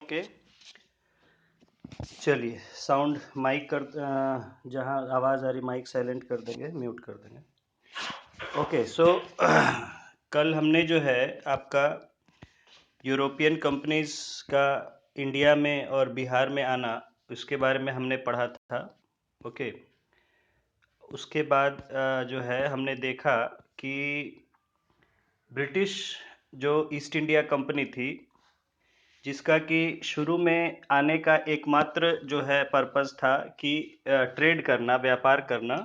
Okay. चलिए sound mic कर जहाँ आवाज़ आ रही माइक साइलेंट कर देंगे, म्यूट कर देंगे। ओके सो कल हमने जो है आपका यूरोपियन कंपनीज का इंडिया में और बिहार में आना उसके बारे में हमने पढ़ा था। ओके, उसके बाद जो है हमने देखा कि ब्रिटिश जो ईस्ट इंडिया कंपनी थी जिसका कि शुरू में आने का एकमात्र जो है पर्पस था कि ट्रेड करना, व्यापार करना।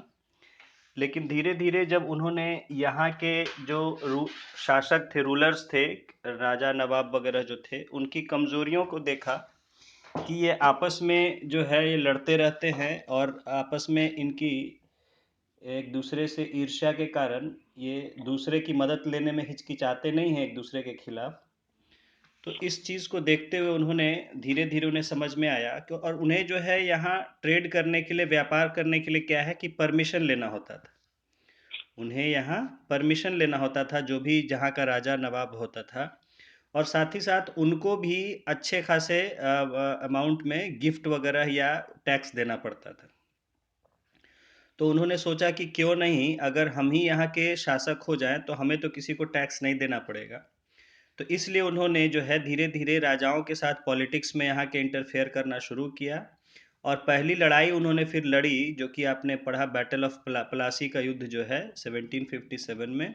लेकिन धीरे-धीरे जब उन्होंने यहाँ के जो शासक थे, रूलर्स थे, राजा नवाब वगैरह जो थे, उनकी कमज़ोरियों को देखा कि ये आपस में जो है ये लड़ते रहते हैं और आपस में इनकी एक दूसरे से ईर्ष्या के कारण ये दूसरे की मदद लेने में हिचकिचाते नहीं हैं एक दूसरे के खिलाफ। तो इस चीज़ को देखते हुए उन्होंने धीरे-धीरे उन्हें समझ में आया कि और उन्हें जो है यहाँ ट्रेड करने के लिए, व्यापार करने के लिए क्या है कि परमिशन लेना होता था। उन्हें यहाँ परमिशन लेना होता था, जो भी जहाँ का राजा नवाब होता था, और साथ ही साथ उनको भी अच्छे खासे अमाउंट में गिफ्ट वगैरह या टैक्स देना पड़ता था। तो उन्होंने सोचा कि क्यों नहीं, अगर हम ही यहाँ के शासक हो जाएँ, तो हमें तो किसी को टैक्स नहीं देना पड़ेगा। तो इसलिए उन्होंने जो है धीरे-धीरे राजाओं के साथ पॉलिटिक्स में यहाँ के इंटरफेयर करना शुरू किया और पहली लड़ाई उन्होंने फिर लड़ी, जो कि आपने पढ़ा, बैटल ऑफ प्लासी का युद्ध जो है 1757 में,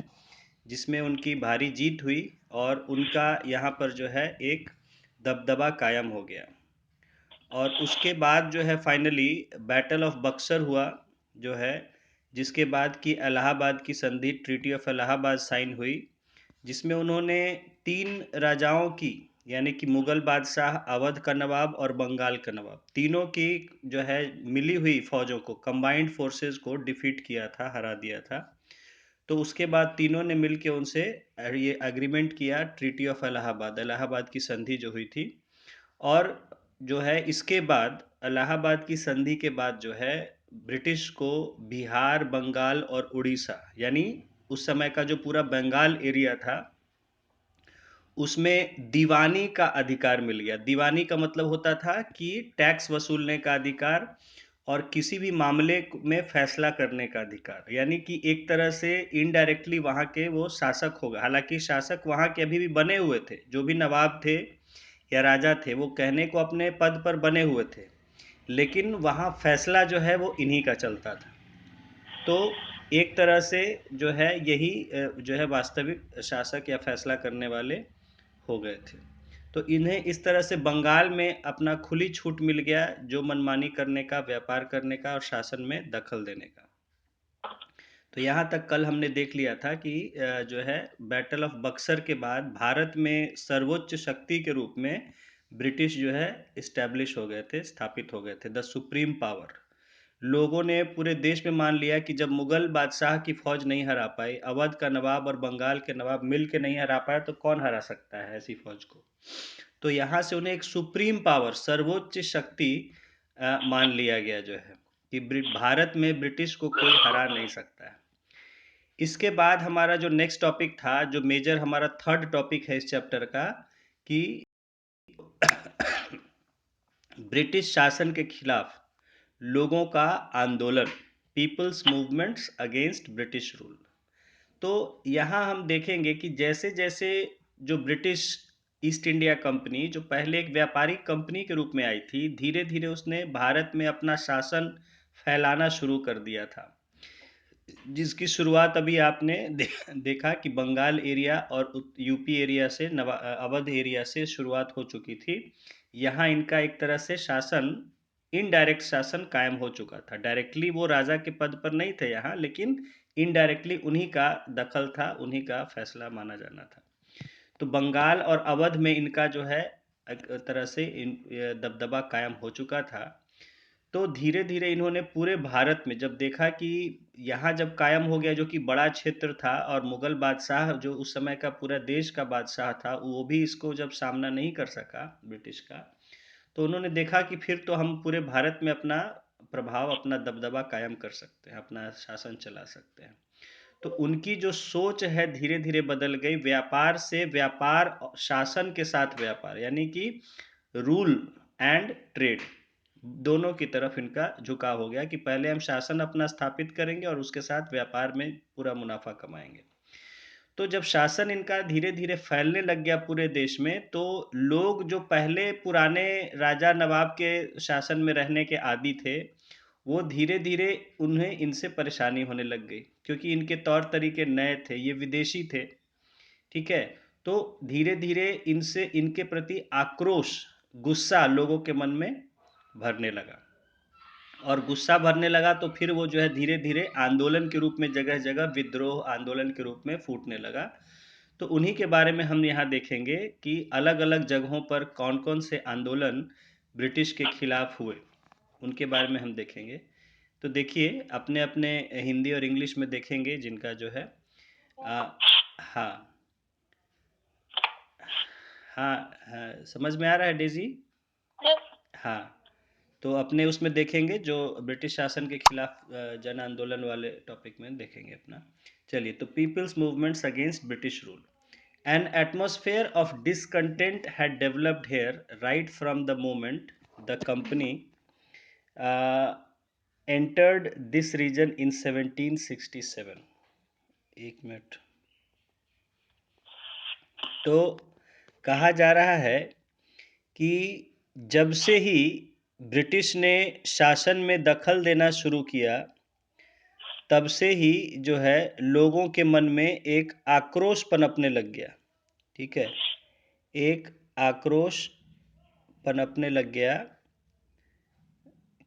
जिसमें उनकी भारी जीत हुई और उनका यहाँ पर जो है एक दबदबा कायम हो गया। और उसके बाद जो है फाइनली बैटल ऑफ बक्सर हुआ, जो है जिसके बाद की इलाहाबाद की संधि, ट्रीटी ऑफ इलाहाबाद साइन हुई, जिसमें उन्होंने 3 राजाओं की, यानी कि मुग़ल बादशाह, अवध का नवाब और बंगाल का नवाब, तीनों की जो है मिली हुई फ़ौजों को, कंबाइंड फोर्सेस को डिफीट किया था, हरा दिया था। तो उसके बाद तीनों ने मिल के उनसे ये एग्रीमेंट किया, ट्रीटी ऑफ इलाहाबाद, इलाहाबाद की संधि जो हुई थी। और जो है इसके बाद, इलाहाबाद की संधि के बाद जो है ब्रिटिश को बिहार, बंगाल और उड़ीसा, यानी उस समय का जो पूरा बंगाल एरिया था, उसमें दीवानी का अधिकार मिल गया। दीवानी का मतलब होता था कि टैक्स वसूलने का अधिकार और किसी भी मामले में फैसला करने का अधिकार, यानी कि एक तरह से इनडायरेक्टली वहाँ के वो शासक हो गए। हालांकि शासक वहाँ के अभी भी बने हुए थे, जो भी नवाब थे या राजा थे, वो कहने को अपने पद पर बने हुए थे, लेकिन वहाँ फैसला जो है वो इन्हीं का चलता था। तो एक तरह से जो है यही जो है वास्तविक शासक या फैसला करने वाले हो गए थे। तो इन्हें इस तरह से बंगाल में अपना खुली छूट मिल गया, जो मनमानी करने का, व्यापार करने का और शासन में दखल देने का। तो यहाँ तक कल हमने देख लिया था कि जो है बैटल ऑफ बक्सर के बाद भारत में सर्वोच्च शक्ति के रूप में ब्रिटिश जो है इस्टेब्लिश हो गए थे, स्थापित हो गए थे, द सुप्रीम पावर। लोगों ने पूरे देश में मान लिया कि जब मुगल बादशाह की फौज नहीं हरा पाई, अवध का नवाब और बंगाल के नवाब मिल के नहीं हरा पाए, तो कौन हरा सकता है ऐसी फौज को। तो यहाँ से उन्हें एक सुप्रीम पावर, सर्वोच्च शक्ति मान लिया गया, जो है कि भारत में ब्रिटिश को कोई हरा नहीं सकता है। इसके बाद हमारा जो नेक्स्ट टॉपिक था, जो मेजर हमारा थर्ड टॉपिक है इस चैप्टर का, कि ब्रिटिश शासन के खिलाफ लोगों का आंदोलन, people's movements against British rule. तो यहाँ हम देखेंगे कि जैसे जैसे जो ब्रिटिश ईस्ट इंडिया कंपनी, जो पहले एक व्यापारिक कंपनी के रूप में आई थी, धीरे धीरे उसने भारत में अपना शासन फैलाना शुरू कर दिया था, जिसकी शुरुआत अभी आपने देखा कि बंगाल एरिया और यूपी एरिया से, अवध एरिया से शुरुआत हो चुकी थी। यहाँ इनका एक तरह से शासन, इनडायरेक्ट शासन कायम हो चुका था। डायरेक्टली वो राजा के पद पर नहीं थे यहाँ, लेकिन इनडायरेक्टली उन्हीं का दखल था, उन्हीं का फैसला माना जाना था। तो बंगाल और अवध में इनका जो है एक तरह से दबदबा कायम हो चुका था। तो धीरे धीरे इन्होंने पूरे भारत में जब देखा कि यहाँ जब कायम हो गया, जो कि बड़ा क्षेत्र था, और मुगल बादशाह जो उस समय का पूरा देश का बादशाह था, वो भी इसको जब सामना नहीं कर सका ब्रिटिश का, तो उन्होंने देखा कि फिर तो हम पूरे भारत में अपना प्रभाव, अपना दबदबा कायम कर सकते हैं, अपना शासन चला सकते हैं। तो उनकी जो सोच है धीरे धीरे बदल गई, व्यापार से व्यापार, शासन के साथ व्यापार, यानी कि रूल एंड ट्रेड, दोनों की तरफ इनका झुकाव हो गया कि पहले हम शासन अपना स्थापित करेंगे और उसके साथ व्यापार में पूरा मुनाफा कमाएंगे। तो जब शासन इनका धीरे धीरे फैलने लग गया पूरे देश में, तो लोग जो पहले पुराने राजा नवाब के शासन में रहने के आदी थे, वो धीरे धीरे उन्हें इनसे परेशानी होने लग गई, क्योंकि इनके तौर तरीके नए थे, ये विदेशी थे। ठीक है। तो धीरे धीरे इनसे इनके प्रति आक्रोश, गुस्सा लोगों के मन में भरने लगा, और गुस्सा भरने लगा तो फिर वो जो है धीरे धीरे आंदोलन के रूप में, जगह जगह विद्रोह आंदोलन के रूप में फूटने लगा। तो उन्हीं के बारे में हम यहाँ देखेंगे कि अलग अलग जगहों पर कौन कौन से आंदोलन ब्रिटिश के खिलाफ हुए, उनके बारे में हम देखेंगे। तो देखिए, अपने अपने हिंदी और इंग्लिश में देखेंगे जिनका जो है हाँ हाँ हाँ, समझ में आ रहा है डेजी? हाँ, तो अपने उसमें देखेंगे जो ब्रिटिश शासन के खिलाफ जन आंदोलन वाले टॉपिक में देखेंगे अपना। चलिए, तो peoples movements against British rule. An atmosphere of discontent had developed here right from the moment the company entered this region in 1767। एक मिनट। तो कहा जा रहा है कि जब से ही ब्रिटिश ने शासन में दखल देना शुरू किया, तब से ही जो है लोगों के मन में एक आक्रोश पनपने लग गया। ठीक है, एक आक्रोश पनपने लग गया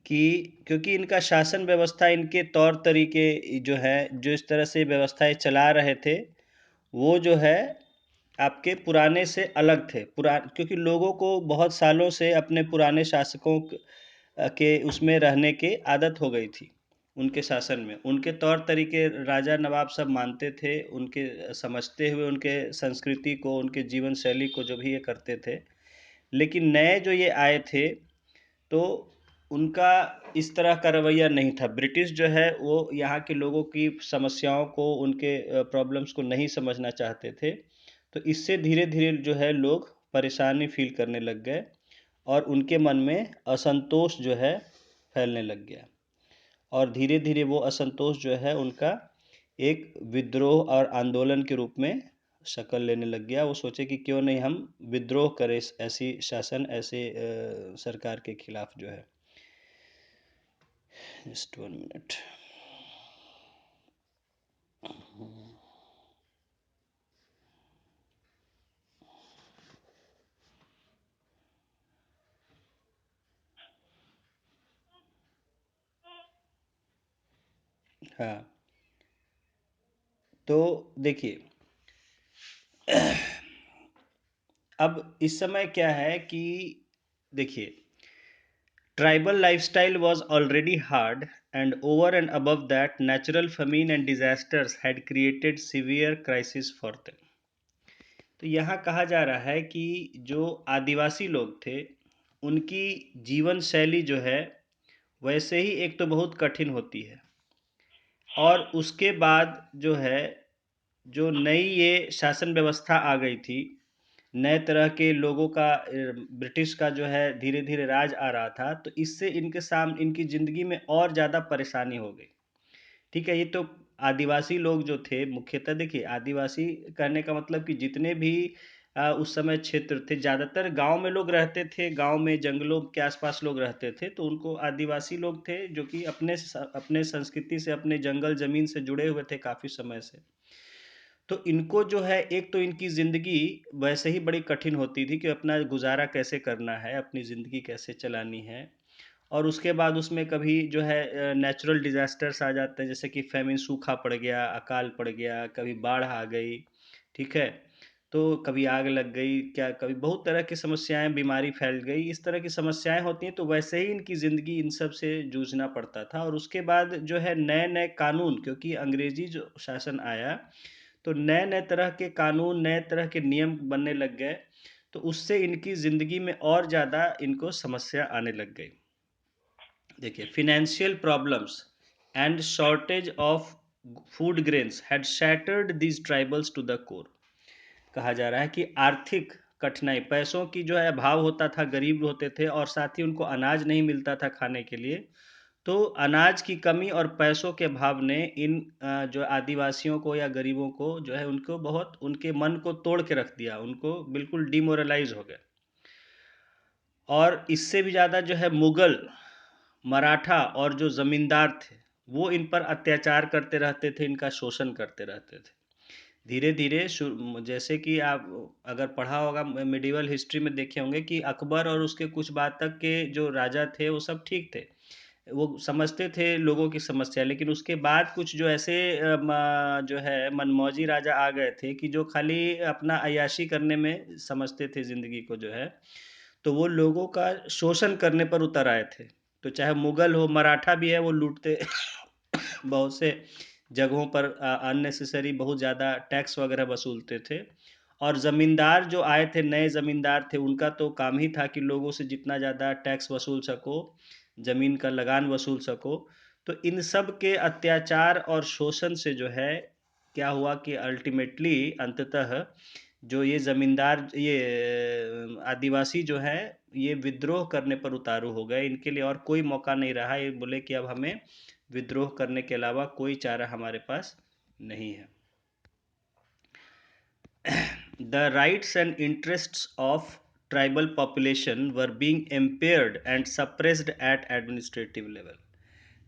कि क्योंकि इनका शासन व्यवस्था, इनके तौर तरीके जो है, जो इस तरह से व्यवस्थाएं चला रहे थे, वो जो है आपके पुराने से अलग थे। क्योंकि लोगों को बहुत सालों से अपने पुराने शासकों के उसमें रहने की आदत हो गई थी, उनके शासन में। उनके तौर तरीके राजा नवाब सब मानते थे, उनके समझते हुए उनके संस्कृति को, उनके जीवन शैली को जो भी ये करते थे। लेकिन नए जो ये आए थे, तो उनका इस तरह का रवैया नहीं था। ब्रिटिश जो है वो यहाँ के लोगों की समस्याओं को, उनके प्रॉब्लम्स को नहीं समझना चाहते थे। तो इससे धीरे धीरे जो है लोग परेशानी फील करने लग गए, और उनके मन में असंतोष जो है फैलने लग गया, और धीरे धीरे वो असंतोष जो है उनका एक विद्रोह और आंदोलन के रूप में शक्ल लेने लग गया। वो सोचे कि क्यों नहीं हम विद्रोह करें ऐसी शासन, ऐसे सरकार के खिलाफ जो है। Just 1 minute. हाँ, तो देखिए, अब इस समय क्या है कि देखिए, tribal lifestyle was already hard, and over and above that, natural famine and disasters had created severe crisis for them. तो यहाँ कहा जा रहा है कि जो आदिवासी लोग थे, उनकी जीवन शैली जो है वैसे ही एक तो बहुत कठिन होती है, और उसके बाद जो है, जो नई ये शासन व्यवस्था आ गई थी, नए तरह के लोगों का ब्रिटिश का जो है धीरे धीरे राज आ रहा था, तो इससे इनके सामने, इनकी ज़िंदगी में और ज़्यादा परेशानी हो गई। ठीक है, ये तो आदिवासी लोग जो थे मुख्यतः, देखिए आदिवासी कहने का मतलब कि जितने भी उस समय क्षेत्र थे, ज़्यादातर गांव में लोग रहते थे, गांव में जंगलों के आसपास लोग रहते थे, तो उनको आदिवासी लोग थे, जो कि अपने संस्कृति से, अपने जंगल ज़मीन से जुड़े हुए थे काफ़ी समय से। तो इनको जो है, एक तो इनकी ज़िंदगी वैसे ही बड़ी कठिन होती थी कि अपना गुजारा कैसे करना है, अपनी ज़िंदगी कैसे चलानी है, और उसके बाद उसमें कभी जो है नेचुरल डिज़ास्टर्स आ जाते हैं, जैसे कि फैमिन, सूखा पड़ गया, अकाल पड़ गया, कभी बाढ़ आ गई। ठीक है, तो कभी आग लग गई, क्या कभी बहुत तरह की समस्याएं, बीमारी फैल गई, इस तरह की समस्याएं होती हैं। तो वैसे ही इनकी ज़िंदगी इन सब से जूझना पड़ता था। और उसके बाद जो है नए नए कानून, क्योंकि अंग्रेजी जो शासन आया, तो नए नए तरह के कानून, नए तरह के नियम बनने लग गए, तो उससे इनकी ज़िंदगी में और ज़्यादा इनको समस्या आने लग गई। देखिए, financial problems and shortage of food grains had shattered these tribals to the core. कहा जा रहा है कि आर्थिक कठिनाई, पैसों की जो है अभाव होता था, गरीब होते थे और साथ ही उनको अनाज नहीं मिलता था खाने के लिए। तो अनाज की कमी और पैसों के अभाव ने इन जो आदिवासियों को या गरीबों को जो है उनको बहुत उनके मन को तोड़ के रख दिया, उनको बिल्कुल डिमोरलाइज़ हो गए। और इससे भी ज़्यादा जो है मुग़ल, मराठा और जो ज़मींदार थे, वो इन पर अत्याचार करते रहते थे, इनका शोषण करते रहते थे। धीरे-धीरे जैसे कि आप अगर पढ़ा होगा मिडीवल हिस्ट्री में देखे होंगे कि अकबर और उसके कुछ बाद तक के जो राजा थे वो सब ठीक थे। वो समझते थे लोगों की समस्या, लेकिन उसके बाद कुछ जो ऐसे जो है मनमौजी राजा आ गए थे कि जो खाली अपना अय्याशी करने में समझते थे ज़िंदगी को जो है, तो वो लोगों का शोषण करने पर उतर आए थे। तो चाहे मुग़ल हो, मराठा भी है, वो लूटते बहुत से जगहों पर अननेसेसरी बहुत ज़्यादा टैक्स वगैरह वसूलते थे। और ज़मींदार जो आए थे, नए ज़मींदार थे, उनका तो काम ही था कि लोगों से जितना ज़्यादा टैक्स वसूल सको, ज़मीन का लगान वसूल सको। तो इन सब के अत्याचार और शोषण से जो है क्या हुआ कि अल्टीमेटली अंततः जो ये ज़मींदार, ये आदिवासी जो हैं, ये विद्रोह करने पर उतारू हो गए। इनके लिए और कोई मौका नहीं रहा। ये बोले कि अब हमें विद्रोह करने के अलावा कोई चारा हमारे पास नहीं है। The rights and interests of tribal population were being impaired and suppressed at administrative level.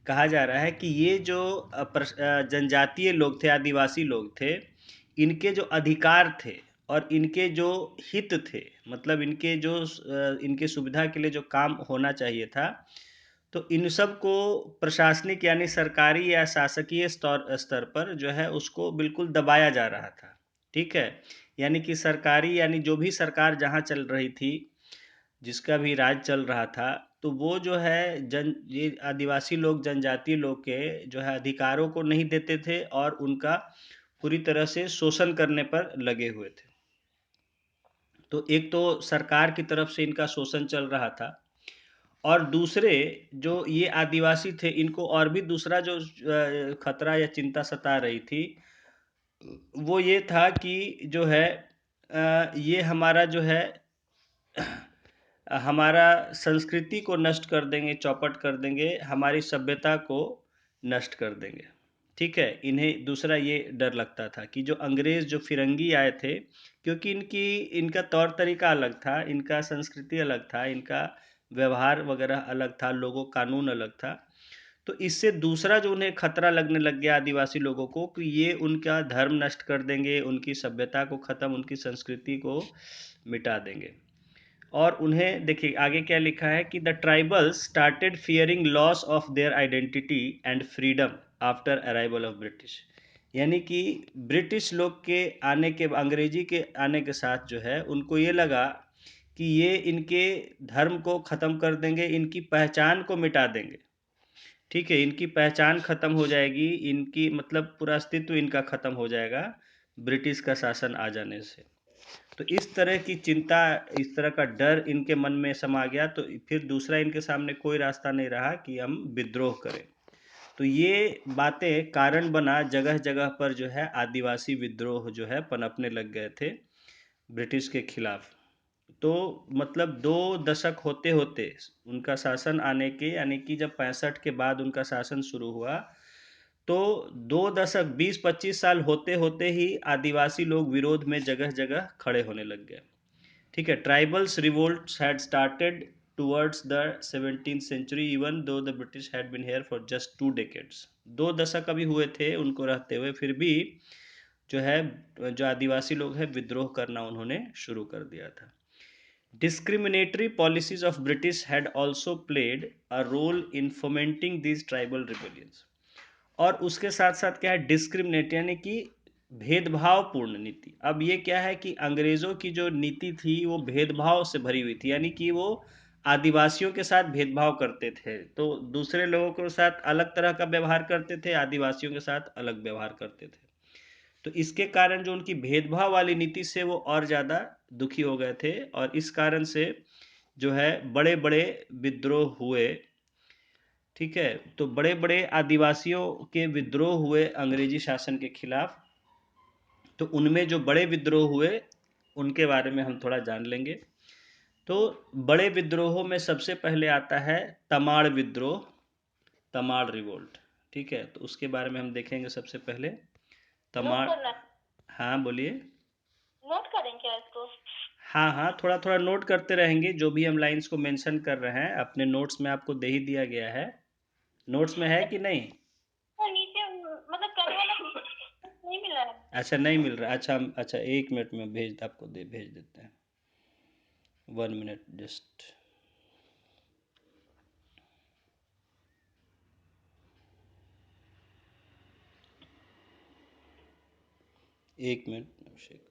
कहा जा रहा है कि ये जो जनजातीय लोग थे, आदिवासी लोग थे, इनके जो अधिकार थे और इनके जो हित थे, मतलब इनके जो इनके सुविधा के लिए जो काम होना चाहिए था, तो इन सब को प्रशासनिक यानी सरकारी या शासकीय स्तर पर जो है उसको बिल्कुल दबाया जा रहा था। ठीक है? यानी कि सरकारी यानी जो भी सरकार जहाँ चल रही थी, जिसका भी राज चल रहा था, तो वो जो है ये आदिवासी लोग, जनजातीय लोग के जो है अधिकारों को नहीं देते थे और उनका पूरी तरह से शोषण करने पर लगे हुए थे। तो एक तो सरकार की तरफ से इनका शोषण चल रहा था और दूसरे जो ये आदिवासी थे, इनको और भी दूसरा जो खतरा या चिंता सता रही थी, वो ये था कि जो है ये हमारा जो है हमारा संस्कृति को नष्ट कर देंगे, चौपट कर देंगे, हमारी सभ्यता को नष्ट कर देंगे। ठीक है? इन्हें दूसरा ये डर लगता था कि जो अंग्रेज़, जो फ़िरंगी आए थे, क्योंकि इनका तौर-तरीका अलग था, इनका संस्कृति अलग था, इनका व्यवहार वगैरह अलग था, लोगों कानून अलग था। तो इससे दूसरा जो उन्हें खतरा लगने लग गया आदिवासी लोगों को कि ये उनका धर्म नष्ट कर देंगे, उनकी सभ्यता को ख़त्म, उनकी संस्कृति को मिटा देंगे। और उन्हें देखिए आगे क्या लिखा है कि the tribals started fearing loss of their identity and freedom after arrival of British. यानी कि ब्रिटिश लोग के आने के, अंग्रेजी के आने के साथ जो है उनको ये लगा कि ये इनके धर्म को ख़त्म कर देंगे, इनकी पहचान को मिटा देंगे। ठीक है, इनकी पहचान ख़त्म हो जाएगी, इनकी मतलब पूरा अस्तित्व इनका ख़त्म हो जाएगा ब्रिटिश का शासन आ जाने से। तो इस तरह की चिंता, इस तरह का डर इनके मन में समा गया, तो फिर दूसरा इनके सामने कोई रास्ता नहीं रहा कि हम विद्रोह करें। तो ये बातें कारण बना जगह-जगह पर जो है आदिवासी विद्रोह जो है पनपने लग गए थे ब्रिटिश के खिलाफ। तो मतलब 2 दशक होते-होते उनका शासन आने के, यानी कि जब 65 के बाद उनका शासन शुरू हुआ, तो 2 दशक 20-25 साल होते-होते ही आदिवासी लोग विरोध में जगह-जगह खड़े होने लग गए। ठीक है, tribals revolts had started towards the 17th century even though the British had been here for just 2 decades. 2 दशक अभी हुए थे उनको रहते हुए, फिर भी जो है जो आदिवासी लोग हैं विद्रोह करना उन्होंने शुरू कर दिया था। Discriminatory policies of British had also played a role in fomenting these tribal rebellions. और उसके साथ साथ क्या है, डिस्क्रिमिनेट यानी कि भेदभावपूर्ण नीति। अब ये क्या है कि अंग्रेज़ों की जो नीति थी वो भेदभाव से भरी हुई थी, यानी कि वो आदिवासियों के साथ भेदभाव करते थे, तो दूसरे लोगों के साथ अलग तरह का व्यवहार करते थे, आदिवासियों के साथ अलग व्यवहार करते थे। तो इसके कारण जो उनकी भेदभाव वाली नीति से वो और ज़्यादा दुखी हो गए थे और इस कारण से जो है बड़े-बड़े विद्रोह हुए। ठीक है? तो बड़े-बड़े आदिवासियों के विद्रोह हुए अंग्रेजी शासन के खिलाफ। तो उनमें जो बड़े विद्रोह हुए उनके बारे में हम थोड़ा जान लेंगे। तो बड़े विद्रोहों में सबसे पहले आता है तमाड़ विद्रोह, तमाड़ रिवोल्ट। ठीक है, तो उसके बारे में हम देखेंगे सबसे पहले। तमाड़, हाँ बोलिए। नोट करें क्या इसको? हाँ हाँ, थोड़ा थोड़ा नोट करते रहेंगे, जो भी हम लाइंस को मेंशन कर रहे हैं अपने नोट्स में आपको दे ही दिया गया है। नोट्स में है कि नहीं? तो नीचे मतलब कल वाला नहीं मिला है। अच्छा नहीं मिल रहा, अच्छा अच्छा, 1 मिनट में भेज देते हैं। 1 मिनट जस्ट। एक मिनट अभिषेक।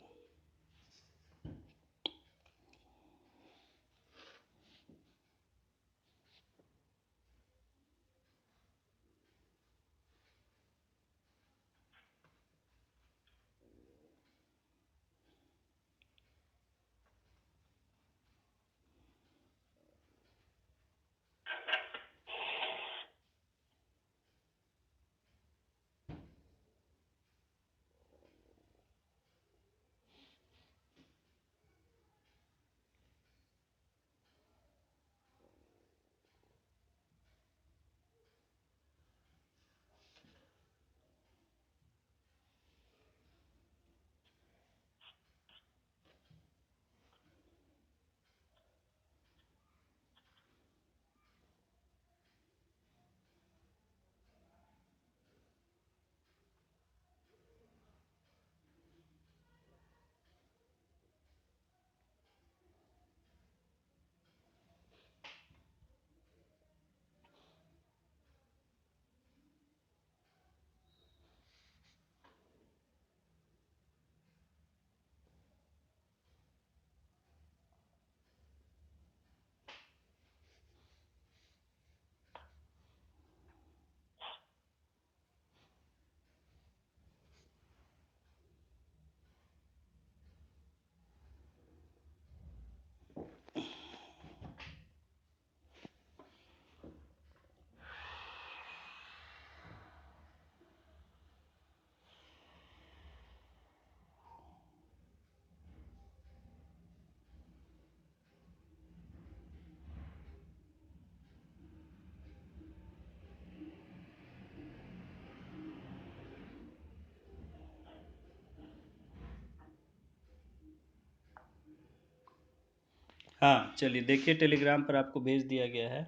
हाँ चलिए, देखिए टेलीग्राम पर आपको भेज दिया गया है।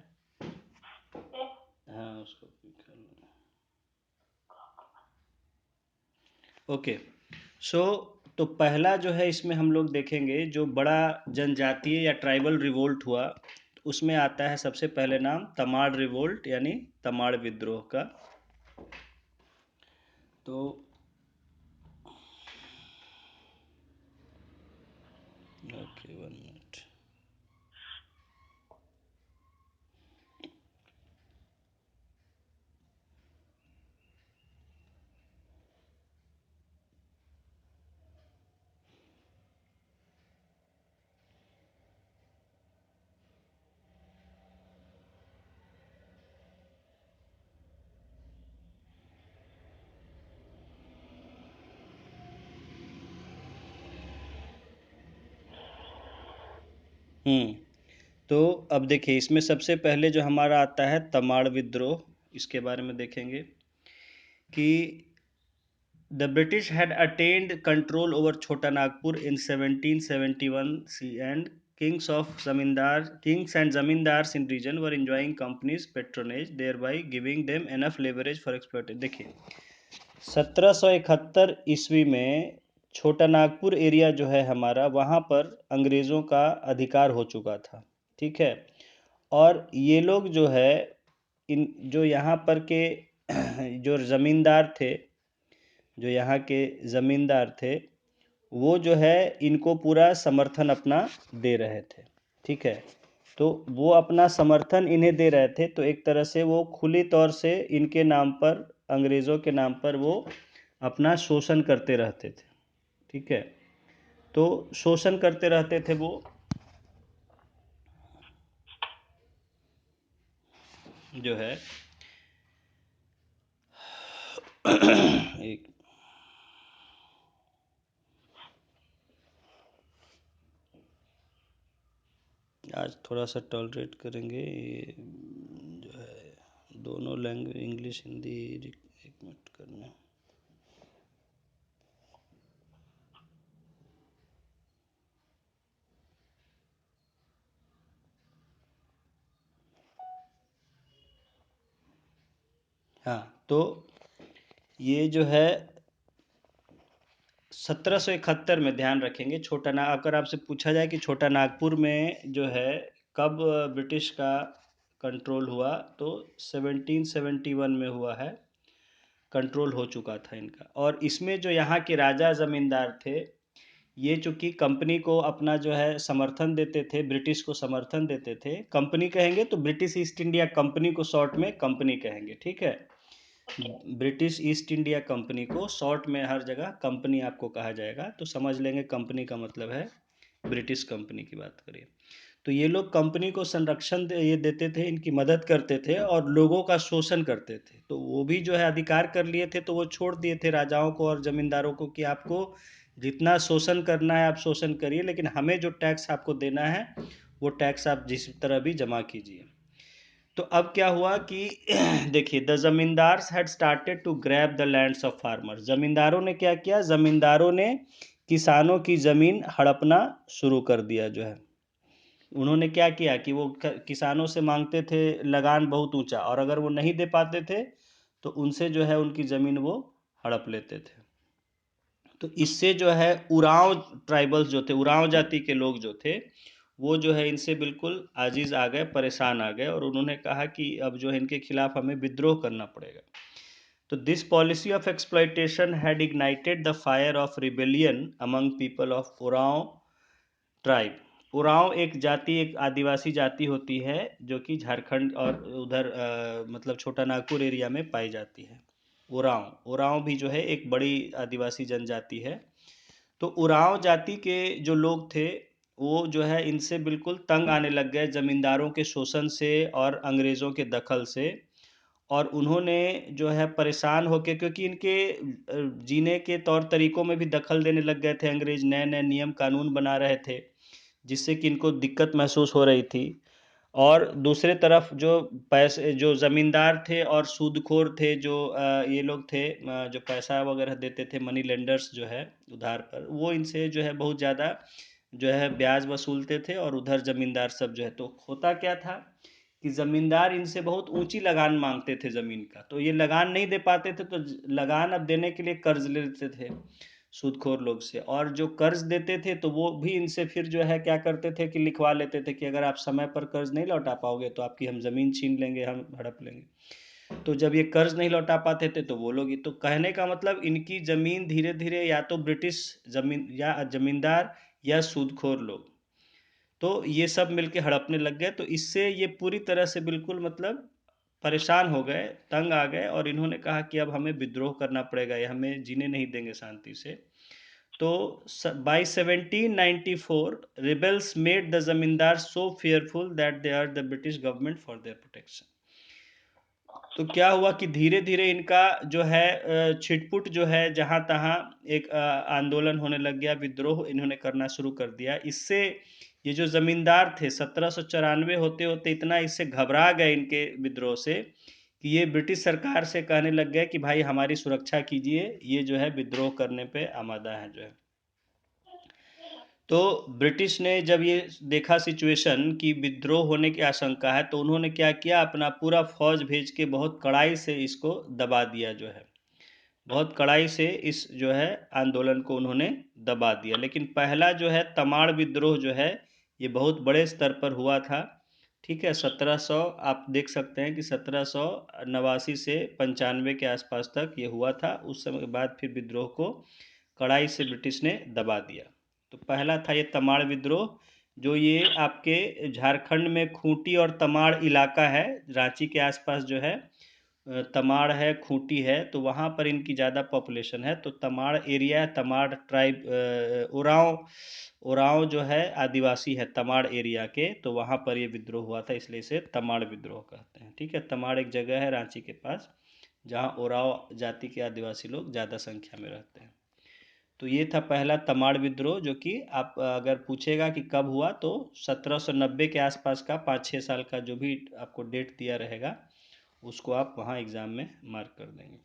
हाँ उसको कर लो। ओके, सो तो पहला जो है इसमें हम लोग देखेंगे, जो बड़ा जनजातीय या ट्राइबल रिवोल्ट हुआ, उसमें आता है सबसे पहले नाम तमाड़ रिवोल्ट यानी तमाड़ विद्रोह का। तो ओके 1 मिनट। तो अब देखिए, इसमें सबसे पहले जो हमारा आता है तमाड़ विद्रोह, इसके बारे में देखेंगे कि the British had attained control over Chota Nagpur in 1771 and kings and zamindars in region were enjoying company's patronage, thereby giving them enough leverage for exploitation। देखिए 1771 ईस्वी में छोटा नागपुर एरिया जो है हमारा, वहाँ पर अंग्रेज़ों का अधिकार हो चुका था। ठीक है, और ये लोग जो है इन जो यहाँ पर के जो ज़मींदार थे, जो यहाँ के ज़मींदार थे, वो जो है इनको पूरा समर्थन अपना दे रहे थे। ठीक है, तो वो अपना समर्थन इन्हें दे रहे थे, तो एक तरह से वो खुली तौर से इनके नाम पर, अंग्रेज़ों के नाम पर वो अपना शोषण करते रहते थे। ठीक है, तो शोषण करते रहते थे वो, जो है एक थोड़ा सा टॉलरेट करेंगे। ये जो है दोनों लैंग्वेज इंग्लिश हिंदी, एक मिनट करना। हाँ, तो ये जो है 1771 में, ध्यान रखेंगे, छोटा ना अगर आपसे पूछा जाए कि छोटा नागपुर में जो है कब ब्रिटिश का कंट्रोल हुआ, तो 1771 में हुआ है, कंट्रोल हो चुका था इनका। और इसमें जो यहाँ के राजा ज़मींदार थे, ये चूँकि कंपनी को अपना जो है समर्थन देते थे, ब्रिटिश को समर्थन देते थे। कंपनी कहेंगे तो ब्रिटिश ईस्ट इंडिया कंपनी को शॉर्ट में कंपनी कहेंगे, ठीक है। ब्रिटिश ईस्ट इंडिया कंपनी को शॉर्ट में हर जगह कंपनी आपको कहा जाएगा, तो समझ लेंगे कंपनी का मतलब है ब्रिटिश कंपनी की बात करिए। तो ये लोग कंपनी को संरक्षण ये देते थे, इनकी मदद करते थे और लोगों का शोषण करते थे। तो वो भी जो है अधिकार कर लिए थे, तो वो छोड़ दिए थे राजाओं को और जमींदारों को कि आपको जितना शोषण करना है आप शोषण करिए, लेकिन हमें जो टैक्स आपको देना है वो टैक्स आप जिस तरह भी जमा कीजिए। तो अब क्या हुआ कि देखिए, the zamindars had started to grab the lands of farmers. जमींदारों ने क्या किया, जमींदारों ने किसानों की ज़मीन हड़पना शुरू कर दिया जो है। उन्होंने क्या किया कि वो किसानों से मांगते थे लगान बहुत ऊंचा, और अगर वो नहीं दे पाते थे तो उनसे जो है उनकी ज़मीन वो हड़प लेते थे। तो इससे जो है उरांव ट्राइबल्स जो थे, उरांव जाति के लोग जो थे, वो जो है इनसे बिल्कुल आजिज़ आ गए, परेशान आ गए, और उन्होंने कहा कि अब जो है इनके खिलाफ हमें विद्रोह करना पड़ेगा। तो this policy of exploitation had ignited the fire of rebellion among people of Oraon tribe. Oraon एक जाति, एक आदिवासी जाति होती है जो कि झारखंड और उधर मतलब छोटा नागपुर एरिया में पाई जाती है। उरांव भी जो है एक बड़ी आदिवासी जनजाति है। तो उरांव जाति के जो लोग थे, वो जो है इनसे बिल्कुल तंग आने लग गए, ज़मींदारों के शोषण से और अंग्रेज़ों के दखल से। और उन्होंने जो है परेशान होकर, क्योंकि इनके जीने के तौर तरीक़ों में भी दखल देने लग गए थे अंग्रेज़, नए नए नियम कानून बना रहे थे, जिससे कि इनको दिक्कत महसूस हो रही थी। और दूसरे तरफ जो पैसे, जो ज़मींदार थे और सूदखोर थे, जो ये लोग थे जो पैसा वगैरह देते थे, मनी लेंडर्स जो है उधार पर, वो इनसे जो है बहुत ज़्यादा जो है ब्याज वसूलते थे, और उधर ज़मींदार सब जो है, तो होता क्या था कि ज़मींदार इनसे बहुत ऊंची लगान मांगते थे ज़मीन का, तो ये लगान नहीं दे पाते थे, तो लगान अब देने के लिए कर्ज लेते थे सूदखोर लोग से। और जो कर्ज देते थे तो वो भी इनसे फिर जो है क्या करते थे कि लिखवा लेते थे कि अगर आप समय पर कर्ज नहीं लौटा पाओगे तो आपकी हम ज़मीन छीन लेंगे, हम हड़प लेंगे। तो जब ये कर्ज नहीं लौटा पाते थे तो वो लोग, तो कहने का मतलब इनकी ज़मीन धीरे धीरे या तो ब्रिटिश ज़मीन या ज़मींदार या सूदखोर लोग, तो ये सब मिलके हड़पने लग गए। तो इससे ये पूरी तरह से बिल्कुल मतलब परेशान हो गए, तंग आ गए, और इन्होंने कहा कि अब हमें विद्रोह करना पड़ेगा, ये हमें जीने नहीं देंगे शांति से। तो by 1794 rebels made the zamindar so fearful that they are the British government for their protection. तो क्या हुआ कि धीरे धीरे इनका जो है छिटपुट जो है जहाँ तहाँ एक आंदोलन होने लग गया, विद्रोह इन्होंने करना शुरू कर दिया। इससे ये जो जमींदार थे 1794 होते होते इतना इससे घबरा गए इनके विद्रोह से कि ये ब्रिटिश सरकार से कहने लग गए कि भाई हमारी सुरक्षा कीजिए, ये जो है विद्रोह करने पे आमादा है जो है। तो ब्रिटिश ने जब ये देखा सिचुएशन कि विद्रोह होने की आशंका है, तो उन्होंने क्या किया, अपना पूरा फौज भेज के बहुत कड़ाई से इसको दबा दिया जो है, बहुत कड़ाई से इस जो है आंदोलन को उन्होंने दबा दिया। लेकिन पहला जो है तमाड़ विद्रोह जो है ये बहुत बड़े स्तर पर हुआ था, ठीक है। 1700 आप देख सकते हैं कि 1789 से 95 के आसपास तक ये हुआ था। उस समय के बाद फिर विद्रोह को कड़ाई से ब्रिटिश ने दबा दिया। तो पहला था ये तमाड़ विद्रोह, जो ये आपके झारखंड में खूंटी और तमाड़ इलाका है, रांची के आसपास जो है तमाड़ है, खूंटी है, तो वहाँ पर इनकी ज़्यादा पॉपुलेशन है। तो तमाड़ एरिया, तमाड़ ट्राइब, उरांव जो है आदिवासी है तमाड़ एरिया के, तो वहाँ पर ये विद्रोह हुआ था, इसलिए इसे तमाड़ विद्रोह कहते हैं, ठीक है। तमाड़ एक जगह है रांची के पास जहाँ उरांव जाति के आदिवासी लोग ज़्यादा संख्या में रहते हैं। तो ये था पहला तमाड़ विद्रोह, जो कि आप अगर पूछेगा कि कब हुआ तो 1790 के आसपास का 5-6 साल का जो भी आपको डेट दिया रहेगा उसको आप वहाँ एग्ज़ाम में मार्क कर देंगे।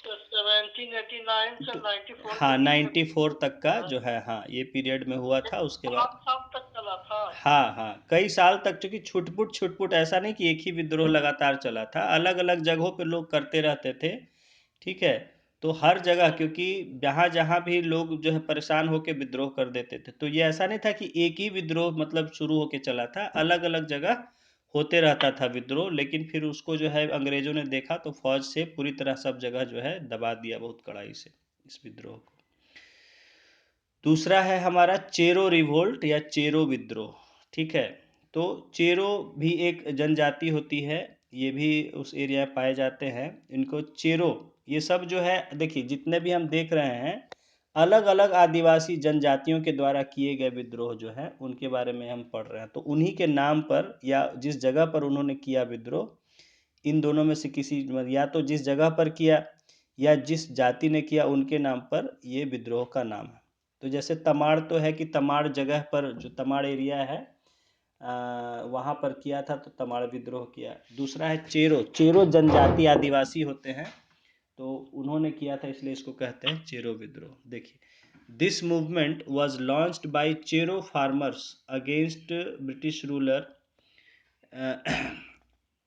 तो 1789 से 94 हाँ, के बीच में 94 तक का जो है, हाँ, ये पीरियड में हुआ था। उसके बाद 7 साल तक चला था। हाँ हाँ, कई साल तक, चूंकि छुटपुट छुटपुट, ऐसा नहीं कि एक ही विद्रोह लगातार चला था, अलग अलग जगहों पे लोग करते रहते थे। ठीक है, तो हर जगह, क्योंकि जहाँ जहाँ भी लोग जो है परेशान होकर विद्रोह कर देते थे, तो ये ऐसा नहीं था कि एक ही विद्रोह मतलब शुरू होके चला था, अलग अलग जगह होते रहता था विद्रोह। लेकिन फिर उसको जो है अंग्रेजों ने देखा तो फौज से पूरी तरह सब जगह जो है दबा दिया, बहुत कड़ाई से, इस विद्रोह को। दूसरा है हमारा चेरो रिवोल्ट या चेरो विद्रोह। ठीक है, तो चेरो भी एक जनजाति होती है, ये भी उस एरिया में पाए जाते हैं। इनको चेरो, ये सब जो है, देखिए जितने भी हम देख रहे हैं अलग अलग आदिवासी जनजातियों के द्वारा किए गए विद्रोह जो है उनके बारे में हम पढ़ रहे हैं। तो उन्हीं के नाम पर या जिस जगह पर उन्होंने किया विद्रोह, इन दोनों में से किसी, या तो जिस जगह पर किया या जिस जाति ने किया उनके नाम पर ये विद्रोह का नाम है। तो जैसे तमाड़ तो है कि तमाड़ जगह पर, जो तमाड़ एरिया है वहाँ पर किया था, तो तमाड़ विद्रोह किया। दूसरा है चेरो, चेरो जनजाति आदिवासी होते हैं, तो उन्होंने किया था, इसलिए इसको कहते हैं चेरो विद्रोह। देखिए, this movement was launched by Chero farmers against British ruler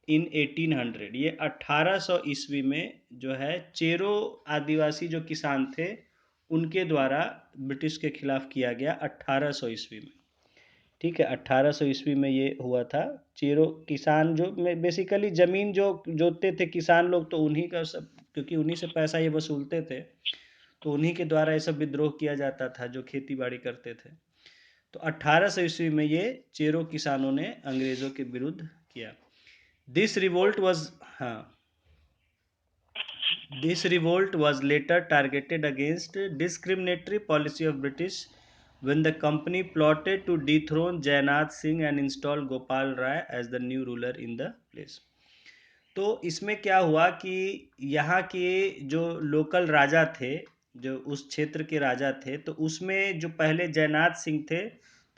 in 1800। ये 1800 ईस्वी में जो है चेरो आदिवासी जो किसान थे उनके द्वारा ब्रिटिश के खिलाफ किया गया 1800 ईस्वी में। ठीक है, 1800 ईस्वी में ये हुआ था। चेरो किसान जो बेसिकली ज़मीन जो जोतते थे किसान लोग, तो उन्हीं का सब, क्योंकि उन्हीं से पैसा ये वसूलते थे, तो उन्हीं के द्वारा ये सब विद्रोह किया जाता था जो खेती बाड़ी करते थे। तो 1800 ईस्वी में ये चेरो किसानों ने अंग्रेज़ों के विरुद्ध किया। दिस रिवोल्ट वॉज, हाँ, this revolt was later targeted against discriminatory policy of British when the company plotted to dethrone Jaynath Singh and install Gopal Rai as the new ruler in the place। तो इसमें क्या हुआ कि यहाँ के जो लोकल राजा थे, जो उस क्षेत्र के राजा थे, तो उसमें जो पहले जयनाथ सिंह थे,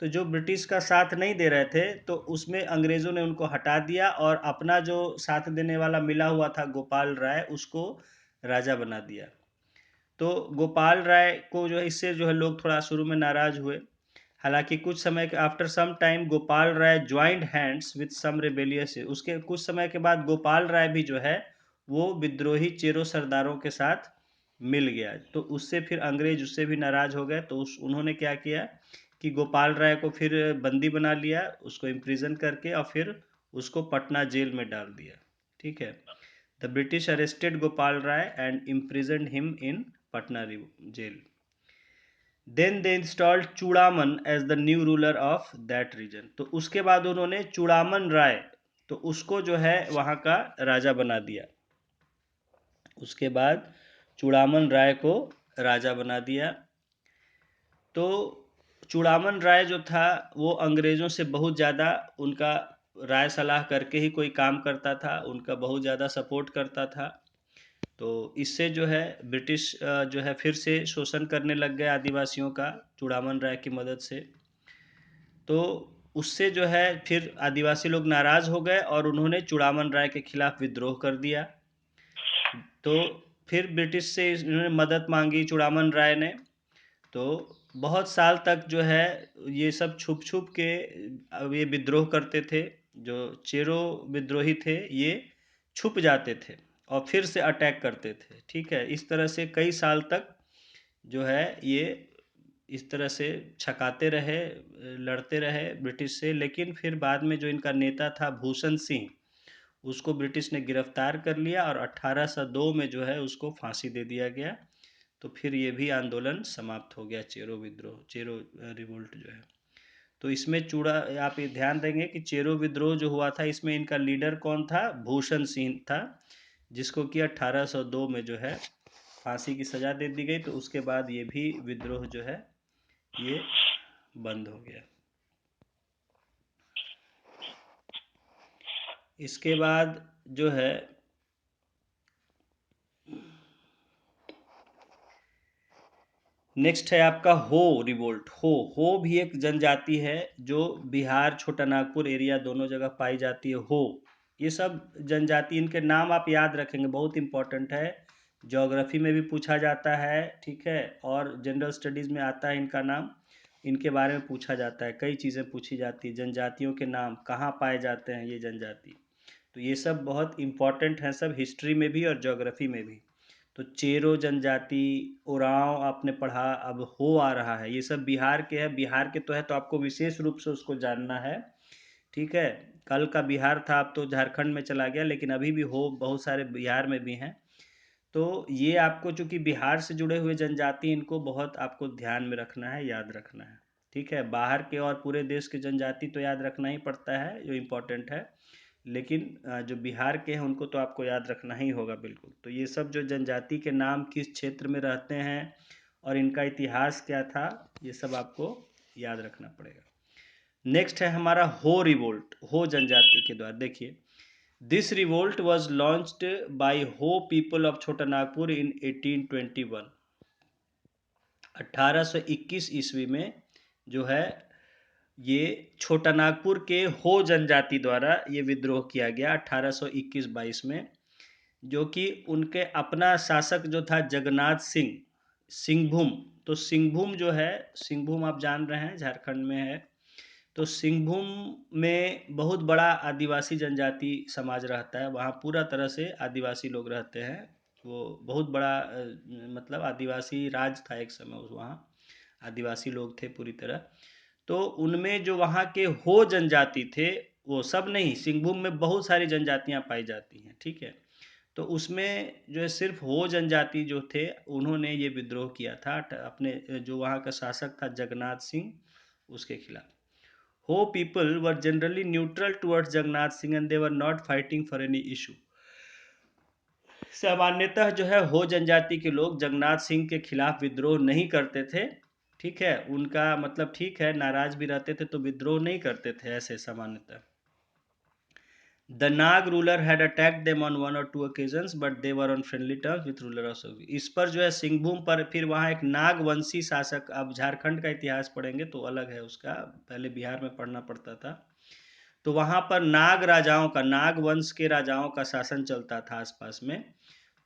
तो जो ब्रिटिश का साथ नहीं दे रहे थे, तो उसमें अंग्रेज़ों ने उनको हटा दिया और अपना जो साथ देने वाला मिला हुआ था गोपाल राय, उसको राजा बना दिया। तो गोपाल राय को जो है, इससे जो है लोग थोड़ा शुरू में नाराज़ हुए। हालांकि कुछ समय के after some time Gopal Rai joined hands with some rebellious, उसके कुछ समय के बाद गोपाल राय भी जो है वो विद्रोही चेरो सरदारों के साथ मिल गया। तो उससे फिर अंग्रेज उससे भी नाराज़ हो गए, तो उन्होंने क्या किया कि गोपाल राय को फिर बंदी बना लिया, उसको इम्प्रिजन करके, और फिर उसको पटना जेल में डाल दिया। ठीक है, the British arrested Gopal Rai and imprisoned him in Patna jail. Then they installed Chudaman as the new ruler of that region. तो उसके बाद उन्होंने चूड़ामन राय, तो उसको जो है वहाँ का राजा बना दिया। उसके बाद चूड़ामन राय को राजा बना दिया। तो चूड़ामन राय जो था वो अंग्रेज़ों से बहुत ज़्यादा उनका राय सलाह करके ही कोई काम करता था, उनका बहुत ज़्यादा सपोर्ट करता था। तो इससे जो है ब्रिटिश जो है फिर से शोषण करने लग गए आदिवासियों का, चूड़ामन राय की मदद से। तो उससे जो है फिर आदिवासी लोग नाराज़ हो गए और उन्होंने चूड़ामन राय के खिलाफ विद्रोह कर दिया। तो फिर ब्रिटिश से इन्होंने मदद मांगी चूड़ामन राय ने। तो बहुत साल तक जो है ये सब छुप छुप के ये विद्रोह करते थे। जो चेरो विद्रोही थे ये छुप जाते थे और फिर से अटैक करते थे। ठीक है, इस तरह से कई साल तक जो है ये इस तरह से छकाते रहे, लड़ते रहे ब्रिटिश से। लेकिन फिर बाद में जो इनका नेता था भूषण सिंह, उसको ब्रिटिश ने गिरफ्तार कर लिया और 1802 में जो है उसको फांसी दे दिया गया। तो फिर ये भी आंदोलन समाप्त हो गया, चेरो विद्रोह, चेरो रिवोल्ट जो है। तो इसमें आप ये ध्यान देंगे कि चेरो विद्रोह जो हुआ था इसमें इनका लीडर कौन था, भूषण सिंह था, जिसको कि 1802 में जो है फांसी की सज़ा दे दी गई। तो उसके बाद ये भी विद्रोह जो है ये बंद हो गया। इसके बाद जो है नेक्स्ट है आपका हो रिवोल्ट। हो भी एक जनजाति है जो बिहार छोटा नागपुर एरिया दोनों जगह पाई जाती है। हो, ये सब जनजाति, इनके नाम आप याद रखेंगे, बहुत इंपॉर्टेंट है। ज्योग्राफी में भी पूछा जाता है, ठीक है, और जनरल स्टडीज़ में आता है इनका नाम। इनके बारे में पूछा जाता है, कई चीज़ें पूछी जाती है, जनजातियों के नाम कहाँ पाए जाते हैं ये जनजाति। तो ये सब बहुत इम्पॉर्टेंट हैं, सब हिस्ट्री में भी और ज्योग्राफी में भी। तो चेरो जनजाति, उरांव आपने पढ़ा, अब हो आ रहा है, ये सब बिहार के हैं। बिहार के तो है तो आपको विशेष रूप से उसको जानना है, ठीक है। कल का बिहार था, अब तो झारखंड में चला गया, लेकिन अभी भी हो बहुत सारे बिहार में भी हैं। तो ये आपको, चूंकि बिहार से जुड़े हुए जनजाति, इनको बहुत आपको ध्यान में रखना है, याद रखना है, ठीक है। बाहर के और पूरे देश के जनजाति तो याद रखना ही पड़ता है, जो इम्पोर्टेंट है, लेकिन जो बिहार के हैं उनको तो आपको याद रखना ही होगा बिल्कुल। तो ये सब जो जनजाति के नाम किस क्षेत्र में रहते हैं और इनका इतिहास क्या था, ये सब आपको याद रखना पड़ेगा। नेक्स्ट है हमारा हो रिवोल्ट, हो जनजाति के द्वारा। देखिए, this revolt was launched by हो पीपल ऑफ छोटा नागपुर इन 1821। 1821 ईस्वी में जो है ये छोटा नागपुर के हो जनजाति द्वारा ये विद्रोह किया गया 1821-22 में, जो कि उनके अपना शासक जो था जगन्नाथ सिंह, सिंहभूम। तो सिंहभूम जो है, सिंहभूम आप जान रहे हैं झारखंड में है। तो सिंहभूम में बहुत बड़ा आदिवासी जनजाति समाज रहता है, वहाँ पूरा तरह से आदिवासी लोग रहते हैं। वो बहुत बड़ा मतलब आदिवासी राज था एक समय, उस वहाँ आदिवासी लोग थे पूरी तरह। तो उनमें जो वहाँ के हो जनजाति थे, वो सब नहीं, सिंहभूम में बहुत सारी जनजातियाँ पाई जाती हैं, ठीक है। तो उसमें जो है सिर्फ हो जनजाति जो थे, उन्होंने ये विद्रोह किया था अपने जो वहाँ का शासक था जगन्नाथ सिंह, उसके खिलाफ। हो people were generally neutral towards Jagannath Singh and they were not fighting for any issue. सामान्यतः जो है हो जनजाति के लोग जगन्नाथ सिंह के खिलाफ विद्रोह नहीं करते थे, ठीक है। उनका मतलब ठीक है, नाराज भी रहते थे तो विद्रोह नहीं करते थे ऐसे सामान्यतः। The Nag ruler had attacked them on 1 or 2 occasions, but they were on friendly terms with ruler of Saudi। इस पर जो है सिंहभूम पर फिर वहाँ एक नाग वंशी शासक, अब झारखंड का इतिहास पढ़ेंगे तो अलग है उसका, पहले बिहार में पढ़ना पड़ता था। तो वहाँ पर नाग राजाओं का, नाग वंश के राजाओं का शासन चलता था आसपास में।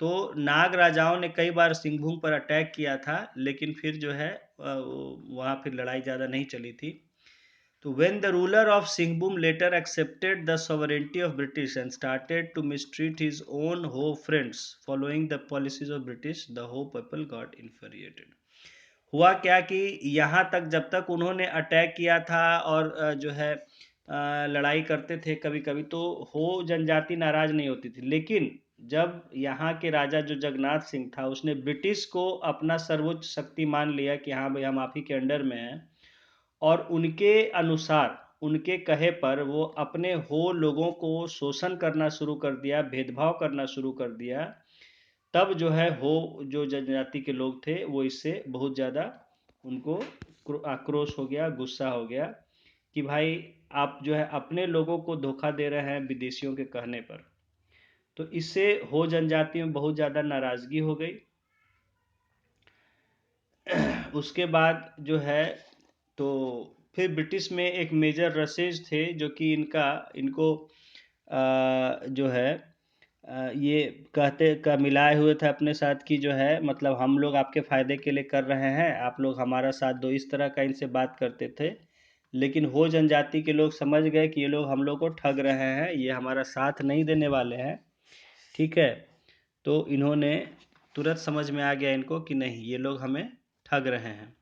तो नाग राजाओं ने कई बार सिंहभूम पर अटैक किया था, लेकिन फिर जो है वहाँ फिर लड़ाई ज़्यादा नहीं चली थी। तो when the ruler of Singhbum later accepted the sovereignty of British and started to mistreat his own Ho friends following the policies of British, the Ho people got infuriated। हुआ क्या कि यहाँ तक जब तक उन्होंने अटैक किया था और जो है लड़ाई करते थे कभी कभी, तो हो जनजाति नाराज नहीं होती थी। लेकिन जब यहाँ के राजा जो जगन्नाथ सिंह था, उसने ब्रिटिश को अपना सर्वोच्च शक्ति मान लिया कि हाँ भाई हम आप ही के अंडर में हैं, और उनके अनुसार, उनके कहे पर वो अपने हो लोगों को शोषण करना शुरू कर दिया, भेदभाव करना शुरू कर दिया। तब जो है हो जो जनजाति के लोग थे वो इससे बहुत ज़्यादा उनको आक्रोश हो गया, गुस्सा हो गया कि भाई आप जो है अपने लोगों को धोखा दे रहे हैं विदेशियों के कहने पर। तो इससे हो जनजाति में बहुत ज़्यादा नाराज़गी हो गई। उसके बाद जो है तो फिर ब्रिटिश में एक मेजर रसेज थे जो कि इनको जो है ये कहते का मिलाए हुए थे अपने साथ कि जो है मतलब हम लोग आपके फ़ायदे के लिए कर रहे हैं, आप लोग हमारा साथ दो, इस तरह का इनसे बात करते थे। लेकिन हो जनजाति के लोग समझ गए कि ये लोग हम लोग को ठग रहे हैं, ये हमारा साथ नहीं देने वाले हैं, ठीक है। तो इन्होंने तुरंत समझ में आ गया इनको कि नहीं, ये लोग हमें ठग रहे हैं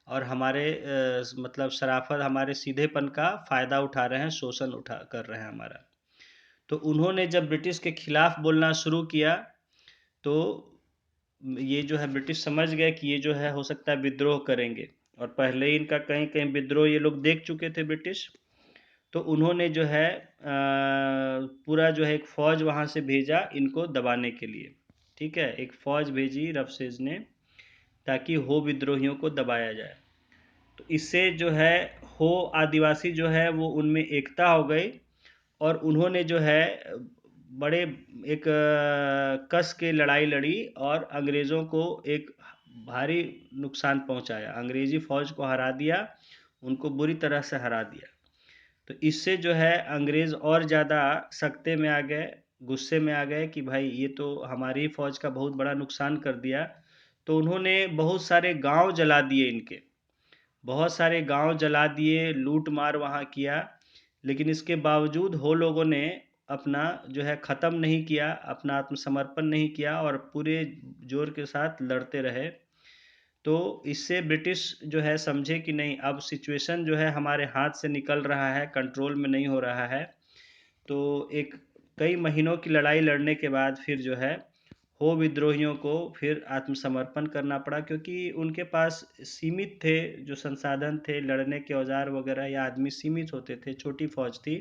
और हमारे मतलब शराफत, हमारे सीधेपन का फ़ायदा उठा रहे हैं, शोषण उठा कर रहे हैं हमारा। तो उन्होंने जब ब्रिटिश के खिलाफ बोलना शुरू किया, तो ये जो है ब्रिटिश समझ गए कि ये जो है हो सकता है विद्रोह करेंगे, और पहले ही इनका कहीं कहीं विद्रोह ये लोग देख चुके थे ब्रिटिश। तो उन्होंने जो है पूरा जो है एक फ़ौज वहाँ से भेजा इनको दबाने के लिए, ठीक है। एक फ़ौज भेजी रफसेज ने, ताकि हो विद्रोहियों को दबाया जाए। तो इससे जो है हो आदिवासी जो है वो उनमें एकता हो गई, और उन्होंने जो है बड़े एक कस के लड़ाई लड़ी और अंग्रेज़ों को एक भारी नुकसान पहुंचाया, अंग्रेजी फ़ौज को हरा दिया, उनको बुरी तरह से हरा दिया। तो इससे जो है अंग्रेज़ और ज़्यादा सख्ते में आ गए, गुस्से में आ गए कि भाई ये तो हमारी फ़ौज का बहुत बड़ा नुकसान कर दिया। तो उन्होंने बहुत सारे गांव जला दिए इनके, बहुत सारे गांव जला दिए, लूट मार वहाँ किया। लेकिन इसके बावजूद हो लोगों ने अपना जो है ख़त्म नहीं किया, अपना आत्मसमर्पण नहीं किया और पूरे जोर के साथ लड़ते रहे। तो इससे ब्रिटिश जो है समझे कि नहीं, अब सिचुएशन जो है हमारे हाथ से निकल रहा है, कंट्रोल में नहीं हो रहा है। तो एक कई महीनों की लड़ाई लड़ने के बाद फिर जो है हो विद्रोहियों को फिर आत्मसमर्पण करना पड़ा, क्योंकि उनके पास सीमित थे जो संसाधन थे, लड़ने के औजार वगैरह या आदमी सीमित होते थे, छोटी फौज थी।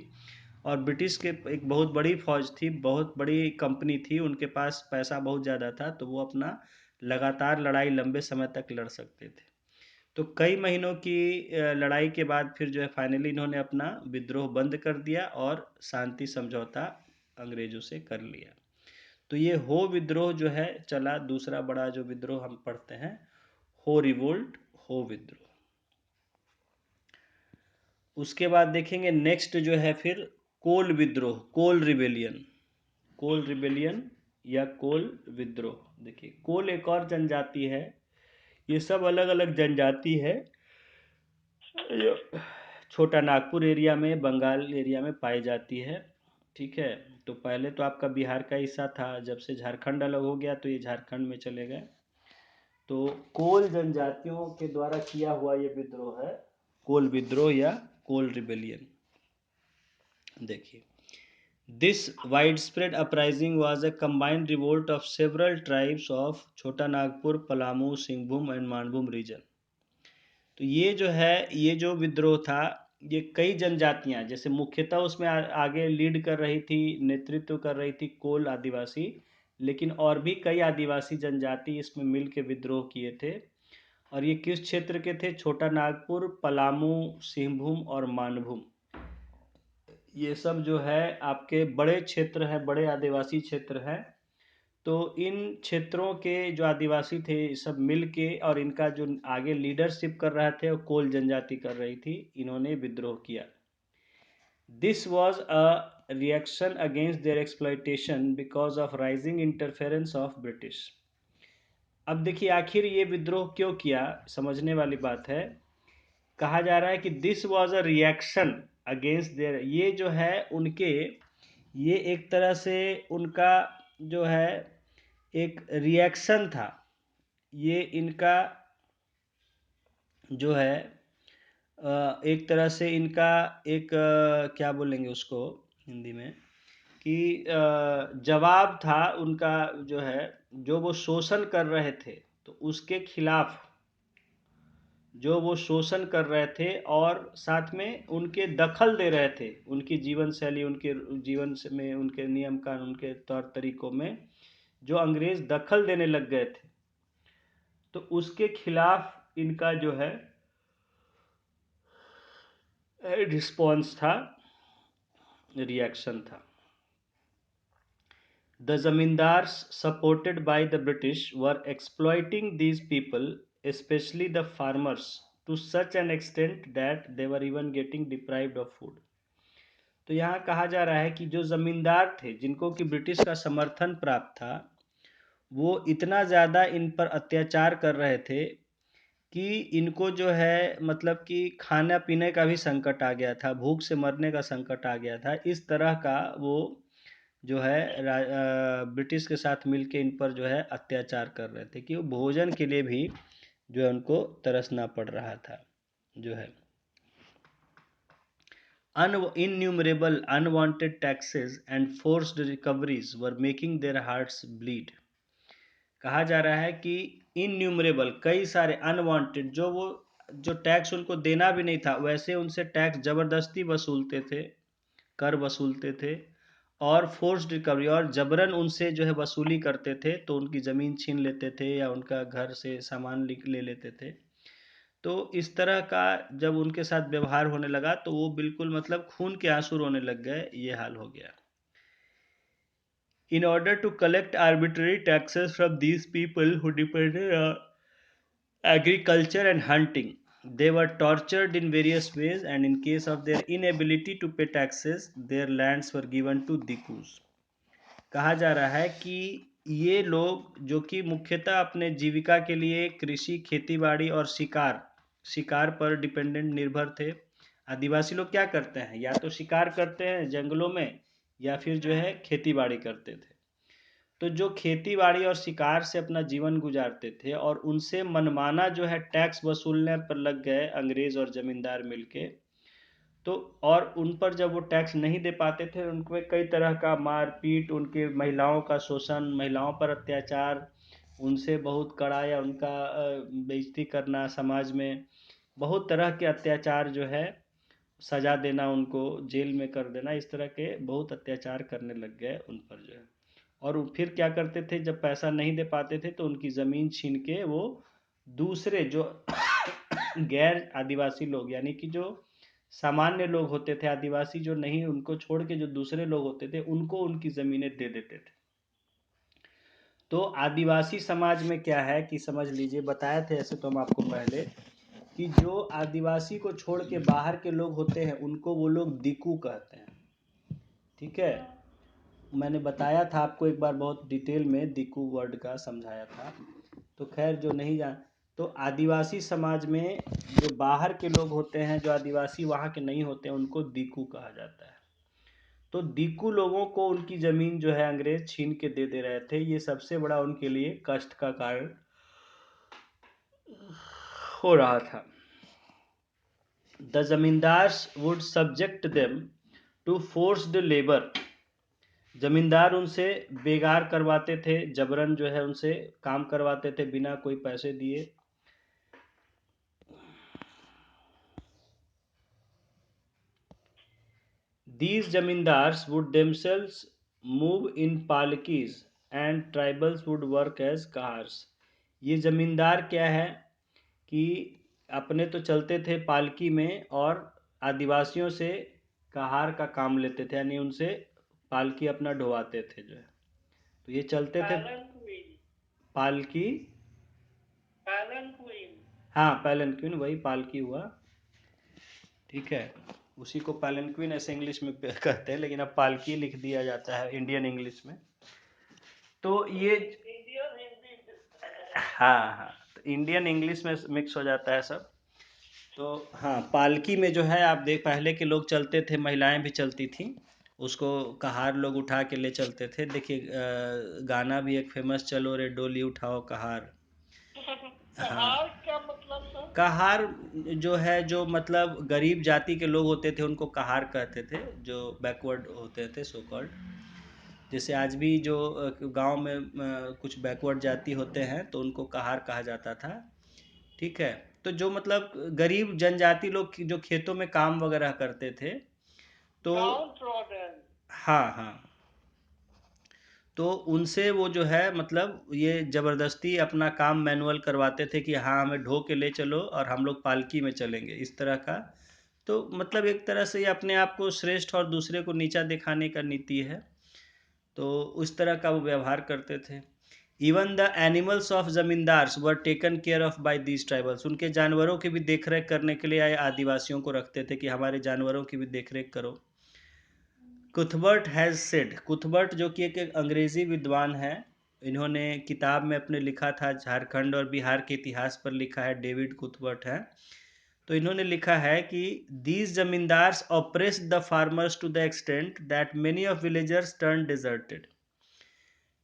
और ब्रिटिश के एक बहुत बड़ी फौज थी, बहुत बड़ी कंपनी थी, उनके पास पैसा बहुत ज़्यादा था, तो वो अपना लगातार लड़ाई लंबे समय तक लड़ सकते थे। तो कई महीनों की लड़ाई के बाद फिर जो है फाइनली इन्होंने अपना विद्रोह बंद कर दिया और शांति समझौता अंग्रेज़ों से कर लिया। तो ये हो विद्रोह जो है चला, दूसरा बड़ा जो विद्रोह हम पढ़ते हैं, हो रिवोल्ट, हो विद्रोह। उसके बाद देखेंगे नेक्स्ट जो है फिर कोल विद्रोह, कोल रिबेलियन। कोल रिबेलियन या कोल विद्रोह। देखिए कोल एक और जनजाति है, ये सब अलग अलग जनजाति है, छोटा नागपुर एरिया में, बंगाल एरिया में पाई जाती है। ठीक है, तो पहले तो आपका बिहार का हिस्सा था, जब से झारखंड अलग हो गया तो ये झारखंड में चले गए। तो कोल जनजातियों के द्वारा किया हुआ ये विद्रोह है, कोल विद्रोह या कोल रिबेलियन। देखिए, this widespread uprising was a combined revolt of several tribes of छोटा नागपुर, पलामू, सिंहभूम एंड मानभूम रीजन। तो ये जो है, ये जो विद्रोह था, ये कई जनजातियां, जैसे मुख्यतः उसमें आगे लीड कर रही थी, नेतृत्व कर रही थी कोल आदिवासी, लेकिन और भी कई आदिवासी जनजाति इसमें मिल के विद्रोह किए थे। और ये किस क्षेत्र के थे? छोटा नागपुर, पलामू, सिंहभूम और मानभूम। ये सब जो है आपके बड़े क्षेत्र हैं, बड़े आदिवासी क्षेत्र हैं। तो इन क्षेत्रों के जो आदिवासी थे सब मिल के, और इनका जो आगे लीडरशिप कर रहे थे वो कोल जनजाति कर रही थी, इन्होंने विद्रोह किया। This was a reaction against their exploitation because of rising interference of British. अब देखिए आखिर ये विद्रोह क्यों किया, समझने वाली बात है। कहा जा रहा है कि this was a reaction against their, ये जो है उनके, ये एक तरह से उनका जो है एक रिएक्शन था। ये इनका जो है एक तरह से इनका एक क्या बोलेंगे उसको हिंदी में, कि जवाब था उनका, जो है जो वो शोषण कर रहे थे, तो उसके खिलाफ जो वो शोषण कर रहे थे और साथ में उनके दखल दे रहे थे, उनकी जीवन शैली, उनके जीवन में, उनके नियम कानून, उनके तौर तरीकों में जो अंग्रेज दखल देने लग गए थे, तो उसके खिलाफ इनका जो है रिस्पॉन्स था, रिएक्शन था। The zamindars supported by the British were exploiting these people, especially the farmers, to such an extent that they were even getting deprived of food. तो यहाँ कहा जा रहा है कि जो ज़मींदार थे, जिनको कि ब्रिटिश का समर्थन प्राप्त था, वो इतना ज़्यादा इन पर अत्याचार कर रहे थे कि इनको जो है मतलब कि खाना पीने का भी संकट आ गया था, भूख से मरने का संकट आ गया था। इस तरह का वो जो है ब्रिटिश के साथ मिलके इन पर जो है अत्याचार कर रहे थे कि वो भोजन के लिए भी जो है उनको तरसना पड़ रहा था, जो है innumerable unwanted taxes and forced recoveries were making their hearts bleed। कहा जा रहा है कि इनन्यूमरेबल, कई सारे, अनवांटेड, जो वो जो टैक्स उनको देना भी नहीं था, वैसे उनसे टैक्स ज़बरदस्ती वसूलते थे, कर वसूलते थे, और फोर्स्ड रिकवरी, और जबरन उनसे जो है वसूली करते थे, तो उनकी ज़मीन छीन लेते थे या उनका घर से सामान ले लेते थे। तो इस तरह का जब उनके साथ व्यवहार होने लगा तो वो बिल्कुल मतलब खून के आंसू रोने लग गए, ये हाल हो गया। In order to collect arbitrary taxes from these people who depended agriculture and hunting. They were tortured in various ways, and in case of their inability to pay taxes, their lands were given to Dikus. कहा जा रहा है कि ये लोग जो कि मुख्यतः अपने जीविका के लिए कृषि, खेतीबाड़ी और शिकार पर डिपेंडेंट निर्भर थे। आदिवासी लोग क्या करते हैं, या तो शिकार करते हैं जंगलों में, या फिर जो है खेतीबाड़ी करते थे। तो जो खेतीबाड़ी और शिकार से अपना जीवन गुजारते थे और उनसे मनमाना जो है टैक्स वसूलने पर लग गए अंग्रेज और जमींदार मिलके, तो और उन पर जब वो टैक्स नहीं दे पाते थे, उनमें कई तरह का मारपीट, उनके महिलाओं का शोषण, महिलाओं पर अत्याचार, उनसे बहुत कड़ा या उनका बेइज्जती करना, समाज में बहुत तरह के अत्याचार जो है, सजा देना, उनको जेल में कर देना, इस तरह के बहुत अत्याचार करने लग गए उन पर जो है। और वो फिर क्या करते थे, जब पैसा नहीं दे पाते थे तो उनकी ज़मीन छीन के वो दूसरे जो गैर आदिवासी लोग, यानी कि जो सामान्य लोग होते थे, आदिवासी जो नहीं, उनको छोड़ के जो दूसरे लोग होते थे उनको उनकी ज़मीनें दे देते थे। तो आदिवासी समाज में क्या है कि समझ लीजिए, बताए थे ऐसे तो हम आपको पहले, कि जो आदिवासी को छोड़ के बाहर के लोग होते हैं उनको वो लोग दिकू कहते हैं। ठीक है, मैंने बताया था आपको एक बार बहुत डिटेल में दिकू वर्ड का समझाया था। तो खैर जो नहीं जान, तो आदिवासी समाज में जो बाहर के लोग होते हैं, जो आदिवासी वहाँ के नहीं होते हैं, उनको दिकू कहा जाता है। तो दिकू लोगों को उनकी ज़मीन जो है अंग्रेज छीन के दे रहे थे। ये सबसे बड़ा उनके लिए कष्ट का कारण हो रहा था। The zamindars would subject them to forced labour. जमींदार उनसे बेगार करवाते थे, जबरन जो है उनसे काम करवाते थे बिना कोई पैसे दिए। These zamindars would themselves move in palkis and tribals would work as kahars. ये जमींदार क्या है कि अपने तो चलते थे पालकी में और आदिवासियों से कहार का काम लेते थे, यानी उनसे पालकी अपना ढोवाते थे जो है। तो ये चलते थे पालकी, हाँ पैलेंक्विन, वही पालकी हुआ। ठीक है, उसी को पैलेंक्विन ऐसे इंग्लिश में कहते हैं, लेकिन अब पालकी लिख दिया जाता है इंडियन इंग्लिश में। तो ये हाँ हाँ, तो इंडियन इंग्लिश में मिक्स हो जाता है सब। तो हाँ, पालकी में जो है आप देख, पहले के लोग चलते थे, महिलाएं भी चलती थी, उसको कहार लोग उठा के ले चलते थे। देखिए गाना भी एक फेमस, चलो रे डोली उठाओ कहार। हाँ, क्या मतलब सर? कहार जो है, जो मतलब गरीब जाति के लोग होते थे उनको कहार कहते थे, जो बैकवर्ड होते थे सो कॉल्ड। जैसे आज भी जो गांव में कुछ बैकवर्ड जाति होते हैं तो उनको कहार कहा जाता था। ठीक है, तो जो मतलब गरीब जनजाति लोग जो खेतों में काम वगैरह करते थे, तो हाँ हाँ, तो उनसे वो जो है मतलब ये ज़बरदस्ती अपना काम मैनुअल करवाते थे कि हाँ हमें ढो के ले चलो और हम लोग पालकी में चलेंगे, इस तरह का। तो मतलब एक तरह से ये अपने आप को श्रेष्ठ और दूसरे को नीचा दिखाने का नीति है। तो उस तरह का वो व्यवहार करते थे। Even the animals of zamindars were taken care of by these tribals. उनके जानवरों की भी देखरेख करने के लिए आए आदिवासियों को रखते थे कि हमारे जानवरों की भी देखरेख करो। कुथबर्ट हैज़ सेड, कुथबर्ट जो कि एक अंग्रेज़ी विद्वान है, इन्होंने किताब में अपने लिखा था, झारखंड और बिहार के इतिहास पर लिखा है, डेविड कुथबर्ट है। तो इन्होंने लिखा है कि these zamindars oppressed the farmers to the extent that many of villagers turn deserted.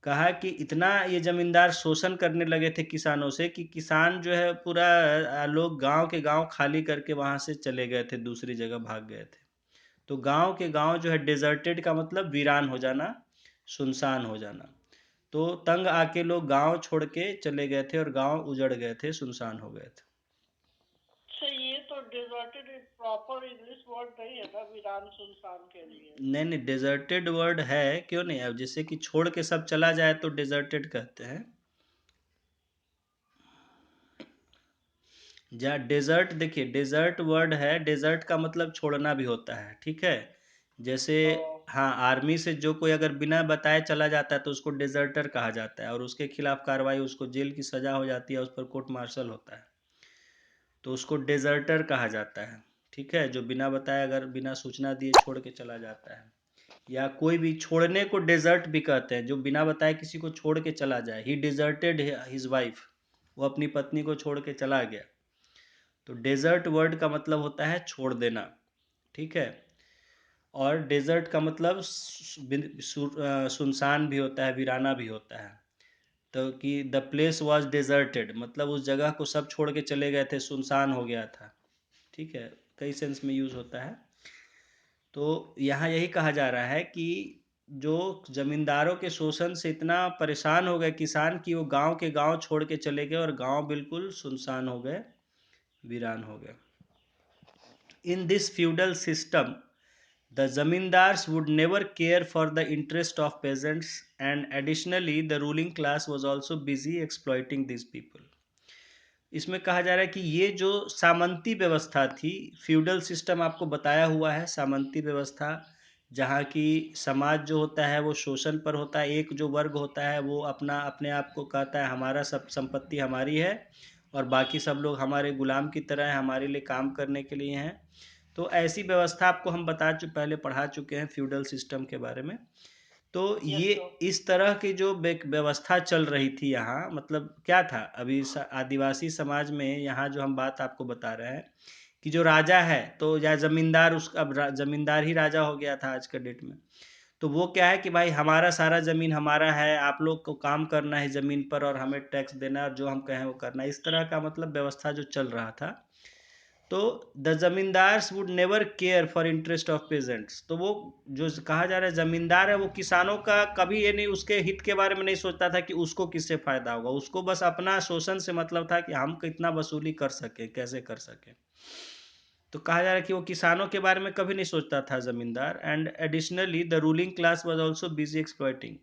कहा कि इतना ये जमींदार शोषण करने लगे थे किसानों से कि किसान जो है पूरा लोग गांव के गांव खाली करके वहां से चले गए थे, दूसरी जगह भाग गए थे। तो गांव के गांव जो है, डेजर्टेड का मतलब वीरान हो जाना, सुनसान हो जाना। तो तंग आके लोग गांव छोड़ के चले गए थे और गांव उजड़ गए थे, सुनसान हो गए थे। ये तो डेजर्टेड प्रॉपर इंग्लिश वर्ड नहीं है ना वीरान सुनसान के लिए? नहीं, डेजर्टेड वर्ड है, क्यों नहीं। अब जैसे कि छोड़ के सब चला जाए तो डेजर्टेड कहते हैं। जहाँ डेजर्ट, देखिए डेजर्ट वर्ड है, डेजर्ट का मतलब छोड़ना भी होता है। ठीक है, जैसे हाँ, आर्मी से जो कोई अगर बिना बताए चला जाता है तो उसको डेजर्टर कहा जाता है, और उसके खिलाफ कार्रवाई, उसको जेल की सज़ा हो जाती है, उस पर कोर्ट मार्शल होता है। तो उसको डेजर्टर कहा जाता है, ठीक है, जो बिना बताए अगर बिना सूचना दिए छोड़ के चला जाता है। या कोई भी छोड़ने को डेजर्ट भी कहते हैं, जो बिना बताए किसी को छोड़ के चला जाए। ही डिजर्टेड हिज वाइफ, वो अपनी पत्नी को छोड़ के चला गया। तो डेजर्ट वर्ड का मतलब होता है छोड़ देना, ठीक है। और डेजर्ट का मतलब सुनसान भी होता है, वीराना भी होता है। तो कि द प्लेस वॉज डेजर्टेड, मतलब उस जगह को सब छोड़ के चले गए थे, सुनसान हो गया था, ठीक है, कई सेंस में यूज़ होता है। तो यहाँ यही कहा जा रहा है कि जो जमींदारों के शोषण से इतना परेशान हो गए किसान कि वो गांव के गांव छोड़ के चले गए और गांव बिल्कुल सुनसान हो गए, वीरान हो गए। In this feudal system the zamindars would never care for the interest of peasants, and additionally the ruling class was also busy exploiting these people. इसमें कहा जा रहा है कि ये जो सामंती व्यवस्था थी, फ्यूडल सिस्टम आपको बताया हुआ है, सामंती व्यवस्था जहाँ की समाज जो होता है वो शोषण पर होता है। एक जो वर्ग होता है वो अपना अपने आप को कहता है हमारा सब संपत्ति हमारी है और बाकी सब लोग हमारे गुलाम की तरह हैं, हमारे लिए काम करने के लिए हैं। तो ऐसी व्यवस्था आपको हम पहले पढ़ा चुके हैं फ्यूडल सिस्टम के बारे में। तो ये इस तरह की जो व्यवस्था चल रही थी यहाँ, मतलब क्या था अभी आदिवासी समाज में, यहाँ जो हम बात आपको बता रहे हैं कि जो राजा है तो या जमींदार, उसका अब जमींदार ही राजा हो गया था आज के डेट में। तो वो क्या है कि भाई हमारा सारा ज़मीन हमारा है, आप लोग को काम करना है ज़मीन पर और हमें टैक्स देना है और जो हम कहें वो करना है, इस तरह का मतलब व्यवस्था जो चल रहा था। तो the zamindars would never care for interest of pageants, तो वो जो कहा जा रहा है जमींदार है वो किसानों का कभी ये नहीं, उसके हित के बारे में नहीं सोचता था कि उसको किससे फ़ायदा होगा। उसको बस अपना शोषण से मतलब था कि हम कितना वसूली कर सकें, कैसे कर सकें। तो कहा जा रहा है कि वो किसानों के बारे में कभी नहीं सोचता था ज़मींदार। And additionally the ruling class was also busy exploiting,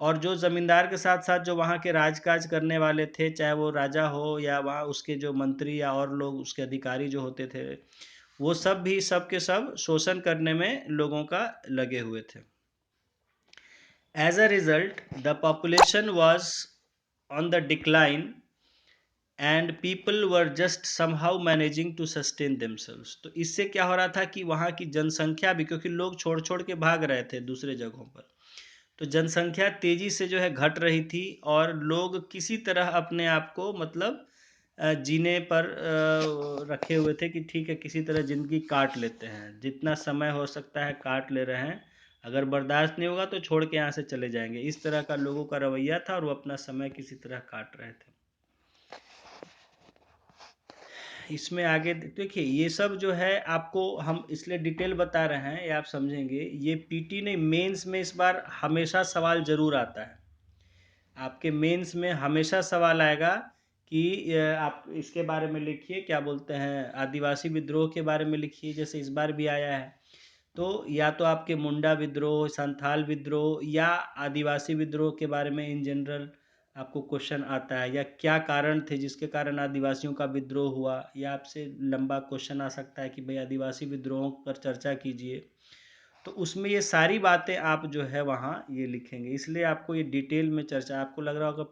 और जो ज़मींदार के साथ साथ जो वहाँ के राजकाज करने वाले थे, चाहे वो राजा हो या वहाँ उसके जो मंत्री या और लोग उसके अधिकारी जो होते थे, वो सब भी सब के सब शोषण करने में लोगों का लगे हुए थे। As a result the population was on the decline and people were just somehow managing to sustain themselves. तो इससे क्या हो रहा था कि वहाँ की जनसंख्या भी, क्योंकि लोग छोड़ छोड़ के भाग रहे थे दूसरे जगहों पर, तो जनसंख्या तेजी से जो है घट रही थी और लोग किसी तरह अपने आप को मतलब जीने पर रखे हुए थे कि ठीक है किसी तरह ज़िंदगी काट लेते हैं, जितना समय हो सकता है काट ले रहे हैं, अगर बर्दाश्त नहीं होगा तो छोड़ के यहाँ से चले जाएंगे। इस तरह का लोगों का रवैया था और वो अपना समय किसी तरह काट रहे थे। इसमें आगे देखिए, ये सब जो है आपको हम इसलिए डिटेल बता रहे हैं, ये आप समझेंगे। ये पीटी नहीं, मेंस में इस बार हमेशा सवाल ज़रूर आता है। आपके मेंस में हमेशा सवाल आएगा कि आप इसके बारे में लिखिए, क्या बोलते हैं, आदिवासी विद्रोह के बारे में लिखिए, जैसे इस बार भी आया है। तो या तो आपके मुंडा विद्रोह, संथाल विद्रोह या आदिवासी विद्रोह के बारे में इन जनरल आपको क्वेश्चन आता है, या क्या कारण थे जिसके कारण आदिवासियों का विद्रोह हुआ, या आपसे लंबा क्वेश्चन आ सकता है कि भाई आदिवासी विद्रोहों पर चर्चा कीजिए। तो उसमें ये सारी बातें आप जो है वहाँ ये लिखेंगे, इसलिए आपको ये डिटेल में चर्चा। आपको लग रहा होगा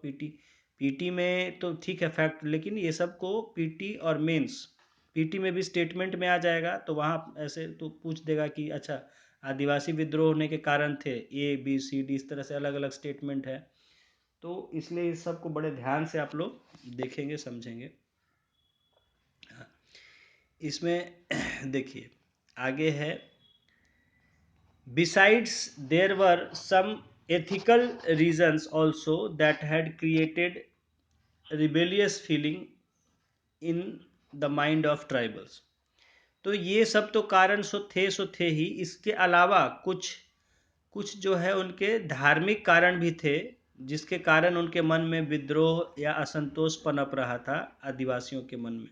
पीटी में तो ठीक है फैक्ट, लेकिन ये सब को पीटी और मेंस, पीटी में भी स्टेटमेंट में आ जाएगा, तो वहाँ ऐसे तो पूछ देगा कि अच्छा आदिवासी विद्रोह होने के कारण थे ABCD, इस तरह से अलग अलग स्टेटमेंट है। तो इसलिए इस सब को बड़े ध्यान से आप लोग देखेंगे, समझेंगे। हाँ, इसमें देखिए आगे है, besides there were some ethical reasons also that had created rebellious feeling in the mind of tribals। तो ये सब तो कारण सो थे ही, इसके अलावा कुछ कुछ जो है उनके धार्मिक कारण भी थे, जिसके कारण उनके मन में विद्रोह या असंतोष पनप रहा था आदिवासियों के मन में।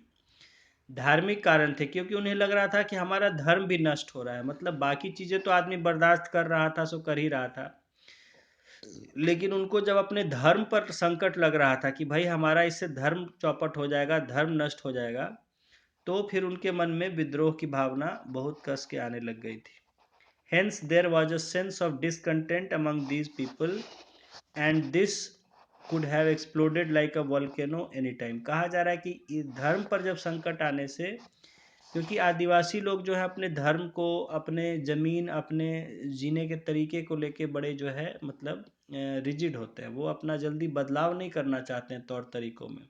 धार्मिक कारण थे क्योंकि उन्हें लग रहा था कि हमारा धर्म भी नष्ट हो रहा है। मतलब बाकी चीज़ें तो आदमी बर्दाश्त कर रहा था, सो कर ही रहा था, लेकिन उनको जब अपने धर्म पर संकट लग रहा था कि भाई हमारा इससे धर्म चौपट हो जाएगा, धर्म नष्ट हो जाएगा, तो फिर उनके मन में विद्रोह की भावना बहुत कस के आने लग गई थी। Hence there was a sense of discontent among these people, and this could have exploded like a volcano anytime। कहा जा रहा है कि धर्म पर जब संकट आने से, क्योंकि आदिवासी लोग जो है अपने धर्म को, अपने ज़मीन, अपने जीने के तरीके को लेके बड़े जो है मतलब रिजिड होते हैं। वो अपना जल्दी बदलाव नहीं करना चाहते हैं तौर तरीकों में,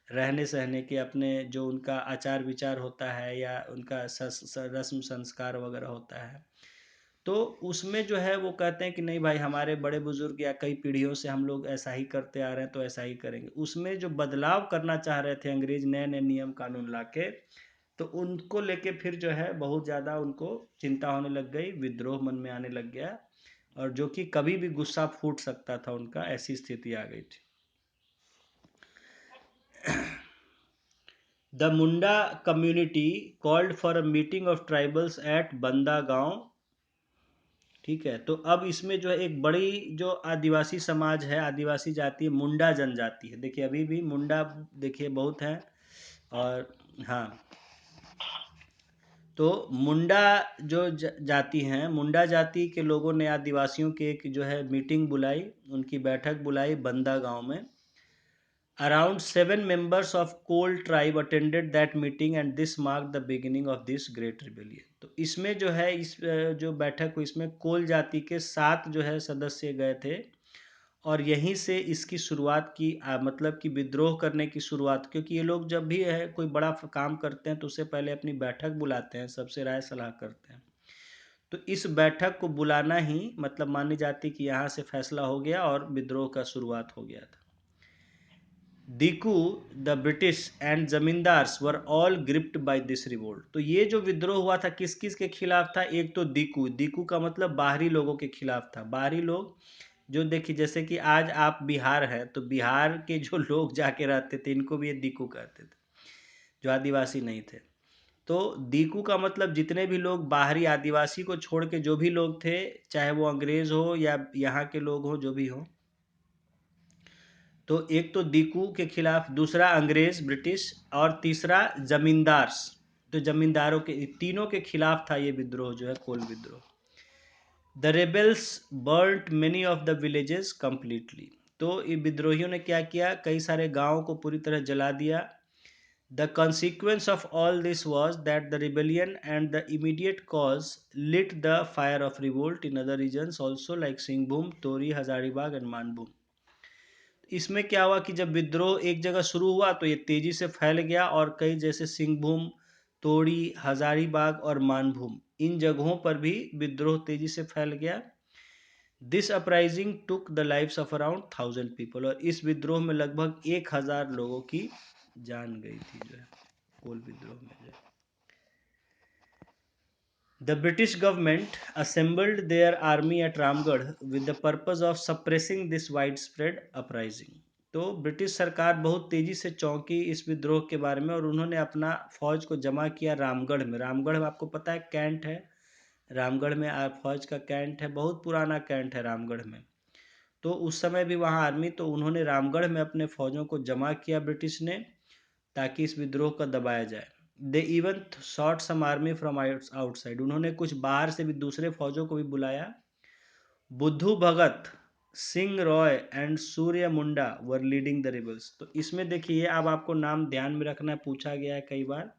रहने सहने के, अपने जो उनका आचार विचार होता है या उनका रस्म संस्कार वगैरह होता है, तो उसमें जो है वो कहते हैं कि नहीं भाई, हमारे बड़े बुजुर्ग या कई पीढ़ियों से हम लोग ऐसा ही करते आ रहे हैं तो ऐसा ही करेंगे। उसमें जो बदलाव करना चाह रहे थे अंग्रेज, नए नए नियम कानून लाके, तो उनको लेके फिर जो है बहुत ज़्यादा उनको चिंता होने लग गई, विद्रोह मन में आने लग गया, और जो कि कभी भी गुस्सा फूट सकता था उनका, ऐसी स्थिति आ गई थी। The Munda community called for a meeting of tribals at Banda गांव। ठीक है, तो अब इसमें जो है एक बड़ी जो आदिवासी समाज है, आदिवासी जाति है, मुंडा जनजाति है। देखिए अभी भी मुंडा देखिए बहुत हैं। और हाँ, तो मुंडा जो जाति हैं, मुंडा जाति के लोगों ने आदिवासियों की एक जो है मीटिंग बुलाई, उनकी बैठक बुलाई बंदा गांव में। Around 7 members of Kol tribe attended that meeting and this marked the beginning of this great rebellion। तो इसमें जो है इस जो बैठक हुई, इसमें कोल जाति के 7 जो है सदस्य गए थे, और यहीं से इसकी शुरुआत की, मतलब कि विद्रोह करने की शुरुआत। क्योंकि ये लोग जब भी है कोई बड़ा काम करते हैं तो उससे पहले अपनी बैठक बुलाते हैं, सबसे राय सलाह करते हैं। तो इस बैठक को बुलाना ही मतलब मानी जाती कि यहाँ से फैसला हो गया और विद्रोह का शुरुआत हो गया था। Diku, the British and zamindars were all gripped by this revolt. तो ये जो विद्रोह हुआ था किस किस के खिलाफ था? एक तो दीकू, दीकू का मतलब बाहरी लोगों के खिलाफ था। बाहरी लोग जो देखिए, जैसे कि आज आप बिहार है तो बिहार के जो लोग जाके रहते थे इनको भी ये दीकू कहते थे, जो आदिवासी नहीं थे। तो दीकू का मतलब जितने भी लोग बाहरी, आदिवासी को छोड़ के जो भी लोग थे, चाहे वो अंग्रेज हो या यहाँ के लोग हो, जो भी हो। तो एक तो दीकू के खिलाफ, दूसरा अंग्रेज ब्रिटिश, और तीसरा जमींदार्स, तो जमींदारों के, तीनों के खिलाफ था ये विद्रोह जो है, कोल विद्रोह। The rebels burnt many of the villages completely. तो ये विद्रोहियों ने क्या किया? कई सारे गांवों को पूरी तरह जला दिया। The consequence of all this was that the rebellion and the immediate cause lit the fire of revolt in other regions also like Singhbhum, Tori, Hazaribagh and Manbhum। इसमें क्या हुआ कि जब विद्रोह एक जगह शुरू हुआ तो ये तेजी से फैल गया, और कई जैसे सिंहभूम, तोड़ी, हजारीबाग और मानभूम, इन जगहों पर भी विद्रोह तेजी से फैल गया। This uprising took the lives of around 1000 people. और इस विद्रोह में लगभग 1000 लोगों की जान गई थी जो है, कोल विद्रोह में जो है। The British government assembled their army at Ramgarh with the purpose of suppressing this widespread uprising। तो ब्रिटिश सरकार बहुत तेजी से चौंकी इस विद्रोह के बारे में, और उन्होंने अपना फौज को जमा किया रामगढ़ में। रामगढ़ में आपको पता है कैंट है, रामगढ़ में फौज का कैंट है, बहुत पुराना कैंट है रामगढ़ में। तो उस समय भी वहाँ आर्मी, तो उन्होंने रामगढ़ में अपने फौजों को जमा किया ब्रिटिश ने, ताकि इस विद्रोह को दबाया जाए। They even shot some army from outside. उन्होंने कुछ बाहर से भी दूसरे फौजों को भी बुलाया। Buddhu Bhagat, Singh Roy and Surya Munda were leading the rebels. तो इसमें देखिए, अब आपको नाम ध्यान में रखना है, पूछा गया है कई बार,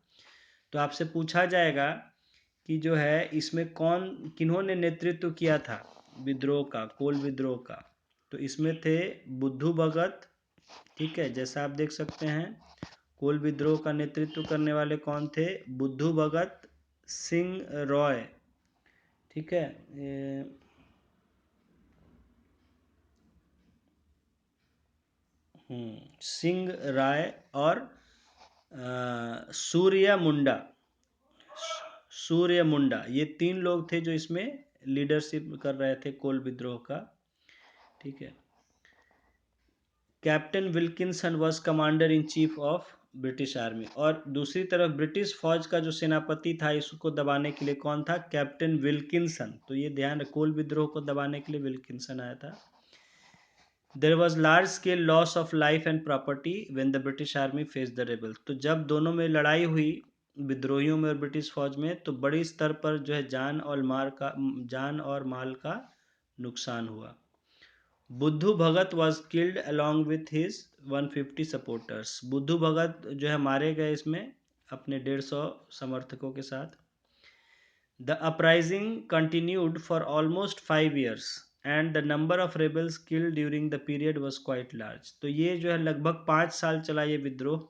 तो आपसे पूछा जाएगा कि जो है इसमें कौन, किन्होंने नेतृत्व किया था विद्रोह का, कोल विद्रोह का। तो इसमें थे बुद्धू भगत, ठीक है, जैसा आप देख सकते हैं। कोल विद्रोह का नेतृत्व करने वाले कौन थे? बुद्धू भगत, सिंह रॉय, ठीक है, सिंह राय और सूर्य मुंडा, सूर्य मुंडा, ये 3 लोग थे जो इसमें लीडरशिप कर रहे थे कोल विद्रोह का, ठीक है। Captain Wilkinson was commander in chief of British army. और दूसरी तरफ ब्रिटिश फौज का जो सेनापति था इसको दबाने के लिए कौन था? Captain Wilkinson. तो ये ध्यान, कोल विद्रोह को दबाने के लिए विल्किंसन आया था। There was large scale loss of life and property when the British army face the rebel. तो जब दोनों में लड़ाई हुई, विद्रोहियों में और ब्रिटिश फौज में, तो बड़ी स्तर पर जो है जान और माल का नुकसान हुआ। Buddhu Bhagat was killed along with his 150 supporters. Buddhu Bhagat जो है मारे गए इसमें अपने 150 समर्थकों के साथ। The uprising continued for almost 5 years and the number of rebels killed during the period was quite large. तो ये जो है लगभग 5 साल चला ये विद्रोह,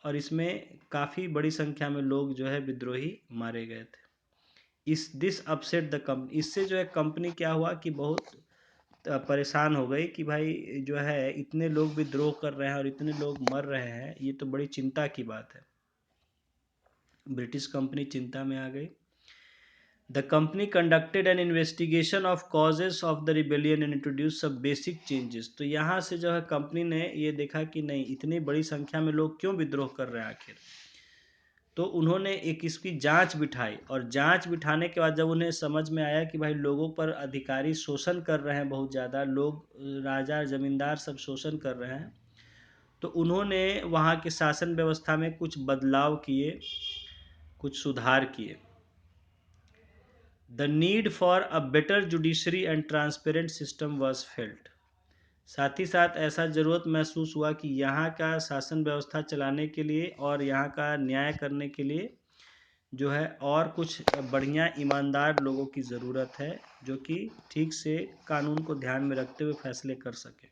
और इसमें काफ़ी बड़ी संख्या में लोग जो है विद्रोही मारे गए थे। दिस अपसेट द कंपनी, इससे जो है कंपनी क्या हुआ कि बहुत परेशान हो गई कि भाई जो है इतने लोग विद्रोह कर रहे हैं और इतने लोग मर रहे हैं, ये तो बड़ी चिंता की बात है। ब्रिटिश कंपनी चिंता में आ गई। The company conducted N investigation of causes of the rebellion and introduce सब बेसिक चेंजेस। तो यहाँ से जो है कंपनी ने ये देखा कि नहीं, इतनी बड़ी संख्या में लोग क्यों विद्रोह कर रहे हैं आखिर। तो उन्होंने एक इसकी जांच बिठाई, और जांच बिठाने के बाद जब उन्हें समझ में आया कि भाई लोगों पर अधिकारी शोषण कर रहे हैं, बहुत ज़्यादा लोग, राजा जमींदार सब शोषण कर रहे हैं, तो उन्होंने वहाँ के शासन व्यवस्था में कुछ बदलाव किए, कुछ सुधार किए। The need for a better judiciary and transparent system was felt. साथ ही साथ ऐसा ज़रूरत महसूस हुआ कि यहाँ का शासन व्यवस्था चलाने के लिए और यहाँ का न्याय करने के लिए जो है और कुछ बढ़िया ईमानदार लोगों की ज़रूरत है, जो कि ठीक से कानून को ध्यान में रखते हुए फैसले कर सके।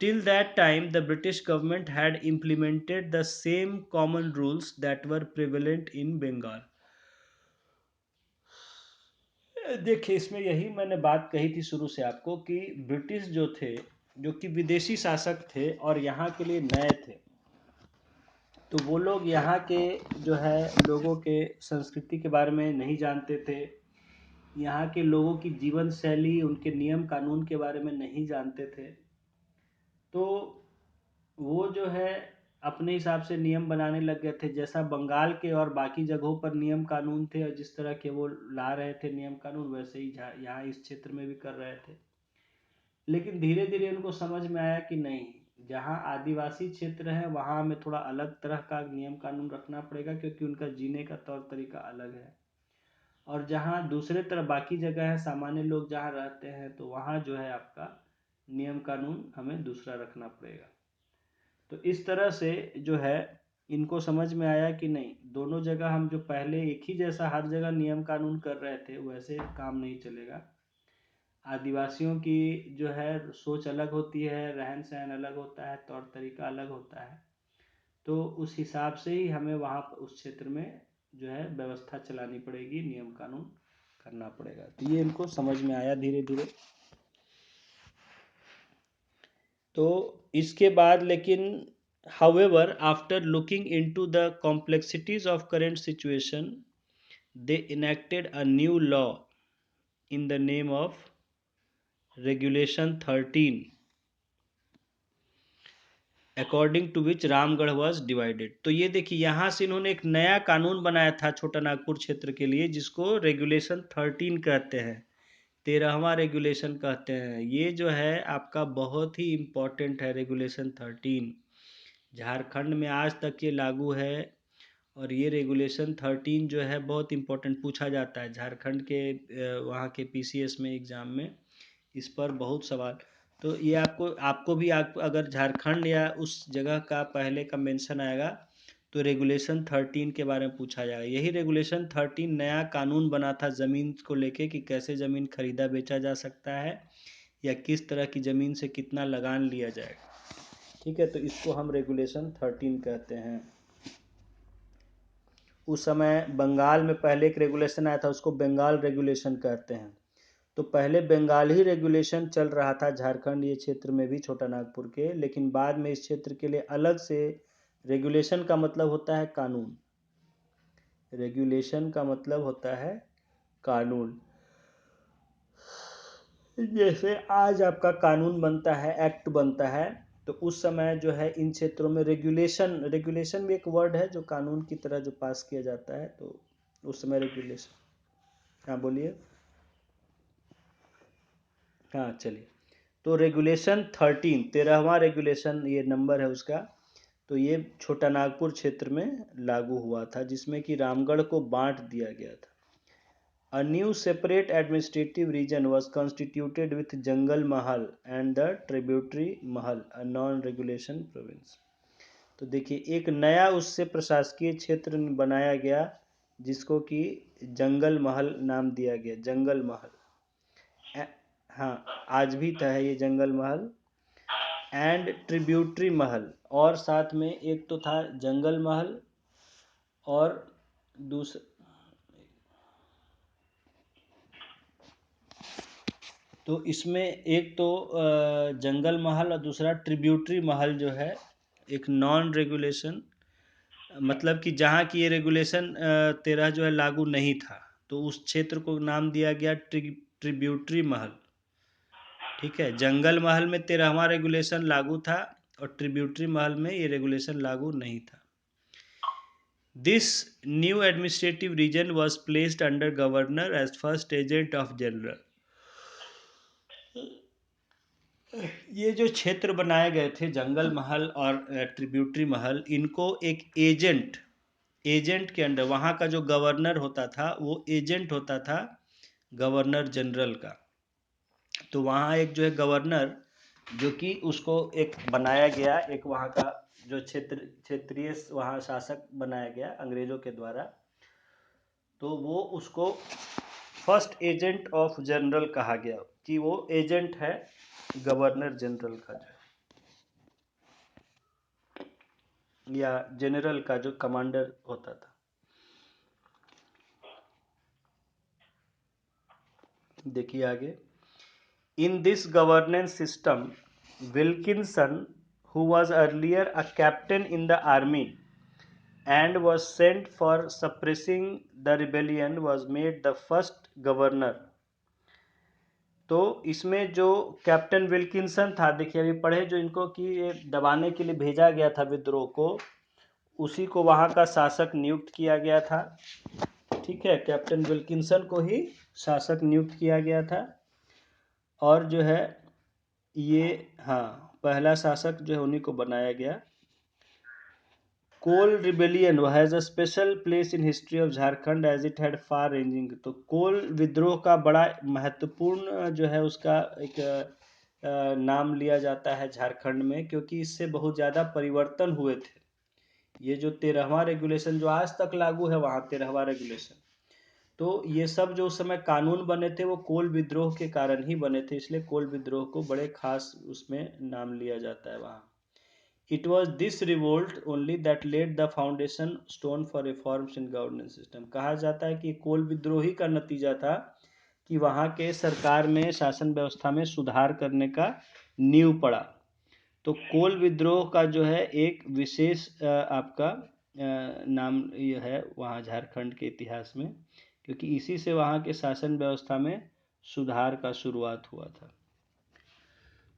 Till that time, the British government had implemented the same common rules that were prevalent in Bengal. देखिए, इसमें यही मैंने बात कही थी शुरू से आपको कि ब्रिटिश जो थे, जो कि विदेशी शासक थे और यहाँ के लिए नए थे, तो वो लोग यहाँ के जो है लोगों के संस्कृति के बारे में नहीं जानते थे, यहाँ के लोगों की जीवन शैली, उनके नियम कानून के बारे में नहीं जानते थे। तो वो जो है अपने हिसाब से नियम बनाने लग गए थे, जैसा बंगाल के और बाकी जगहों पर नियम कानून थे और जिस तरह के वो ला रहे थे नियम कानून, वैसे ही यहाँ इस क्षेत्र में भी कर रहे थे। लेकिन धीरे धीरे उनको समझ में आया कि नहीं, जहाँ आदिवासी क्षेत्र है वहाँ हमें थोड़ा अलग तरह का नियम कानून रखना पड़ेगा, क्योंकि उनका जीने का तौर तरीका अलग है। और जहाँ दूसरे तरफ बाकी जगह है, सामान्य लोग जहाँ रहते हैं, तो वहाँ जो है आपका नियम कानून हमें दूसरा रखना पड़ेगा। तो इस तरह से जो है इनको समझ में आया कि नहीं, दोनों जगह हम जो पहले एक ही जैसा हर जगह नियम कानून कर रहे थे, वैसे काम नहीं चलेगा। आदिवासियों की जो है सोच अलग होती है, रहन सहन अलग होता है, तौर तरीका अलग होता है, तो उस हिसाब से ही हमें वहाँ उस क्षेत्र में जो है व्यवस्था चलानी पड़ेगी, नियम कानून करना पड़ेगा। तो ये इनको समझ में आया धीरे धीरे। तो इसके बाद लेकिन however, after looking into the complexities of current situation, they enacted a new law in the name of Regulation 13, according to which Ramgarh was divided. तो ये देखिए, यहाँ से इन्होंने एक नया कानून बनाया था छोटा नागपुर क्षेत्र के लिए, जिसको रेगुलेशन 13 कहते हैं, 13वां रेगुलेशन कहते हैं। ये जो है आपका बहुत ही इम्पोर्टेंट है रेगुलेशन 13। झारखंड में आज तक ये लागू है, और ये रेगुलेशन 13 जो है बहुत इम्पोर्टेंट पूछा जाता है झारखंड के वहाँ के पीसीएस में एग्ज़ाम में, इस पर बहुत सवाल। तो ये आपको भी अगर झारखंड या उस जगह का पहले का मेंशन आएगा, तो रेगुलेशन 13 के बारे में पूछा जाएगा। यही रेगुलेशन 13 नया कानून बना था ज़मीन को लेके कि कैसे ज़मीन खरीदा बेचा जा सकता है, या किस तरह की ज़मीन से कितना लगान लिया जाएगा। ठीक है, तो इसको हम रेगुलेशन 13 कहते हैं। उस समय बंगाल में पहले एक रेगुलेशन आया था, उसको बंगाल रेगुलेशन कहते हैं। तो पहले बंगाल ही रेगुलेशन चल रहा था झारखंड ये क्षेत्र में भी, छोटा नागपुर के, लेकिन बाद में इस क्षेत्र के लिए अलग से रेगुलेशन का मतलब होता है कानून। रेगुलेशन का मतलब होता है कानून। जैसे आज आपका कानून बनता है, एक्ट बनता है, तो उस समय जो है इन क्षेत्रों में रेगुलेशन भी एक वर्ड है जो कानून की तरह जो पास किया जाता है, तो उस समय रेगुलेशन। हाँ बोलिए। हाँ चलिए, तो रेगुलेशन 13वां रेगुलेशन ये नंबर है उसका, तो ये छोटा नागपुर क्षेत्र में लागू हुआ था, जिसमें कि रामगढ़ को बांट दिया गया था। A new separate administrative region was constituted with Jangal Mahal and the tributary Mahal, a non-regulation province. तो देखिए एक नया उससे प्रशासकीय क्षेत्र बनाया गया जिसको कि जंगल महल नाम दिया गया, जंगल महल। हाँ, आज भी था ये जंगल महल। एंड ट्रिब्यूटरी महल, और साथ में एक तो था जंगल महल और दूसरा, तो इसमें एक तो जंगल महल और दूसरा ट्रिब्यूटरी महल जो है एक नॉन रेगुलेशन, मतलब कि जहाँ की ये रेगुलेशन 13 जो है लागू नहीं था, तो उस क्षेत्र को नाम दिया गया ट्रिब्यूटरी महल। ठीक है, जंगल महल में 13वां रेगुलेशन लागू था और ट्रिब्यूटरी महल में ये रेगुलेशन लागू नहीं था। This new administrative region was placed under governor as first agent of general. ये जो क्षेत्र बनाए गए थे जंगल महल और ट्रिब्यूटरी महल, इनको एक एजेंट के अंडर, वहाँ का जो गवर्नर होता था वो एजेंट होता था गवर्नर जनरल का। तो वहाँ एक जो है गवर्नर, जो कि उसको एक बनाया गया, एक वहाँ का जो क्षेत्रीय वहाँ शासक बनाया गया अंग्रेजों के द्वारा, तो वो उसको फर्स्ट एजेंट ऑफ जनरल कहा गया कि वो एजेंट है गवर्नर जनरल का जो, या जनरल का जो कमांडर होता था। देखिए आगे, in this governance system Wilkinson, who was earlier a captain in the army and was sent for suppressing the rebellion, was made the first governor। तो इसमें जो कैप्टन विल्किंसन था, देखिए अभी पढ़े जो इनको कि ये दबाने के लिए भेजा गया था विद्रोह को, उसी को वहाँ का शासक नियुक्त किया गया था। ठीक है, कैप्टन विल्किंसन को ही शासक नियुक्त किया गया था। और जो है ये, हाँ, पहला शासक जो है उन्हीं को बनाया गया। Kol rebellion has a special place in history of Jharkhand as it had far ranging. तो कोल विद्रोह का बड़ा महत्वपूर्ण जो है उसका एक नाम लिया जाता है झारखंड में, क्योंकि इससे बहुत ज़्यादा परिवर्तन हुए थे। ये जो 13वां रेगुलेशन जो आज तक लागू है, वहाँ 13वां रेगुलेशन, तो ये सब जो उस समय कानून बने थे वो कोल विद्रोह के कारण ही बने थे, इसलिए कोल विद्रोह को बड़े खास उसमें नाम लिया जाता है वहाँ। It was this revolt only that laid the foundation stone for reforms in governance system। कहा जाता है कि कोल विद्रोही का नतीजा था कि वहाँ के सरकार में, शासन व्यवस्था में सुधार करने का नींव पड़ा। तो कोल विद्रोह का जो है एक विशेष आपका नाम ये है वहाँ झारखंड के इतिहास में, क्योंकि इसी से वहाँ के शासन व्यवस्था में सुधार का शुरुआत हुआ था।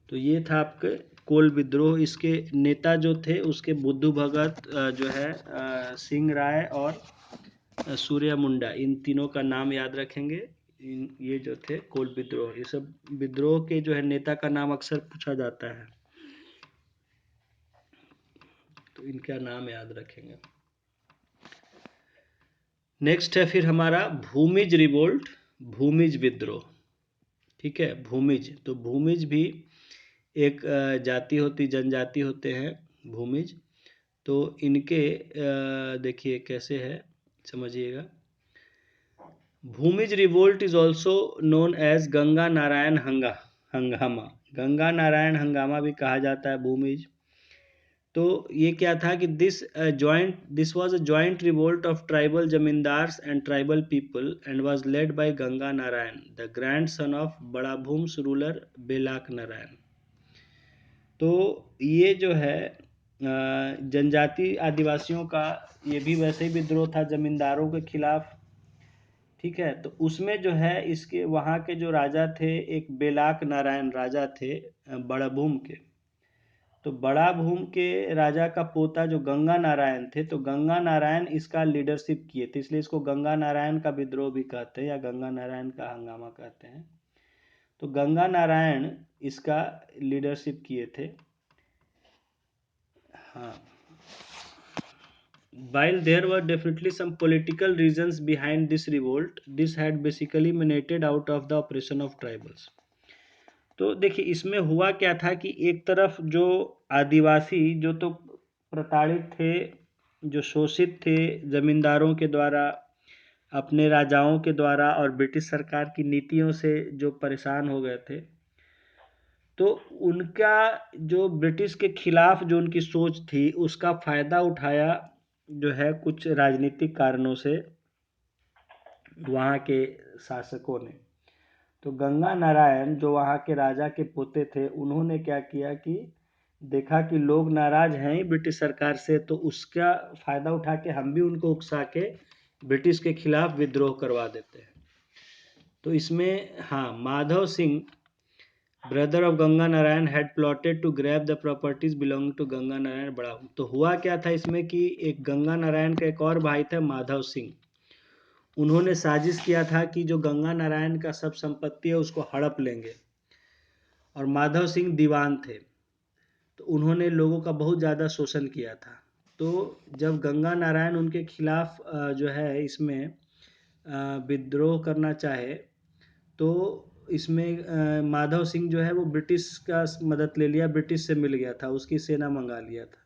तो ये था आपके कोल विद्रोह। इसके नेता जो थे उसके बुद्धू भगत जो है सिंह राय और सूर्य मुंडा, इन तीनों का नाम याद रखेंगे। ये जो थे कोल विद्रोह, ये सब विद्रोह के जो है नेता का नाम अक्सर पूछा जाता है, तो इनका नाम याद रखेंगे। नेक्स्ट है फिर हमारा भूमिज रिवोल्ट, भूमिज विद्रोह। ठीक है, भूमिज, तो भूमिज भी एक जाति होती, जनजाति होते हैं भूमिज। तो इनके देखिए कैसे है, समझिएगा। Bhumij revolt is also known as Ganga Narayan Hangama. Ganga Narayan हंगामा भी कहा जाता है भूमिज। तो ये क्या था कि this was a joint revolt of tribal zamindars and tribal people and was led by Ganga Narayan, the grand son of बड़ा भूम्स रूलर बेलाक नारायण। तो ये जो है जनजाति आदिवासियों का ये भी वैसे ही विद्रोह था जमींदारों के खिलाफ। ठीक है, तो उसमें जो है इसके वहाँ के जो राजा थे, एक बेलाक नारायण राजा थे बड़ाभूम के। तो बड़ा भूम के राजा का पोता जो गंगा नारायण थे, तो गंगा नारायण इसका लीडरशिप किए थे, इसलिए इसको गंगा नारायण का विद्रोह भी कहते हैं या गंगा नारायण का हंगामा कहते हैं। तो गंगा नारायण इसका लीडरशिप किए थे। हाँ, While there were definitely some political reasons behind this revolt, this had basically emanated out of the oppression of tribals. तो देखिए इसमें हुआ क्या था कि एक तरफ जो आदिवासी जो तो प्रताड़ित थे, जो शोषित थे जमींदारों के द्वारा, अपने राजाओं के द्वारा और ब्रिटिश सरकार की नीतियों से जो परेशान हो गए थे, तो उनका जो ब्रिटिश के खिलाफ जो उनकी सोच थी उसका फ़ायदा उठाया जो है कुछ राजनीतिक कारणों से वहाँ के शासकों ने। तो गंगा नारायण जो वहाँ के राजा के पोते थे, उन्होंने क्या किया कि देखा कि लोग नाराज हैं ही ब्रिटिश सरकार से, तो उसका फ़ायदा उठा के हम भी उनको उकसा के ब्रिटिश के खिलाफ विद्रोह करवा देते हैं। तो इसमें हाँ, Madhav Singh brother of Ganga Narayan had plotted to grab the properties belonging to Ganga Narayan बड़ाहू। तो हुआ क्या था इसमें कि एक गंगा नारायण का एक और भाई था माधव सिंह, उन्होंने साजिश किया था कि जो गंगा नारायण का सब संपत्ति है उसको हड़प लेंगे, और माधव सिंह दीवान थे, तो उन्होंने लोगों का बहुत ज़्यादा शोषण किया था। तो जब गंगा नारायण उनके खिलाफ जो है इसमें विद्रोह करना चाहे, तो इसमें माधव सिंह जो है वो ब्रिटिश का मदद ले लिया, ब्रिटिश से मिल गया था, उसकी सेना मंगा लिया था।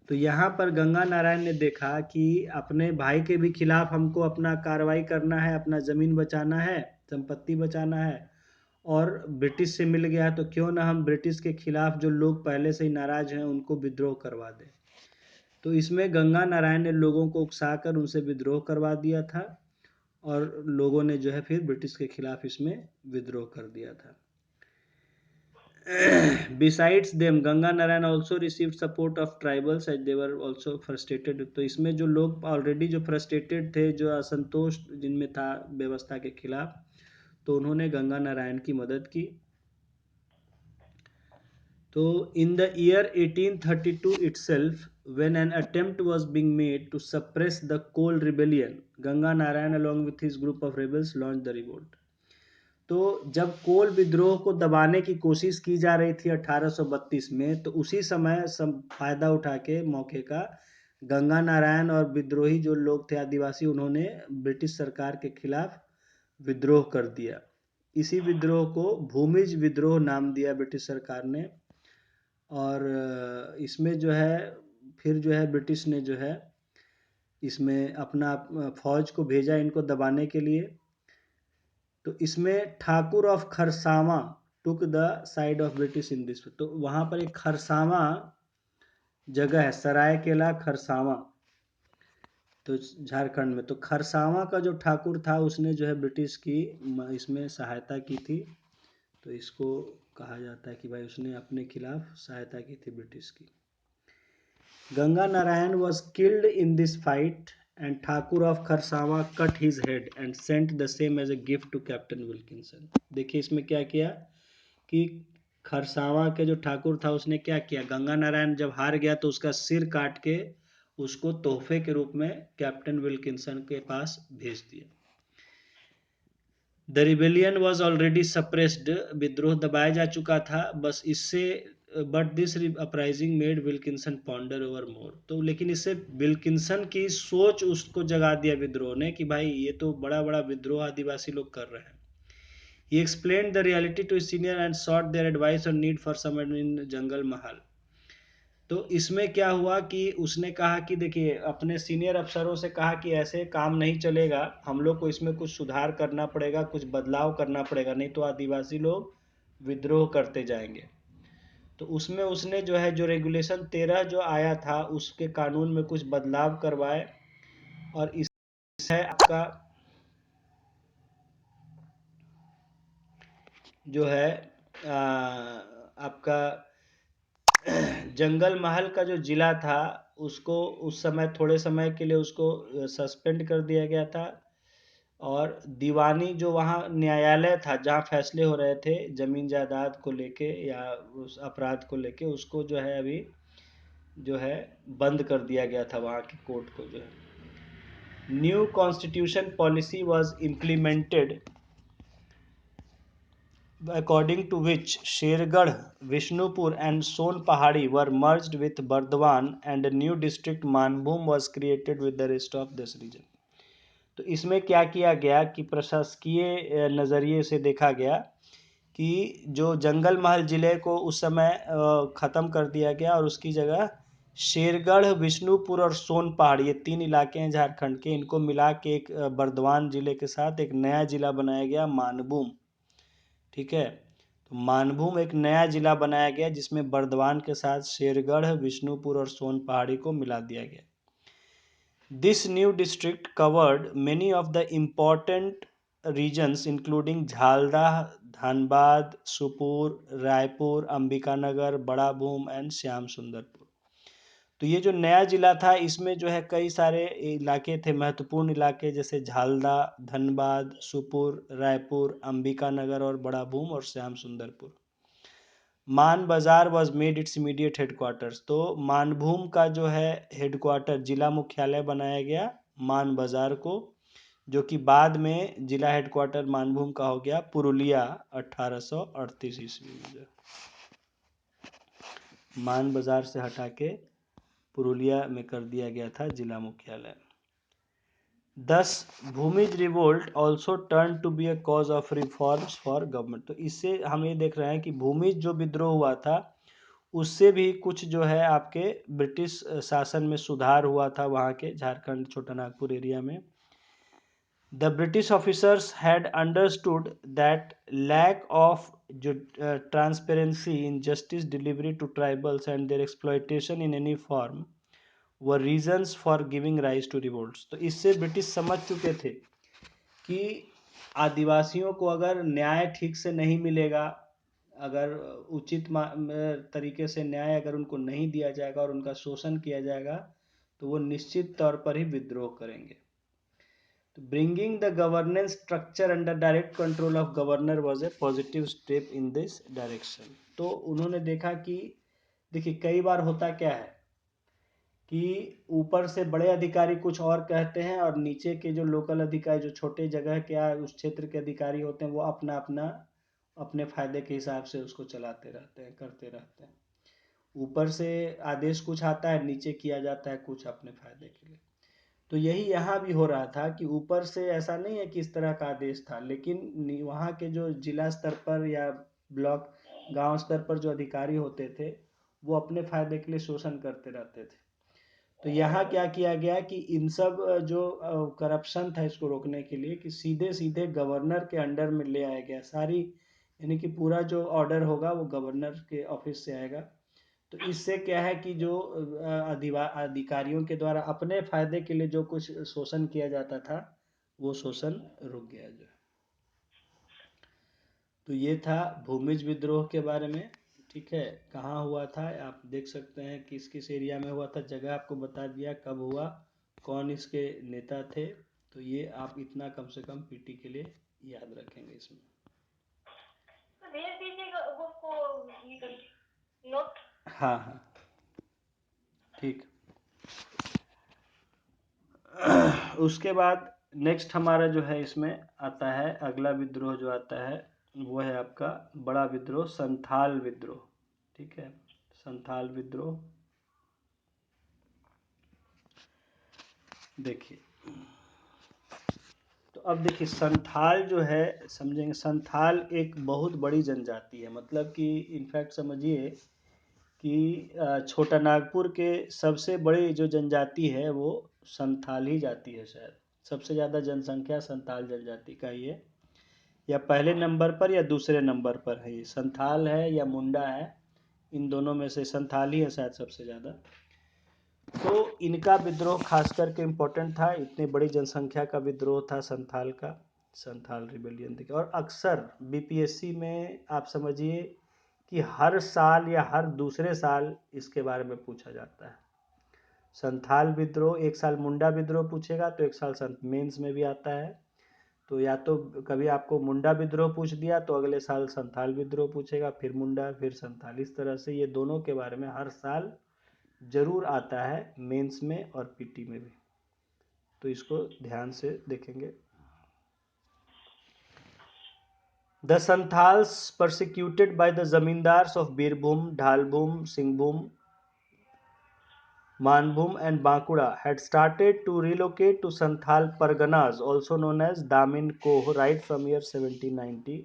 तो यहाँ पर गंगा नारायण ने देखा कि अपने भाई के भी खिलाफ हमको अपना कार्रवाई करना है, अपना ज़मीन बचाना है, संपत्ति बचाना है, और ब्रिटिश से मिल गया तो क्यों ना हम ब्रिटिश के खिलाफ जो लोग पहले से ही नाराज हैं उनको विद्रोह करवा दें। तो इसमें गंगा नारायण ने लोगों को उकसाकर उनसे विद्रोह करवा दिया था, और लोगों ने जो है फिर ब्रिटिश के खिलाफ इसमें विद्रोह कर दिया था। Besides them, Ganga Narayan also received support of tribals as they were also frustrated. तो इसमें जो लोग ऑलरेडी जो फ्रस्ट्रेटेड थे, जो असंतोष जिनमें था व्यवस्था के खिलाफ, तो उन्होंने गंगा नारायण की मदद की। तो in the year 1832 itself, when an attempt was being made to suppress the Kol rebellion, Ganga Narayan along with his group of rebels launched the revolt. तो जब कोल विद्रोह को दबाने की कोशिश की जा रही थी 1832 में, तो उसी समय सब फायदा उठा के मौके का गंगा नारायण और विद्रोही जो लोग थे आदिवासी, उन्होंने ब्रिटिश सरकार के खिलाफ विद्रोह कर दिया। इसी विद्रोह को भूमिज विद्रोह नाम दिया ब्रिटिश सरकार ने, और इसमें जो है फिर जो है ब्रिटिश ने जो है इसमें अपना फौज को भेजा इनको दबाने के लिए। तो इसमें Thakur of Kharsawan took the side of British in this. तो वहाँ पर एक खरसावा जगह है, सरायकेला खरसावा, तो झारखंड में। तो खरसावा का जो ठाकुर था उसने जो है ब्रिटिश की इसमें सहायता की थी, तो इसको कहा जाता है कि भाई उसने अपने खिलाफ सहायता की थी ब्रिटिश की। Ganga Narayan was killed in this fight and Thakur of Kharsawan cut his head and sent the same as a gift to Captain Wilkinson। देखिए इसमें क्या किया कि खरसावा के जो ठाकुर था उसने क्या किया, गंगा नारायण जब हार गया तो उसका सिर काट के उसको तोहफे के रूप में कैप्टन विल्किंसन के पास भेज दिया। The rebellion was already suppressed, विद्रोह दबाया जा चुका था, बस इससे but this uprising made Wilkinson ponder over मोर। तो लेकिन इससे विल्किंसन की सोच उसको जगा दिया विद्रोह ने कि भाई ये तो बड़ा बड़ा विद्रोह आदिवासी लोग कर रहे हैं। He explained the reality to his senior and sought their advice on need for someone in जंगल महल। तो इसमें क्या हुआ कि उसने कहा कि देखिए अपने सीनियर अफसरों से कहा कि ऐसे काम नहीं चलेगा, हम लोग को इसमें कुछ सुधार करना पड़ेगा, कुछ बदलाव करना पड़ेगा, नहीं तो आदिवासी लोग विद्रोह करते जाएंगे। तो उसमें उसने जो है जो रेगुलेशन 13 जो आया था उसके कानून में कुछ बदलाव करवाए, और इस है आपका जो है आपका जंगल महल का जो जिला था उसको उस समय थोड़े समय के लिए उसको सस्पेंड कर दिया गया था, और दीवानी जो वहाँ न्यायालय था जहाँ फैसले हो रहे थे ज़मीन जायदाद को लेके या उस अपराध को लेके, उसको जो है अभी जो है बंद कर दिया गया था वहाँ की कोर्ट को जो है। New constitution policy was implemented according to which Shergarh, Vishnupur and Son Pahadi were merged with Bardwan and a new district Manbhum was created with the rest of this region. तो इसमें क्या किया गया कि प्रशासकीय नज़रिए से देखा गया कि जो जंगल महल ज़िले को उस समय ख़त्म कर दिया गया और उसकी जगह शेरगढ़, विष्णुपुर और सोन पहाड़, ये 3 इलाके हैं झारखंड के, इनको मिला के एक बर्दवान ज़िले के साथ एक नया ज़िला बनाया गया मानभूम। ठीक है, तो मानभूम एक नया ज़िला बनाया गया जिसमें बर्दवान के साथ शेरगढ़, विष्णुपुर और सोन पहाड़ी को मिला दिया गया। This new district covered many of the important regions including Jhalda, Dhanbad, Supur, Raipur, Ambikanagar, Bada Bhum and Shyam Sundarpur. तो ये जो नया जिला था इसमें जो है कई सारे इलाके थे, महत्वपूर्ण इलाके, जैसे झालदा, धनबाद, सुपुर, रायपुर, अंबिकानगर और बड़ा भूम और श्याम सुंदरपुर। मान बाजार was made it's immediate headquarters. तो मानभूम का जो है हेडक्वार्टर, जिला मुख्यालय बनाया गया मान बाजार को, जो कि बाद में जिला हेडक्वार्टर मानभूम का हो गया पुरुलिया 1838 ईस्वी में। मान बाजार से हटा के पुरुलिया में कर दिया गया था जिला मुख्यालय। Thus, Bhumij revolt also turn to be a cause of reforms for government. तो इससे हम ये देख रहे हैं कि भूमिज जो विद्रोह हुआ था उससे भी कुछ जो है आपके ब्रिटिश शासन में सुधार हुआ था वहाँ के झारखंड छोटानागपुर एरिया में। The British officers had understood that lack of जो transparency in justice delivery to tribals and their exploitation in any form were reasons for giving rise to revolts. तो इससे ब्रिटिश समझ चुके थे कि आदिवासियों को अगर न्याय ठीक से नहीं मिलेगा, अगर उचित तरीके से न्याय अगर उनको नहीं दिया जाएगा और उनका शोषण किया जाएगा तो वो निश्चित तौर पर ही विद्रोह करेंगे। तो bringing the governance structure under direct control of governor was a positive step in this direction. तो उन्होंने देखा कि देखिए कई बार होता क्या है कि ऊपर से बड़े अधिकारी कुछ और कहते हैं और नीचे के जो लोकल अधिकारी, जो छोटे जगह के या उस क्षेत्र के अधिकारी होते हैं, वो अपना अपना अपने फायदे के हिसाब से उसको चलाते रहते हैं, करते रहते हैं। ऊपर से आदेश कुछ आता है, नीचे किया जाता है कुछ अपने फायदे के लिए। तो यही यहाँ भी हो रहा था कि ऊपर से ऐसा नहीं है कि इस तरह का आदेश था, लेकिन वहाँ के जो जिला स्तर पर या ब्लॉक गांव स्तर पर जो अधिकारी होते थे वो अपने फायदे के लिए शोषण करते रहते थे। तो यहाँ क्या किया गया कि इन सब जो करप्शन था इसको रोकने के लिए कि सीधे सीधे गवर्नर के अंडर में ले आया गया सारी, यानी कि पूरा जो ऑर्डर होगा वो गवर्नर के ऑफिस से आएगा। तो इससे क्या है कि जो अधिकारियों के द्वारा अपने फायदे के लिए जो कुछ शोषण किया जाता था वो शोषण रुक गया जो। तो ये था भूमिज विद्रोह के बारे में। ठीक है, कहाँ हुआ था आप देख सकते हैं, किस किस एरिया में हुआ था, जगह आपको बता दिया, कब हुआ, कौन इसके नेता थे। तो ये आप इतना कम से कम पीटी के लिए याद रखेंगे इसमें। भेज दीजिएगा उसको नोट। हाँ हाँ ठीक। उसके बाद नेक्स्ट हमारा जो है इसमें आता है अगला विद्रोह जो आता है वो है आपका बड़ा विद्रोह, संथाल विद्रोह। ठीक है, संथाल विद्रोह देखिए। तो अब देखिए संथाल जो है समझेंगे, संथाल एक बहुत बड़ी जनजाति है, मतलब कि इनफैक्ट समझिए कि छोटा नागपुर के सबसे बड़ी जो जनजाति है वो संथाल ही जाति है। शायद सबसे ज़्यादा जनसंख्या संथाल जनजाति का ही है, या पहले नंबर पर या दूसरे नंबर पर है। ये संथाल है या मुंडा है, इन दोनों में से संथाल ही है शायद सबसे ज़्यादा। तो इनका विद्रोह खास करके इम्पोर्टेंट था, इतनी बड़ी जनसंख्या का विद्रोह था संथाल का, संथाल रिबेलियन देखिए। और अक्सर बीपीएससी में आप समझिए कि हर साल या हर दूसरे साल इसके बारे में पूछा जाता है। संथाल विद्रोह, एक साल मुंडा विद्रोह पूछेगा तो एक साल मेंस में भी आता है। तो या तो कभी आपको मुंडा विद्रोह पूछ दिया तो अगले साल संथाल विद्रोह पूछेगा, फिर मुंडा फिर संथाल, इस तरह से ये दोनों के बारे में हर साल जरूर आता है मेंस में और पीटी में भी। तो इसको ध्यान से देखेंगे। The Santhals, persecuted by the zamindars of Birbhum, Dhalbhum, Singhbhum, Manbhum and Bankura, had started to relocate to Santhal Parganas, also known as Damin Koh, right from year 1790.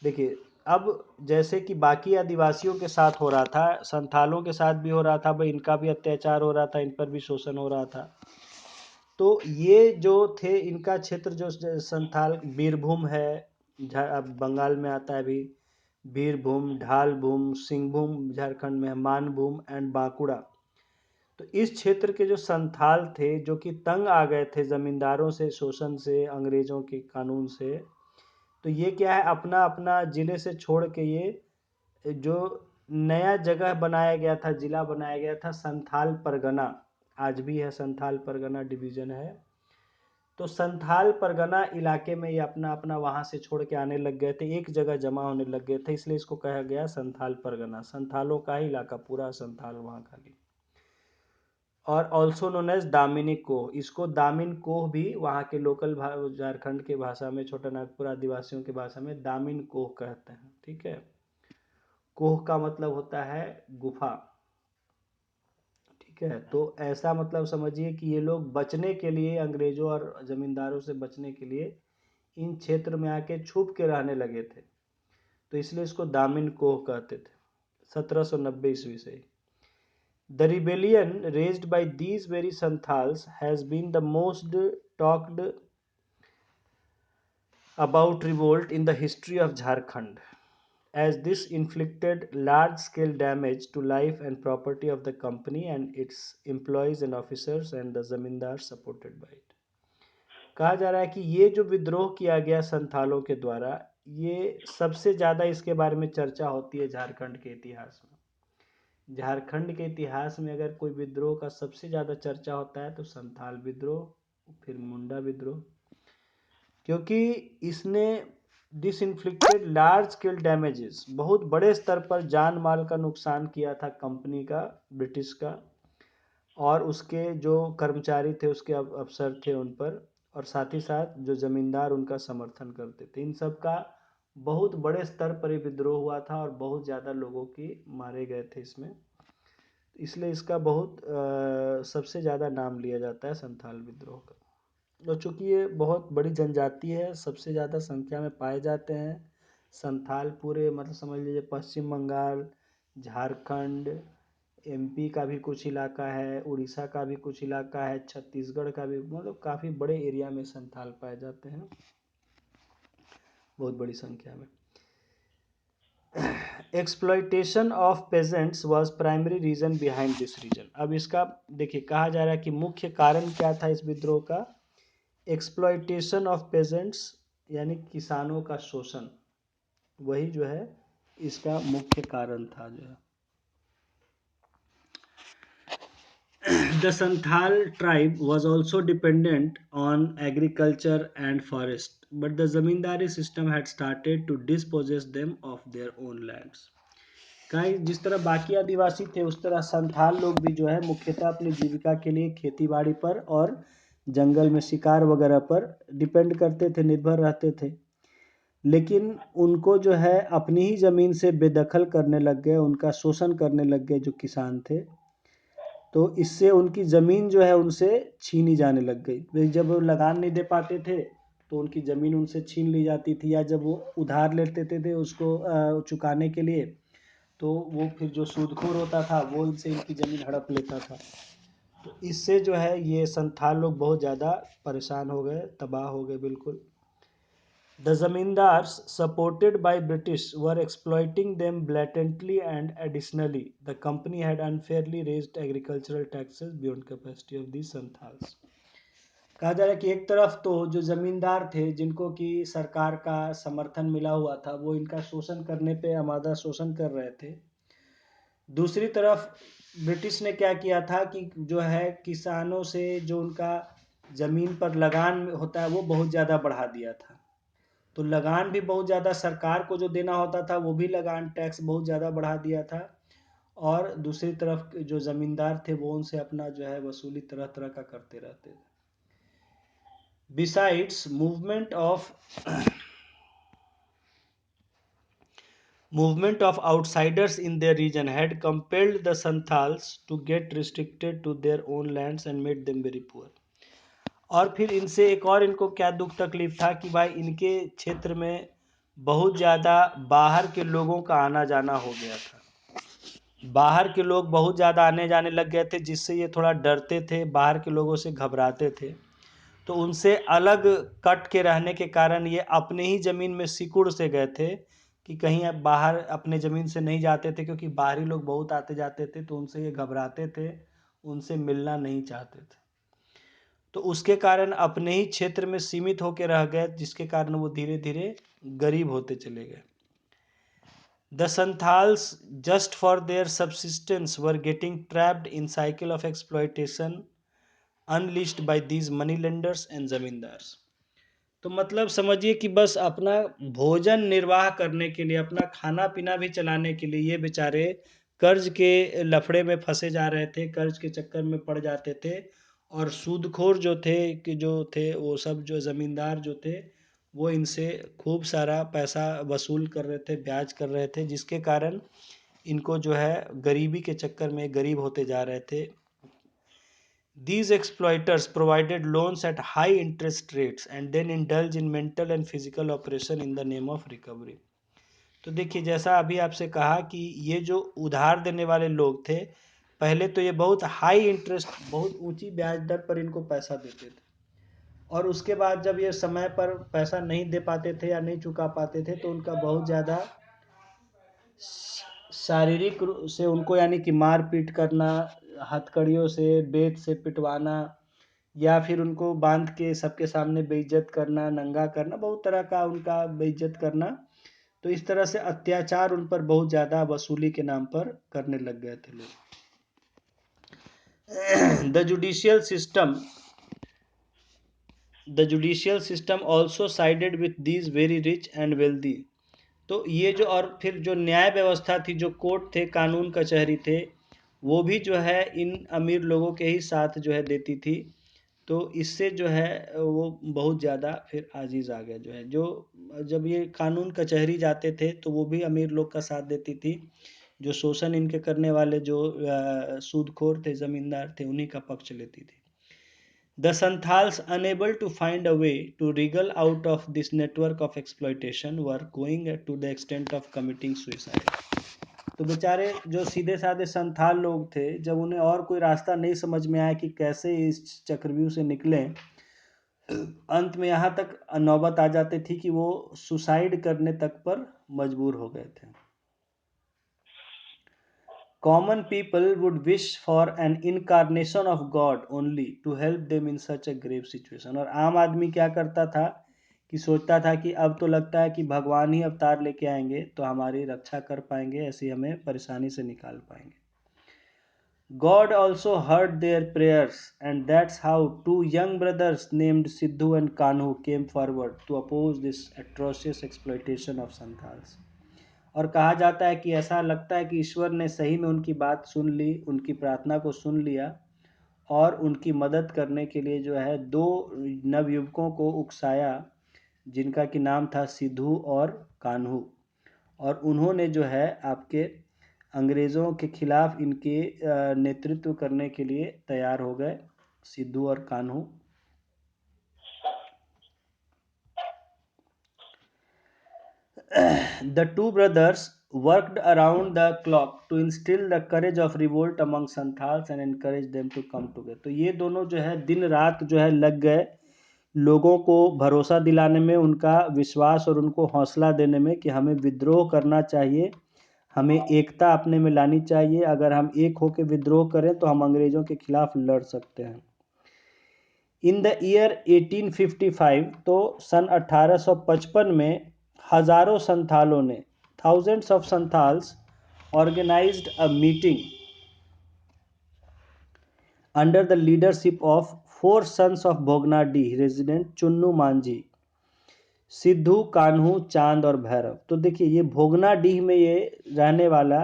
देखिए, अब जैसे कि बाकी आदिवासियों के साथ हो रहा था, संथालों के साथ भी हो रहा था, भाई इनका भी अत्याचार हो रहा था, इन पर भी शोषण हो रहा था। तो ये जो थे, इनका क्षेत्र जो संथाल बीरभूम है, अब बंगाल में आता है अभी, बीरभूम, ढालभूम, सिंहभूम झारखंड में है, मानभूम एंड बांकुड़ा। तो इस क्षेत्र के जो संथाल थे, जो कि तंग आ गए थे जमींदारों से, शोषण से, अंग्रेजों के कानून से, तो ये क्या है, अपना अपना जिले से छोड़ के ये जो नया जगह बनाया गया था, जिला बनाया गया था संथाल परगना, आज भी है संथाल परगना डिवीजन है। तो संथाल परगना इलाके में ये अपना अपना वहाँ से छोड़ के आने लग गए थे, एक जगह जमा होने लग गए थे, इसलिए इसको कहा गया संथाल परगना, संथालों का ही इलाका, पूरा संथाल वहाँ खाली। और ऑल्सो नोन एज दामिनी कोह, इसको दामिन कोह भी वहाँ के लोकल झारखंड के भाषा में, छोटा नागपुर आदिवासियों की भाषा में दामिन कोह कहते हैं। ठीक है, कोह का मतलब होता है गुफा। ठीक है, तो ऐसा मतलब समझिए कि ये लोग बचने के लिए, अंग्रेजों और जमींदारों से बचने के लिए इन क्षेत्र में आके छुप के रहने लगे थे, तो इसलिए इसको दामिन कोह कहते थे। 1790 ईस्वी से The rebellion raised by these very Santhals has been the most talked about revolt in the history of Jharkhand, as this inflicted large-scale damage to life and property of the company and its employees and officers and the zamindar supported by it. कहा जा रहा है कि ये जो विद्रोह किया गया संथालों के द्वारा, ये सबसे ज़्यादा इसके बारे में चर्चा होती है झारखंड के इतिहास में। झारखंड के इतिहास में अगर कोई विद्रोह का सबसे ज़्यादा चर्चा होता है तो संथाल विद्रोह, फिर मुंडा विद्रोह, क्योंकि इसने डिसइंफ्लिक्टेड लार्ज स्केल डैमेजेस, बहुत बड़े स्तर पर जान माल का नुकसान किया था कंपनी का, ब्रिटिश का, और उसके जो कर्मचारी थे, उसके अफसर थे उन पर, और साथ ही साथ जो जमींदार उनका समर्थन करते थे, इन सब का बहुत बड़े स्तर पर ये विद्रोह हुआ था और बहुत ज़्यादा लोगों की मारे गए थे इसमें, इसलिए इसका बहुत सबसे ज़्यादा नाम लिया जाता है संथाल विद्रोह का। और चूँकि ये बहुत बड़ी जनजाति है, सबसे ज़्यादा संख्या में पाए जाते हैं संथाल, पूरे मतलब समझ लीजिए पश्चिम बंगाल, झारखंड, एमपी का भी कुछ इलाका है, उड़ीसा का भी कुछ इलाका है, छत्तीसगढ़ का भी, मतलब काफ़ी बड़े एरिया में संथाल पाए जाते हैं, बहुत बड़ी संख्या में। Exploitation of peasants was primary reason behind this region. अब इसका देखिए, कहा जा रहा है कि मुख्य कारण क्या था इस विद्रोह का, एक्सप्लॉयटेशन ऑफ पेजेंट्स, यानी किसानों का शोषण, वही जो है इसका मुख्य कारण था जो है। The Santhal tribe was also dependent on agriculture and forest, but the zamindari system had started to dispossess them of their own lands. कहीं जिस तरह बाकी आदिवासी थे, उस तरह संथाल लोग भी जो है मुख्यतः अपनी जीविका के लिए खेती बाड़ी पर और जंगल में शिकार वगैरह पर डिपेंड करते थे, निर्भर रहते थे, लेकिन उनको जो है अपनी ही ज़मीन से बेदखल करने लग गए, उनका शोषण करने लग गए जो किसान थे, तो इससे उनकी ज़मीन जो है उनसे छीनी जाने लग गई। जब वो लगान नहीं दे पाते थे तो उनकी ज़मीन उनसे छीन ली जाती थी, या जब वो उधार लेते थे उसको चुकाने के लिए, तो वो फिर जो सूदखोर होता था वो इनसे इनकी ज़मीन हड़प लेता था। तो इससे जो है ये संथाल लोग बहुत ज़्यादा परेशान हो गए, तबाह हो गए बिल्कुल। The zamindars, supported by British, were exploiting them blatantly, and additionally, the company had unfairly raised agricultural taxes beyond capacity of these Santhals. कहा जा रहा है कि एक तरफ तो जो जमींदार थे, जिनको कि सरकार का समर्थन मिला हुआ था, वो इनका शोषण करने पे आमादा शोषण कर रहे थे, दूसरी तरफ ब्रिटिश ने क्या किया था कि जो है किसानों से जो उनका ज़मीन पर लगान होता है वो बहुत ज़्यादा बढ़ा दिया था। तो लगान भी बहुत ज़्यादा सरकार को जो देना होता था वो भी लगान टैक्स बहुत ज़्यादा बढ़ा दिया था, और दूसरी तरफ जो ज़मींदार थे वो उनसे अपना जो है वसूली तरह तरह का करते रहते थे। Besides movement of movement of outsiders in their region had compelled the Santals to get restricted to their own lands and made them very poor. और फिर इनसे एक और इनको क्या दुख तकलीफ था कि भाई इनके क्षेत्र में बहुत ज़्यादा बाहर के लोगों का आना जाना हो गया था। बाहर के लोग बहुत ज़्यादा आने जाने लग गए थे, जिससे ये थोड़ा डरते थे, बाहर के लोगों से घबराते थे। तो उनसे अलग कट के रहने के कारण ये अपने ही ज़मीन में सिकुड़ से गए थे कि कहीं अब बाहर अपने ज़मीन से नहीं जाते थे, क्योंकि बाहरी लोग बहुत आते जाते थे, तो उनसे ये घबराते थे, उनसे मिलना नहीं चाहते थे। तो उसके कारण अपने ही क्षेत्र में सीमित होकर रह गए, जिसके कारण वो धीरे धीरे गरीब होते चले गए। The Santhals, just for their subsistence, were getting trapped in cycle of exploitation unleashed by these money lenders and zamindars. तो मतलब समझिए कि बस अपना भोजन निर्वाह करने के लिए, अपना खाना पीना भी चलाने के लिए ये बेचारे कर्ज के लफड़े में फंसे जा रहे थे, कर्ज के चक्कर में पड़ जाते थे। और सूदखोर जो थे वो सब जो ज़मींदार जो थे वो इनसे खूब सारा पैसा वसूल कर रहे थे, ब्याज कर रहे थे, जिसके कारण इनको जो है गरीबी के चक्कर में गरीब होते जा रहे थे। These exploiters provided loans at high interest rates and then indulge in mental and physical operation in the name of recovery. तो देखिए, जैसा अभी आपसे कहा कि ये जो उधार देने वाले लोग थे, पहले तो ये बहुत हाई इंटरेस्ट, बहुत ऊंची ब्याज दर पर इनको पैसा देते थे, और उसके बाद जब ये समय पर पैसा नहीं दे पाते थे या नहीं चुका पाते थे, तो उनका बहुत ज़्यादा शारीरिक रूप से उनको यानी कि मार पीट करना, हथकड़ियों से, बेत से पिटवाना, या फिर उनको बांध के सबके सामने बेइज्जत करना, नंगा करना, बहुत तरह का उनका बेइज्जत करना। तो इस तरह से अत्याचार उन पर बहुत ज़्यादा वसूली के नाम पर करने लग गए थे लोग। The judicial system also sided with these very rich and wealthy. तो ये जो, और फिर जो न्याय व्यवस्था थी, जो कोर्ट थे, कानून कचहरी थे, वो भी जो है इन अमीर लोगों के ही साथ जो है देती थी। तो इससे जो है वो बहुत ज़्यादा फिर आजीज आ गया, जो है जो जब ये कानून कचहरी जाते थे तो वो भी अमीर लोग का साथ देती थी। जो शोषण इनके करने वाले जो सूदखोर थे, ज़मींदार थे, उन्हीं का पक्ष लेती थी। The Santhals, unable to find a way to wriggle out of this network of exploitation, were going to the extent of committing suicide. तो बेचारे जो सीधे साधे संथाल लोग थे, जब उन्हें और कोई रास्ता नहीं समझ में आया कि कैसे इस चक्रव्यूह से निकलें, अंत में यहाँ तक नौबत आ जाती थी कि वो सुसाइड करने तक पर मजबूर हो गए थे। Common people would wish for an incarnation of God only to help them in such a grave situation. और आम आदमी क्या करता था कि सोचता था कि अब तो लगता है कि भगवान ही अवतार लेके आएंगे तो हमारी रक्षा कर पाएंगे, ऐसी हमें परेशानी से निकाल पाएंगे। God also heard their prayers, and that's how two young brothers named Siddhu and Kanhu came forward to oppose this atrocious exploitation of Santhals. और कहा जाता है कि ऐसा लगता है कि ईश्वर ने सही में उनकी बात सुन ली, उनकी प्रार्थना को सुन लिया, और उनकी मदद करने के लिए जो है दो नवयुवकों को उकसाया, जिनका कि नाम था सिद्धू और कान्हू। और उन्होंने जो है आपके अंग्रेज़ों के खिलाफ इनके नेतृत्व करने के लिए तैयार हो गए, सिद्धू और Kanhu. The two brothers worked around the clock to instill the courage of revolt among Santhals and encourage them to come together. तो ये दोनों जो है दिन रात जो है लग गए लोगों को भरोसा दिलाने में, उनका विश्वास और उनको हौसला देने में कि हमें विद्रोह करना चाहिए, हमें एकता अपने में लानी चाहिए। अगर हम एक होकर विद्रोह करें तो हम अंग्रेज़ों के खिलाफ लड़ सकते हैं। इन द ईयर 1855, तो सन 1855 में हजारों संथालों ने, thousands of Santhals organized a meeting under the leadership of four sons of Bhognadih resident Chunnu Manjhi, Sidhu, Kanhu, चांद और भैरव। तो देखिए, ये भोगनाडीह में ये रहने वाला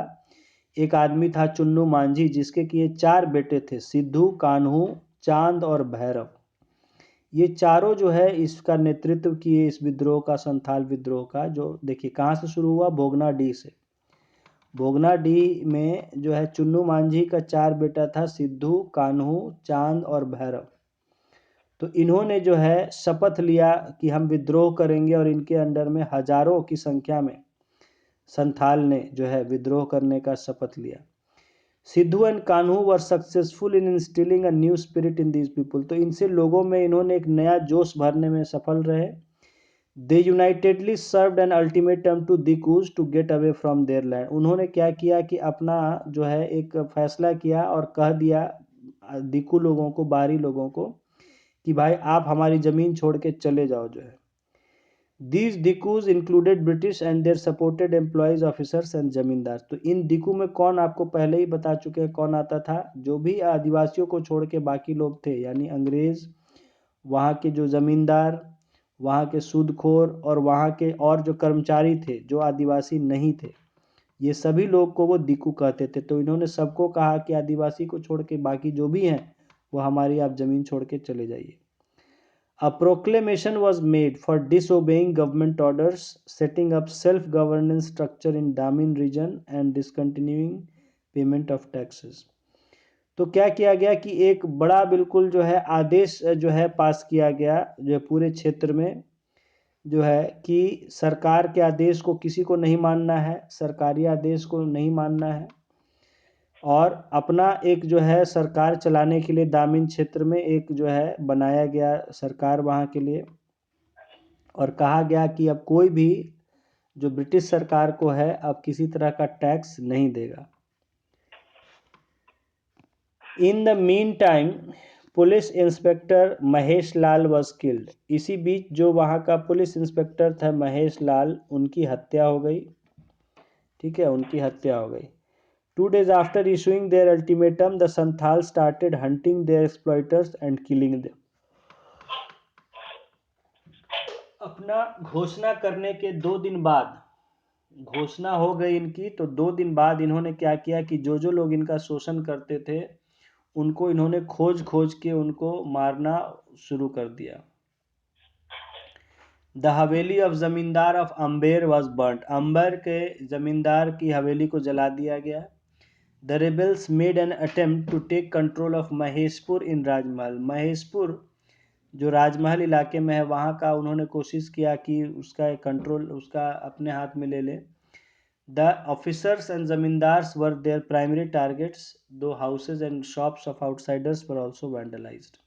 एक आदमी था चुन्नू मांझी, जिसके कि ये चार बेटे थे, सिद्धू, कान्हू, चांद और भैरव। ये चारों जो है इसका नेतृत्व किए इस विद्रोह का, संथाल विद्रोह का। जो देखिए कहाँ से शुरू हुआ, भोगनाडीह से। भोगनाडीह में जो है चुन्नू मांझी का 4 बेटा था, सिद्धू, कान्हू, चांद और भैरव। तो इन्होंने जो है शपथ लिया कि हम विद्रोह करेंगे, और इनके अंडर में हजारों की संख्या में संथाल ने जो है विद्रोह करने का शपथ लिया। Sidhu and Kanhu were successful in instilling a new spirit in these people. तो इनसे लोगों में इन्होंने एक नया जोश भरने में सफल रहे। They unitedly served an ultimatum to dikus to get away from their land. उन्होंने क्या किया कि अपना जो है एक फैसला किया और कह दिया दिकू लोगों को, बाहरी लोगों को, कि भाई आप हमारी ज़मीन छोड़ के चले जाओ जो है। These dikus included British and their supported employees, officers and zamindar. तो इन दिकू में कौन, आपको पहले ही बता चुके हैं कौन आता था। जो भी आदिवासियों को छोड़ के बाकी लोग थे, यानी अंग्रेज, वहाँ के जो जमींदार, वहाँ के सूदखोर, और वहाँ के और जो कर्मचारी थे जो आदिवासी नहीं थे, ये सभी लोग को वो दिकू कहते थे। तो इन्होंने सबको कहा कि आदिवासी को छोड़ के बाकी जो भी हैं वो हमारी आप ज़मीन छोड़ के चले जाइए। A proclamation was made for disobeying government orders, setting up self-governance structure in Damin region and discontinuing payment of taxes. तो क्या किया गया कि एक बड़ा बिल्कुल जो है आदेश जो है पास किया गया जो पूरे क्षेत्र में, जो है कि सरकार के आदेश को किसी को नहीं मानना है, सरकारी आदेश को नहीं मानना है, और अपना एक जो है सरकार चलाने के लिए दामिन क्षेत्र में एक जो है बनाया गया सरकार वहाँ के लिए। और कहा गया कि अब कोई भी जो ब्रिटिश सरकार को है अब किसी तरह का टैक्स नहीं देगा। In the mean time police inspector Mahesh Lal was killed. इसी बीच जो वहाँ का पुलिस इंस्पेक्टर था महेश लाल, उनकी हत्या हो गई। ठीक है, उनकी हत्या हो गई। 2 days after issuing their ultimatum, the Santhal started hunting their exploiters and killing them. अपना घोषणा करने के 2 दिन बाद, घोषणा हो गई इनकी, तो 2 दिन बाद इन्होंने क्या किया कि जो जो लोग इनका शोषण करते थे उनको इन्होंने खोज खोज के उनको मारना शुरू कर दिया। द हवेली ऑफ जमींदार ऑफ अम्बेर वॉज बर्न्ड। अम्बर के जमींदार की हवेली को जला दिया गया। The rebels made an attempt to take control of Maheshpur in राजमहल। महेशपुर जो राजमहल इलाके में है वहाँ का उन्होंने कोशिश किया कि उसका कंट्रोल उसका अपने हाथ में ले ले। The officers and zamindars were their primary targets, though houses and shops of outsiders were also vandalized.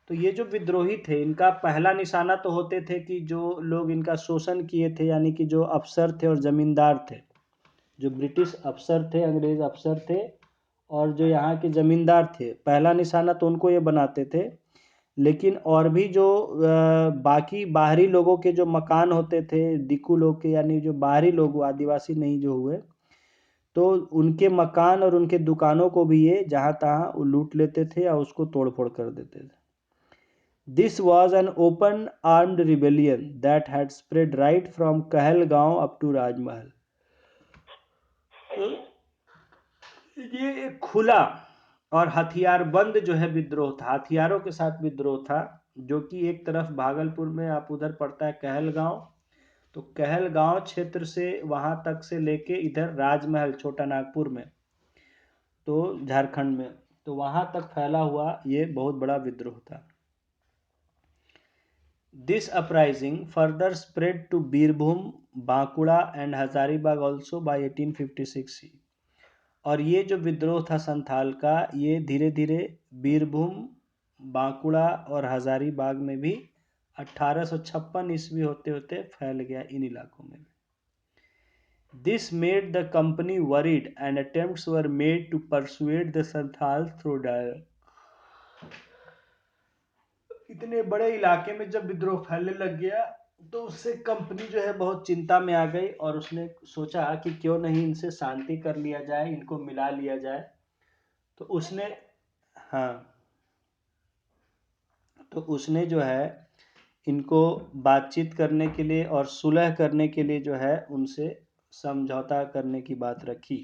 तो ये जो विद्रोही थे इनका पहला निशाना तो होते थे कि जो लोग इनका शोषण किए थे, यानी कि जो अफसर थे और जमींदार थे, जो ब्रिटिश अफसर थे, अंग्रेज अफसर थे, और जो यहाँ के ज़मींदार थे, पहला निशाना तो उनको ये बनाते थे। लेकिन और भी जो बाकी बाहरी लोगों के जो मकान होते थे दिकू लोग के, यानी जो बाहरी लोग आदिवासी नहीं जो हुए, तो उनके मकान और उनके दुकानों को भी ये जहाँ तहाँ लूट लेते थे या उसको तोड़ फोड़ कर देते थे। This was an open armed rebellion that had spread right from Kahalgaon up to Rajmahal. ये एक खुला और हथियारबंद जो है विद्रोह था, हथियारों के साथ विद्रोह था, जो कि एक तरफ भागलपुर में आप उधर पड़ता है कहलगांव, तो कहलगांव क्षेत्र से वहां तक से लेके इधर राजमहल छोटा नागपुर में, तो झारखंड में, तो वहां तक फैला हुआ ये बहुत बड़ा विद्रोह था। This uprising further spread to Birbhum, Bankura and Hazaribagh also by 1856। और ये जो विद्रोह था संथाल का, ये धीरे धीरे बीरभूम, बांकुड़ा और हजारीबाग में भी 1856 ईस्वी होते होते फैल गया इन इलाकों में। This made the company worried and attempts were made to persuade the Santhal through dialogue. इतने बड़े इलाके में जब विद्रोह फैलने लग गया तो उससे कंपनी जो है बहुत चिंता में आ गई, और उसने सोचा कि क्यों नहीं इनसे शांति कर लिया जाए, इनको मिला लिया जाए। तो उसने तो उसने जो है इनको बातचीत करने के लिए और सुलह करने के लिए जो है उनसे समझौता करने की बात रखी।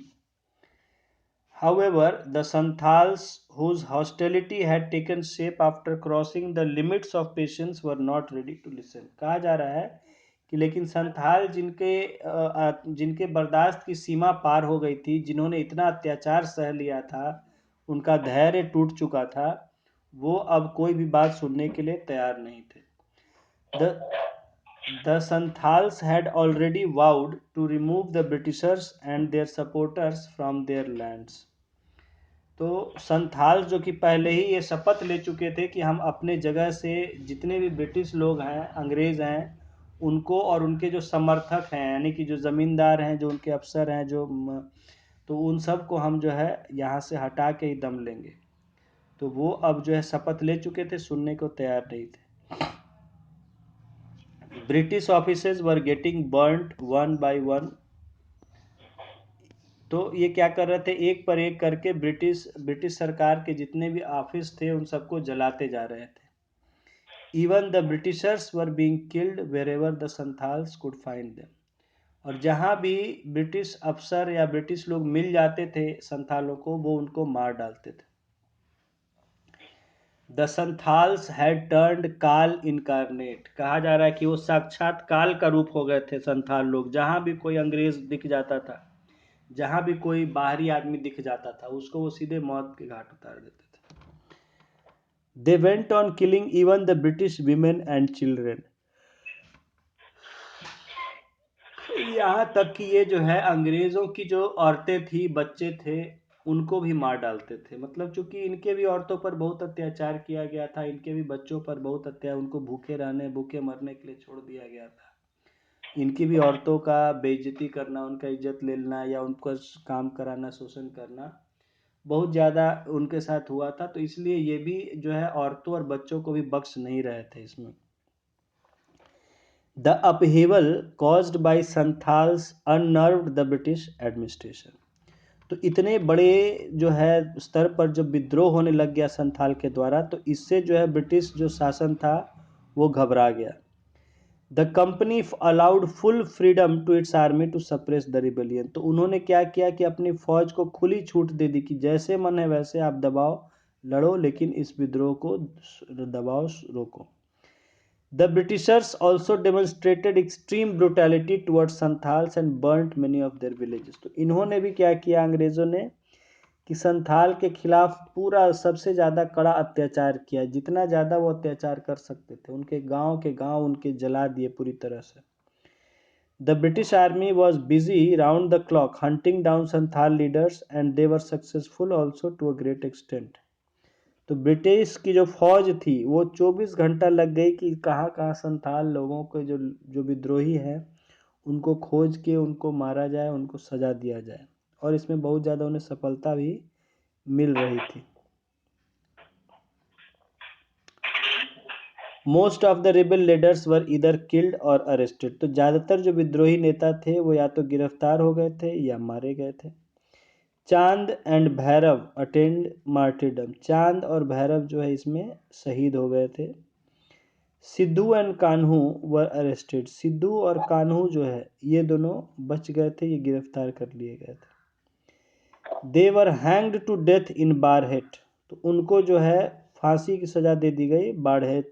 However, the Santals, whose hostility had taken shape after crossing the limits of patience, were not ready to listen. कहा जा रहा है कि लेकिन संथाल जिनके बर्दाश्त की सीमा पार हो गई थी, जिन्होंने इतना अत्याचार सह लिया था, उनका धैर्य टूट चुका था, वो अब कोई भी बात सुनने के लिए तैयार नहीं थे. The Santhals had already vowed to remove the Britishers and their supporters from their lands. तो संथाल जो कि पहले ही ये शपथ ले चुके थे कि हम अपने जगह से जितने भी ब्रिटिश लोग हैं, अंग्रेज़ हैं, उनको और उनके जो समर्थक हैं, यानी कि जो ज़मींदार हैं, जो उनके अफसर हैं, तो उन सब को हम जो है यहाँ से हटा के ही दम लेंगे. तो वो अब जो है शपथ ले चुके थे, सुनने को तैयार नहीं थे. British officers were getting burned one by one. तो ये क्या कर रहे थे, एक पर एक करके ब्रिटिश सरकार के जितने भी ऑफिस थे उन सबको जलाते जा रहे थे. Even the Britishers were being killed wherever the Santhals could find them. और जहाँ भी ब्रिटिश अफसर या ब्रिटिश लोग मिल जाते थे संथालों को, वो उनको मार डालते थे. द संथाल्स हैड टर्न्ड काल इनकारनेट. कहा जा रहा है कि वो साक्षात काल का रूप हो गए थे संथाल लोग. जहाँ भी कोई अंग्रेज दिख जाता था, जहाँ भी कोई बाहरी आदमी दिख जाता था, उसको वो सीधे मौत के घाट उतार देते थे. They went on killing even the British women and children. यहाँ तक कि ये जो है अंग्रेज़ों की जो औरतें थी, बच्चे थे, उनको भी मार डालते थे. मतलब चूंकि इनके भी औरतों पर बहुत अत्याचार किया गया था, इनके भी बच्चों पर बहुत अत्याचार, उनको भूखे मरने के लिए छोड़ दिया गया था. इनकी भी औरतों का बेइज्जती करना, उनका इज्जत ले लेना या उनको काम कराना, शोषण करना बहुत ज़्यादा उनके साथ हुआ था. तो इसलिए ये भी जो है औरतों और बच्चों को भी बख्श नहीं रहे थे इसमें. The upheaval caused by Santhals unnerved the British administration. तो इतने बड़े जो है स्तर पर जब विद्रोह होने लग गया संथाल के द्वारा, तो इससे जो है ब्रिटिश जो शासन था वो घबरा गया. The company allowed full freedom to its army to suppress the rebellion. तो उन्होंने क्या किया कि अपनी फौज को खुली छूट दे दी कि जैसे मन है वैसे आप दबाओ, लड़ो, लेकिन इस विद्रोह को दबाओ, रोको. The Britishers also demonstrated extreme brutality towards Santhals and burnt many of their villages. तो इन्होंने भी क्या किया, अंग्रेज़ों ने, कि संथाल के खिलाफ पूरा सबसे ज़्यादा कड़ा अत्याचार किया. जितना ज़्यादा वो अत्याचार कर सकते थे, उनके गांव उनके जला दिए पूरी तरह से. The British army was busy round the clock hunting down Santhal leaders and they were successful also to a great extent. तो ब्रिटिश की जो फौज थी वो 24 घंटा लग गई कि कहाँ कहाँ संथाल लोगों के जो विद्रोही हैं उनको खोज के उनको मारा जाए, उनको सजा दिया जाए. और इसमें बहुत ज़्यादा उन्हें सफलता भी मिल रही थी. Most of the rebel leaders were इधर किल्ड और अरेस्टेड. तो ज़्यादातर जो विद्रोही नेता थे वो या तो गिरफ्तार हो गए थे या मारे गए थे. चांद एंड भैरव अटेंड मार्टिरडम. चांद और भैरव जो है इसमें शहीद हो गए थे. Sidhu and Kanhu were arrested. Sidhu और कान्हू जो है ये दोनों बच गए थे, ये गिरफ्तार कर लिए गए थे. दे वर हैंग्ड टू डेथ इन बारहेट. तो उनको जो है फांसी की सज़ा दे दी गई बढ़ेत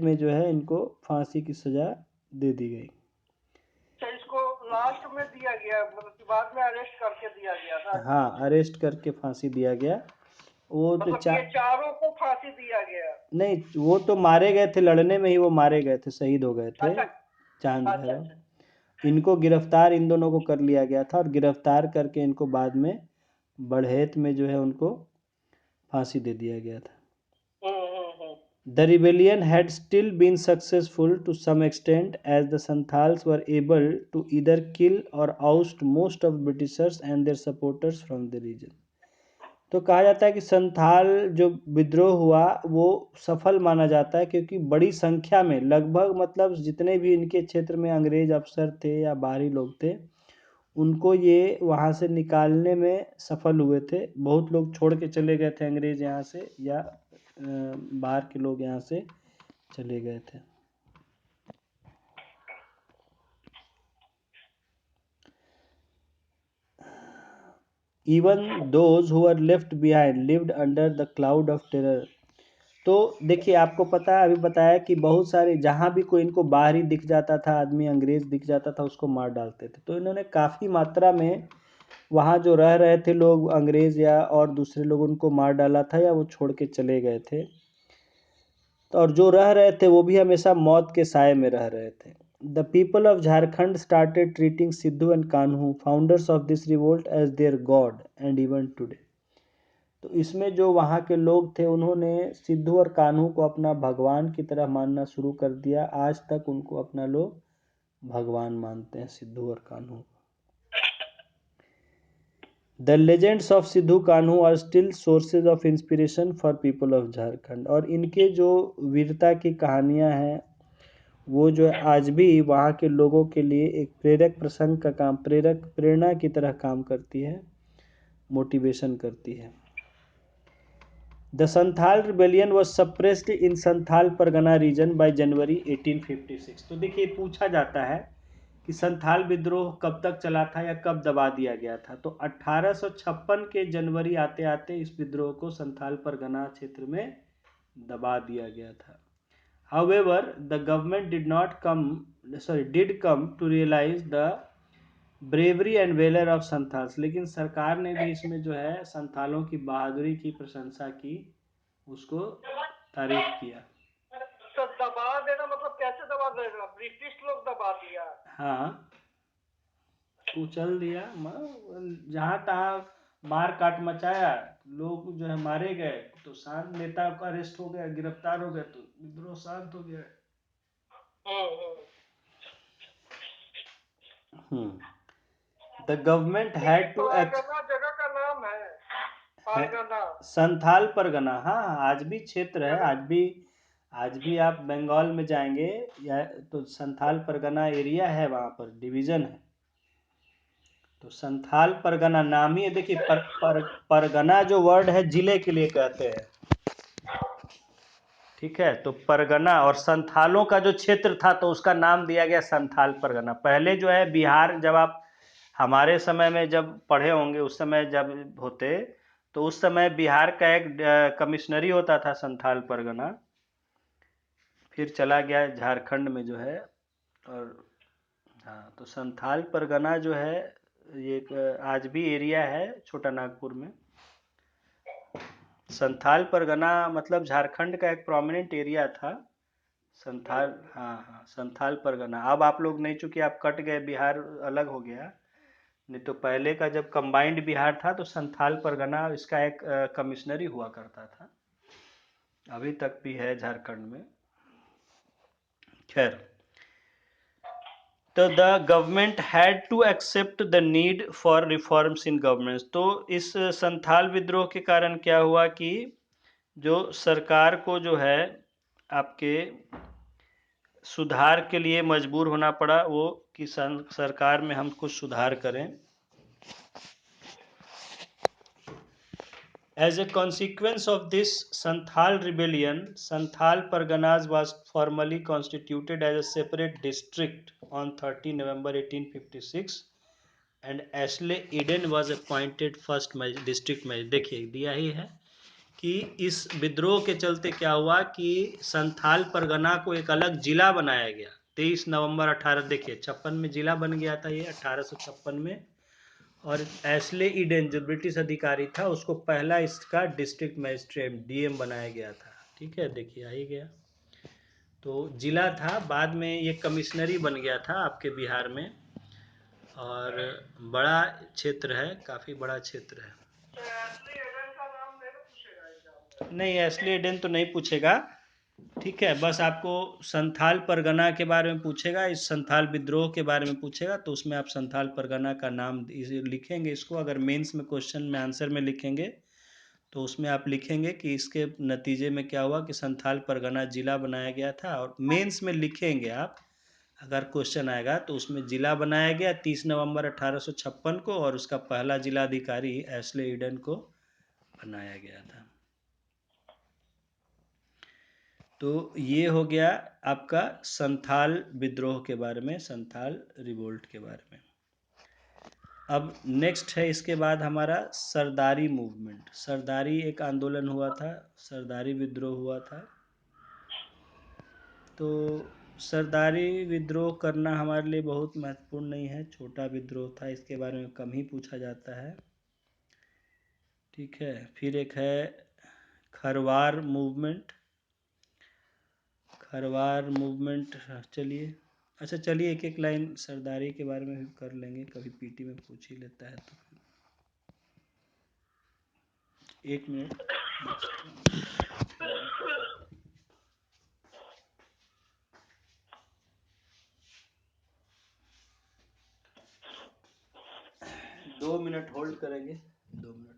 में जो है इनको फांसी की सज़ा दे दी गई. इसको लास्ट में दिया गया, मतलब बाद में अरेस्ट करके दिया गया था. हाँ, अरेस्ट करके फांसी दिया गया. वो तो मतलब ये चारों को फांसी दिया गया नहीं, वो तो मारे गए थे, लड़ने में ही वो मारे गए थे, शहीद हो गए थे. अच्छा, चांद अच्छा, भैरव. अच्छा. इनको गिरफ्तार इन दोनों को कर लिया गया था और गिरफ्तार करके इनको बाद में बढ़ेत में जो है उनको फांसी दे दिया गया था. The rebellion had still been successful to some extent as the Santhals were able to either kill or oust most of Britishers and their supporters from the region. तो कहा जाता है कि संथाल जो विद्रोह हुआ वो सफल माना जाता है क्योंकि बड़ी संख्या में, लगभग मतलब जितने भी इनके क्षेत्र में अंग्रेज अफसर थे या बाहरी लोग थे, उनको ये वहाँ से निकालने में सफल हुए थे. बहुत लोग छोड़ के चले गए थे अंग्रेज यहाँ से, या बाहर के लोग यहाँ से चले गए थे. Even those who are left behind lived under the cloud of terror. तो देखिए, आपको पता है, अभी बताया कि बहुत सारे जहाँ भी कोई इनको बाहरी दिख जाता था आदमी, अंग्रेज दिख जाता था, उसको मार डालते थे। तो इन्होंने काफ़ी मात्रा में वहाँ जो रह रहे थे लोग, अंग्रेज या और दूसरे लोग, उनको मार डाला था या वो छोड़ के चले गए थे। तो और जो रह रहे थे वो भी हमेशा मौत के साए में रह रहे थे। The people of Jharkhand started treating Sidhu and Kanhu founders of this revolt as their god and even today. तो इसमें जो वहाँ के लोग थे उन्होंने सिद्धू और कान्हू को अपना भगवान की तरह मानना शुरू कर दिया। आज तक उनको अपना लोग भगवान मानते हैं, सिद्धू और Kanhu. The legends of Sidhu Kanhu are still sources of inspiration for people of Jharkhand. और इनके जो वीरता की कहानियाँ हैं वो जो है आज भी वहाँ के लोगों के लिए एक प्रेरक प्रसंग का काम, प्रेरणा की तरह काम करती है, मोटिवेशन करती है। The Santhal rebellion was suppressed in Santhal Pargana region by January 1856। तो देखिए, पूछा जाता है कि संथाल विद्रोह कब तक चला था या कब दबा दिया गया था। तो 1856 के जनवरी आते आते इस विद्रोह को संथाल परगना क्षेत्र में दबा दिया गया था। However, the government did come to realize the bravery and valor of Santhals. लेकिन सरकार ने भी इसमें जो है संथालों की बहादुरी की प्रशंसा की, उसको तारीफ किया। तो दबा देना मतलब कैसे दबा देना? ब्रिटिश लोग दबा दिया? हाँ, कुचल दिया, जहाँ तहाँ मार काट मचाया, लोग जो है मारे गए, तो शांत नेता का अरेस्ट हो गया, गिरफ्तार हो गया, तो विद्रोह शांत हो गया। द गवर्नमेंट हैड टू जगह का नाम है परगना। संथाल परगना। हाँ, आज भी क्षेत्र है, आज भी आप बंगाल में जाएंगे या तो संथाल परगना एरिया है, वहाँ पर डिवीजन है। तो संथाल परगना नाम ही है। देखिए, परगना जो वर्ड है जिले के लिए कहते हैं, ठीक है। तो परगना और संथालों का जो क्षेत्र था तो उसका नाम दिया गया संथाल परगना। पहले जो है बिहार, जब आप हमारे समय में जब पढ़े होंगे, उस समय जब होते, तो उस समय बिहार का एक कमिश्नरी होता था संथाल परगना, फिर चला गया झारखंड में जो है। और हाँ, तो संथाल परगना जो है ये एक आज भी एरिया है छोटा नागपुर में। संथाल परगना मतलब झारखंड का एक प्रोमिनेंट एरिया था संथाल। हाँ हाँ, संथाल परगना। अब आप लोग नहीं, चूंकि आप कट गए, बिहार अलग हो गया, नहीं तो पहले का जब कंबाइंड बिहार था तो संथाल परगना इसका एक कमिश्नरी हुआ करता था, अभी तक भी है झारखंड में। खैर, तो the government had to accept the need for reforms in governance. तो इस संथाल विद्रोह के कारण क्या हुआ कि जो सरकार को जो है आपके सुधार के लिए मजबूर होना पड़ा, वो कि सरकार में हम कुछ सुधार करें। As a consequence of this Santhal rebellion, Santhal Parganas was formally constituted as a separate district on 30 November 1856 and Ashley Eden was appointed first district magistrate। देखिए, दिया ही है कि इस विद्रोह के चलते क्या हुआ कि संथाल परगना को एक अलग जिला बनाया गया 23 नवंबर 18, देखिए 56 में जिला बन गया था ये 1856 में। और एस्ले ईडन जो ब्रिटिश अधिकारी था उसको पहला इसका डिस्ट्रिक्ट मजिस्ट्रेट डीएम बनाया गया था, ठीक है। देखिए, आ ही गया। तो जिला था, बाद में ये कमिश्नरी बन गया था आपके बिहार में, और बड़ा क्षेत्र है, काफ़ी बड़ा क्षेत्र है। नहीं, एस्ले ईडन तो नहीं पूछेगा, ठीक है। बस आपको संथाल परगना के बारे में पूछेगा, इस संथाल विद्रोह के बारे में पूछेगा, तो उसमें आप संथाल परगना का नाम लिखेंगे। इसको अगर मेंस में क्वेश्चन में आंसर में लिखेंगे तो उसमें आप लिखेंगे कि इसके नतीजे में क्या हुआ कि संथाल परगना जिला बनाया गया था। और मेंस में लिखेंगे आप, अगर क्वेश्चन आएगा तो उसमें जिला बनाया गया 30 नवंबर 1856 को, और उसका पहला जिलाधिकारी एस्ले ईडन को बनाया गया था। तो ये हो गया आपका संथाल विद्रोह के बारे में, संथाल रिवोल्ट के बारे में। अब नेक्स्ट है इसके बाद हमारा सरदारी मूवमेंट। सरदारी एक आंदोलन हुआ था, सरदारी विद्रोह हुआ था। तो सरदारी विद्रोह करना हमारे लिए बहुत महत्वपूर्ण नहीं है, छोटा विद्रोह था, इसके बारे में कम ही पूछा जाता है। ठीक है, फिर एक है खरवार मूवमेंट। खरवार मूवमेंट, चलिए अच्छा चलिए एक एक लाइन सरदारी के बारे में भी कर लेंगे, कभी पीटी में पूछ ही लेता है तो। एक मिनट। 2 मिनट होल्ड करेंगे, 2 मिनट।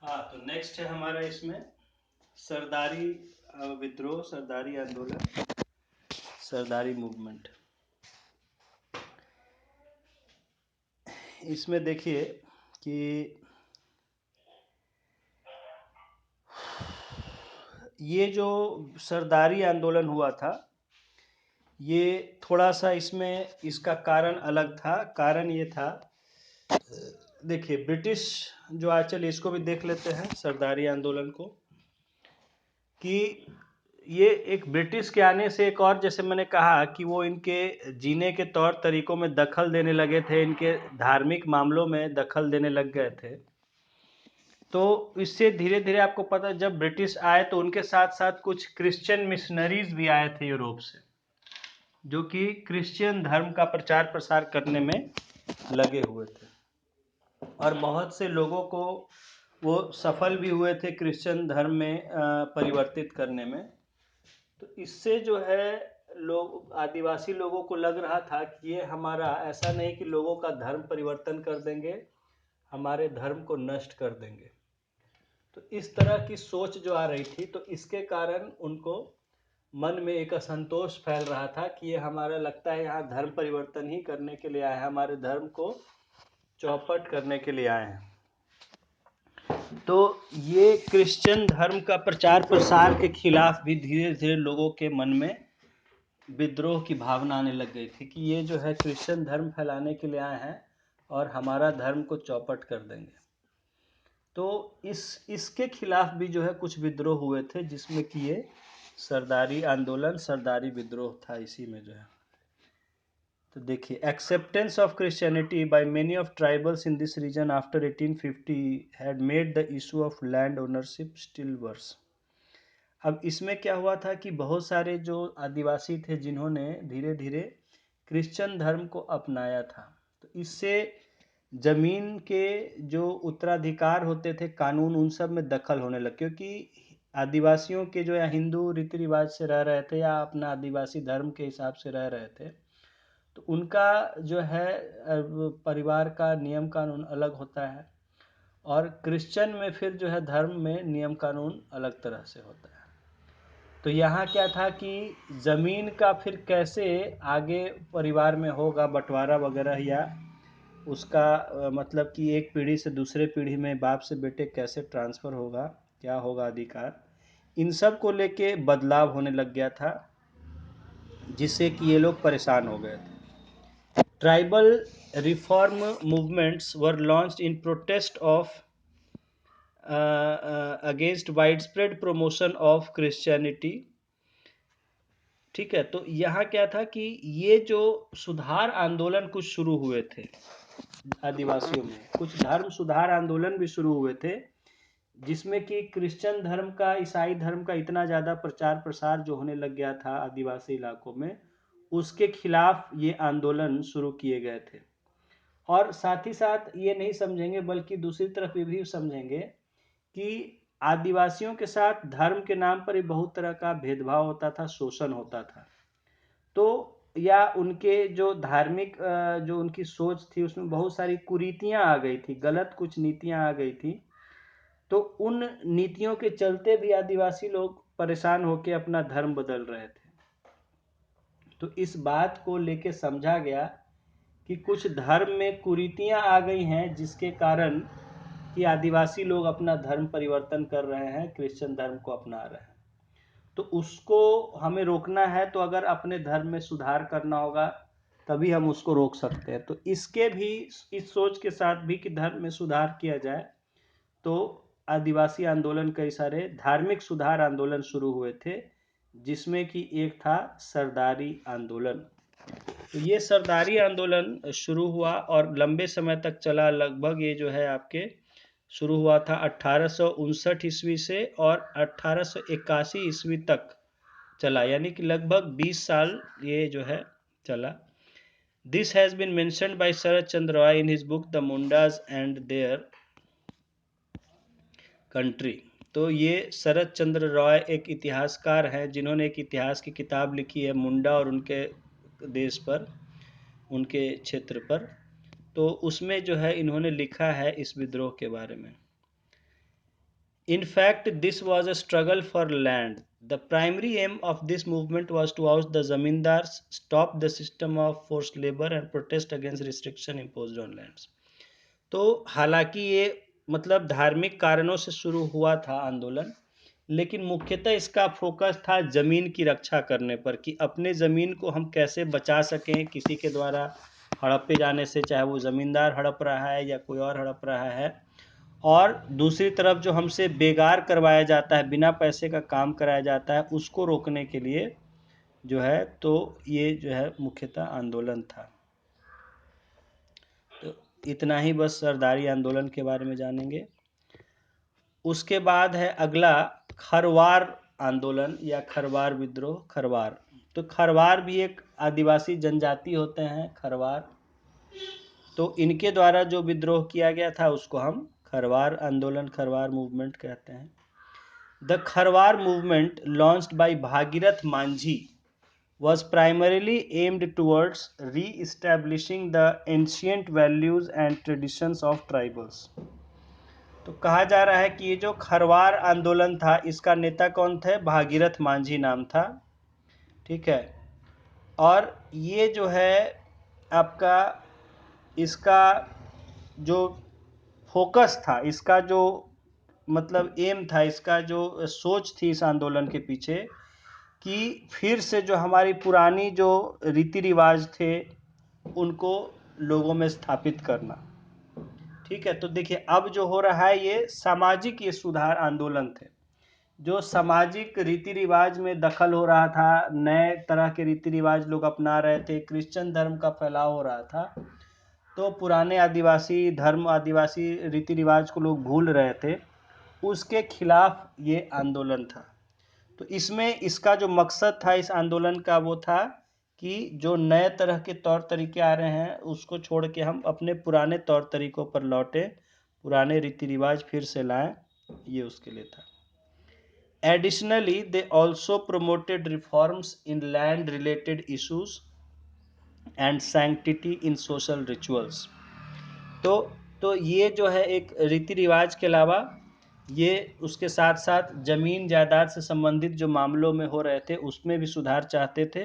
हाँ, तो नेक्स्ट है हमारा इसमें सरदारी विद्रोह, सरदारी आंदोलन, सरदारी मूवमेंट। इसमें देखिए कि ये जो सरदारी आंदोलन हुआ था, ये थोड़ा सा इसमें इसका कारण अलग था। कारण ये था, देखिए ब्रिटिश जो आज, चलिए इसको भी देख लेते हैं सरदारी आंदोलन को, कि ये एक ब्रिटिश के आने से एक और, जैसे मैंने कहा कि वो इनके जीने के तौर तरीकों में दखल देने लगे थे, इनके धार्मिक मामलों में दखल देने लग गए थे। तो इससे धीरे धीरे आपको पता, जब ब्रिटिश आए तो उनके साथ साथ कुछ क्रिश्चियन मिशनरीज भी आए थे यूरोप से, जो कि क्रिश्चियन धर्म का प्रचार प्रसार करने में लगे हुए थे, और बहुत से लोगों को वो सफल भी हुए थे क्रिश्चियन धर्म में परिवर्तित करने में। तो इससे जो है लोग, आदिवासी लोगों को लग रहा था कि ये हमारा, ऐसा नहीं कि लोगों का धर्म परिवर्तन कर देंगे, हमारे धर्म को नष्ट कर देंगे। तो इस तरह की सोच जो आ रही थी, तो इसके कारण उनको मन में एक असंतोष फैल रहा था कि ये हमारा, लगता है यहाँ धर्म परिवर्तन ही करने के लिए आए हैं, हमारे धर्म को चौपट करने के लिए आए हैं। तो ये क्रिश्चियन धर्म का प्रचार प्रसार के खिलाफ भी धीरे धीरे लोगों के मन में विद्रोह की भावना आने लग गई थी कि ये जो है क्रिश्चियन धर्म फैलाने के लिए आए हैं और हमारा धर्म को चौपट कर देंगे। तो इसके खिलाफ भी जो है कुछ विद्रोह हुए थे, जिसमें कि ये सरदारी आंदोलन, सरदारी विद्रोह था इसी में जो है। तो देखिए, acceptance of Christianity by many of tribals in this region after 1850 had made the issue of land ownership still worse. अब इसमें क्या हुआ था कि बहुत सारे जो आदिवासी थे, जिन्होंने धीरे धीरे क्रिश्चियन धर्म को अपनाया था, तो इससे जमीन के जो उत्तराधिकार होते थे, कानून, उन सब में दखल होने लगे, क्योंकि आदिवासियों के जो, या हिंदू रीति रिवाज से रह रहे थे, या अपना आदिवासी धर्म के हिसाब से रह रहे थे, तो उनका जो है परिवार का नियम कानून अलग होता है, और क्रिश्चियन में फिर जो है धर्म में नियम कानून अलग तरह से होता है। तो यहाँ क्या था कि ज़मीन का फिर कैसे आगे परिवार में होगा बंटवारा वगैरह, या उसका मतलब कि एक पीढ़ी से दूसरे पीढ़ी में, बाप से बेटे कैसे ट्रांसफ़र होगा, क्या होगा अधिकार, इन सब को लेके बदलाव होने लग गया था। जिससे कि ये लोग परेशान हो गए थे। Tribal reform movements were launched in protest of against widespread promotion of Christianity. ठीक है, तो यहाँ क्या था कि ये जो सुधार आंदोलन कुछ शुरू हुए थे आदिवासियों में, कुछ धर्म सुधार आंदोलन भी शुरू हुए थे, जिसमें कि क्रिश्चियन धर्म का, ईसाई धर्म का इतना ज़्यादा प्रचार प्रसार जो होने लग गया था आदिवासी इलाकों में, उसके खिलाफ ये आंदोलन शुरू किए गए थे। और साथ ही साथ ये नहीं समझेंगे, बल्कि दूसरी तरफ ये भी समझेंगे कि आदिवासियों के साथ धर्म के नाम पर ही बहुत तरह का भेदभाव होता था, शोषण होता था। तो या उनके जो धार्मिक जो उनकी सोच थी उसमें बहुत सारी कुरीतियां आ गई थी, गलत कुछ नीतियां आ गई थी। तो उन नीतियों के चलते भी आदिवासी लोग परेशान होकर अपना धर्म बदल रहे थे। तो इस बात को लेके समझा गया कि कुछ धर्म में कुरीतियां आ गई हैं, जिसके कारण कि आदिवासी लोग अपना धर्म परिवर्तन कर रहे हैं, क्रिश्चियन धर्म को अपना रहे हैं। तो उसको हमें रोकना है, तो अगर अपने धर्म में सुधार करना होगा तभी हम उसको रोक सकते हैं। तो इसके भी, इस सोच के साथ भी कि धर्म में सुधार किया जाए, तो आदिवासी आंदोलन, कई सारे धार्मिक सुधार आंदोलन शुरू हुए थे, जिसमें कि एक था सरदारी आंदोलन। तो ये सरदारी आंदोलन शुरू हुआ और लंबे समय तक चला। लगभग ये जो है आपके शुरू हुआ था 1859 ईस्वी से और 1881 ईस्वी तक चला, यानी कि लगभग 20 साल ये जो है चला। This has been mentioned by Sharad Chandra Roy in his book the Mundas and their country. तो ये शरद चंद्र रॉय एक इतिहासकार हैं, जिन्होंने एक इतिहास की किताब लिखी है मुंडा और उनके देश पर, उनके क्षेत्र पर। तो उसमें जो है इन्होंने लिखा है इस विद्रोह के बारे में। In fact, this was a struggle for land. The primary aim of this movement was to oust the zamindars, stop the system of forced labor and protest against restriction imposed on lands. तो हालांकि ये मतलब धार्मिक कारणों से शुरू हुआ था आंदोलन, लेकिन मुख्यतः इसका फोकस था ज़मीन की रक्षा करने पर, कि अपने ज़मीन को हम कैसे बचा सकें किसी के द्वारा हड़पे जाने से, चाहे वो ज़मींदार हड़प रहा है या कोई और हड़प रहा है। और दूसरी तरफ जो हमसे बेगार करवाया जाता है, बिना पैसे का काम कराया जाता है, उसको रोकने के लिए जो है, तो ये जो है मुख्यतः आंदोलन था। तो इतना ही बस सरदारी आंदोलन के बारे में जानेंगे। उसके बाद है अगला खरवार आंदोलन या खरवार विद्रोह। खरवार, तो खरवार भी एक आदिवासी जनजाति होते हैं, खरवार। तो इनके द्वारा जो विद्रोह किया गया था उसको हम खरवार आंदोलन, खरवार मूवमेंट कहते हैं। The Kharwar movement launched by Bhagirath Manjhi was primarily aimed towards re-establishing the ancient values and traditions of tribals. तो कहा जा रहा है कि ये जो खरवार आंदोलन था, इसका नेता कौन थे? भागीरथ मांझी नाम था। ठीक है, और ये जो है आपका, इसका जो फोकस था, इसका जो मतलब एम था, इसका जो सोच थी इस आंदोलन के पीछे, कि फिर से जो हमारी पुरानी जो रीति रिवाज थे उनको लोगों में स्थापित करना। ठीक है, तो देखिए अब जो हो रहा है ये सामाजिक, ये सुधार आंदोलन थे। जो सामाजिक रीति रिवाज में दखल हो रहा था, नए तरह के रीति रिवाज लोग अपना रहे थे, क्रिश्चियन धर्म का फैलाव हो रहा था, तो पुराने आदिवासी धर्म, आदिवासी रीति रिवाज को लोग भूल रहे थे, उसके खिलाफ ये आंदोलन था। तो इसमें इसका जो मकसद था इस आंदोलन का, वो था कि जो नए तरह के तौर तरीके आ रहे हैं उसको छोड़ के हम अपने पुराने तौर तरीकों पर लौटें, पुराने रीति रिवाज फिर से लाएं, ये उसके लिए था। Additionally, they also promoted reforms in land related issues and sanctity in social rituals. तो ये जो है एक रीति रिवाज के अलावा ये उसके साथ साथ जमीन जायदाद से संबंधित जो मामलों में हो रहे थे उसमें भी सुधार चाहते थे,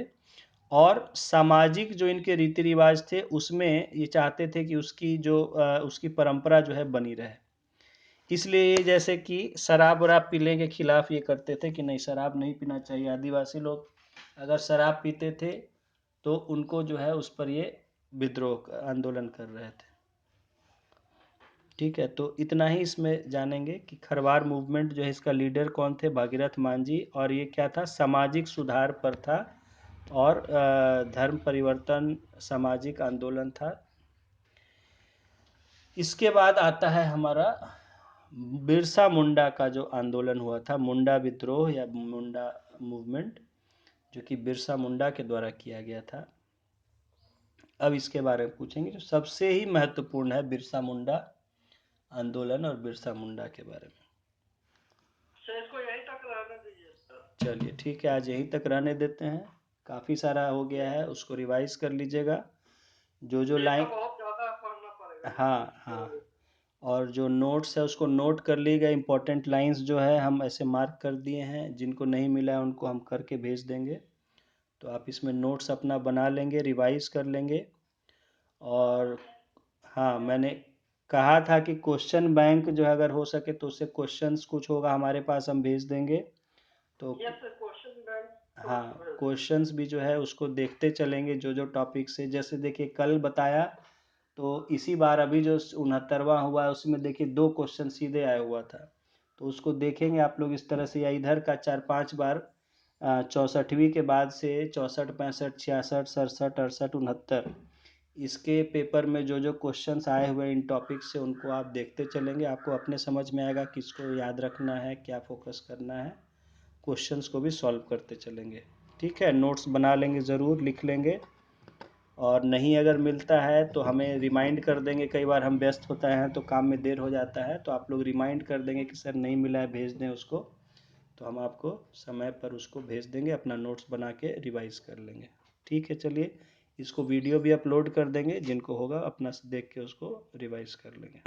और सामाजिक जो इनके रीति रिवाज थे उसमें ये चाहते थे कि उसकी जो उसकी परंपरा जो है बनी रहे। इसलिए जैसे कि शराब वराब पीने के खिलाफ ये करते थे कि नहीं, शराब नहीं पीना चाहिए। आदिवासी लोग अगर शराब पीते थे तो उनको जो है उस पर ये विद्रोह आंदोलन कर रहे थे। ठीक है, तो इतना ही इसमें जानेंगे कि खरवार मूवमेंट जो है इसका लीडर कौन थे, भागीरथ मान जी, और ये क्या था, सामाजिक सुधार पर था और धर्म परिवर्तन सामाजिक आंदोलन था। इसके बाद आता है हमारा बिरसा मुंडा का जो आंदोलन हुआ था, मुंडा विद्रोह या मुंडा मूवमेंट, जो कि बिरसा मुंडा के द्वारा किया गया था। अब इसके बारे में पूछेंगे, जो सबसे ही महत्वपूर्ण है बिरसा मुंडा आंदोलन और बिरसा मुंडा के बारे में। शेर को यहीं तक रहने दीजिए सर। चलिए ठीक है, आज यहीं तक रहने देते हैं, काफ़ी सारा हो गया है, उसको रिवाइज कर लीजिएगा। जो ये लाइन, तो बहुत ज्यादा पढ़ना पड़ेगा। हाँ हाँ, और जो नोट्स है उसको नोट कर लीजिएगा। इम्पोर्टेंट लाइंस जो है हम ऐसे मार्क कर दिए हैं, जिनको नहीं मिला है उनको हम करके भेज देंगे, तो आप इसमें नोट्स अपना बना लेंगे, रिवाइज कर लेंगे। और हाँ, मैंने कहा था कि क्वेश्चन बैंक जो है अगर हो सके तो उससे क्वेश्चंस कुछ होगा हमारे पास, हम भेज देंगे। तो यस सर, क्वेश्चन बैंक। हाँ, क्वेश्चंस भी जो है उसको देखते चलेंगे, जो टॉपिक से, जैसे देखिए कल बताया तो इसी बार अभी जो 69वां हुआ है उसमें देखिए 2 क्वेश्चन सीधे आया हुआ था, तो उसको देखेंगे आप लोग इस तरह से, या इधर का 4-5 बार 64वीं के बाद से 64, 65, 66, 67, 68, 69, इसके पेपर में जो क्वेश्चंस आए हुए इन टॉपिक से उनको आप देखते चलेंगे, आपको अपने समझ में आएगा किसको याद रखना है, क्या फोकस करना है, क्वेश्चंस को भी सॉल्व करते चलेंगे। ठीक है, नोट्स बना लेंगे, ज़रूर लिख लेंगे, और नहीं अगर मिलता है तो हमें रिमाइंड कर देंगे, कई बार हम व्यस्त होता है तो काम में देर हो जाता है, तो आप लोग रिमाइंड कर देंगे कि सर नहीं मिला है, भेज दें उसको, तो हम आपको समय पर उसको भेज देंगे, अपना नोट्स बना के रिवाइज कर लेंगे। ठीक है, चलिए इसको वीडियो भी अपलोड कर देंगे, जिनको होगा अपना देख के उसको रिवाइज कर लेंगे।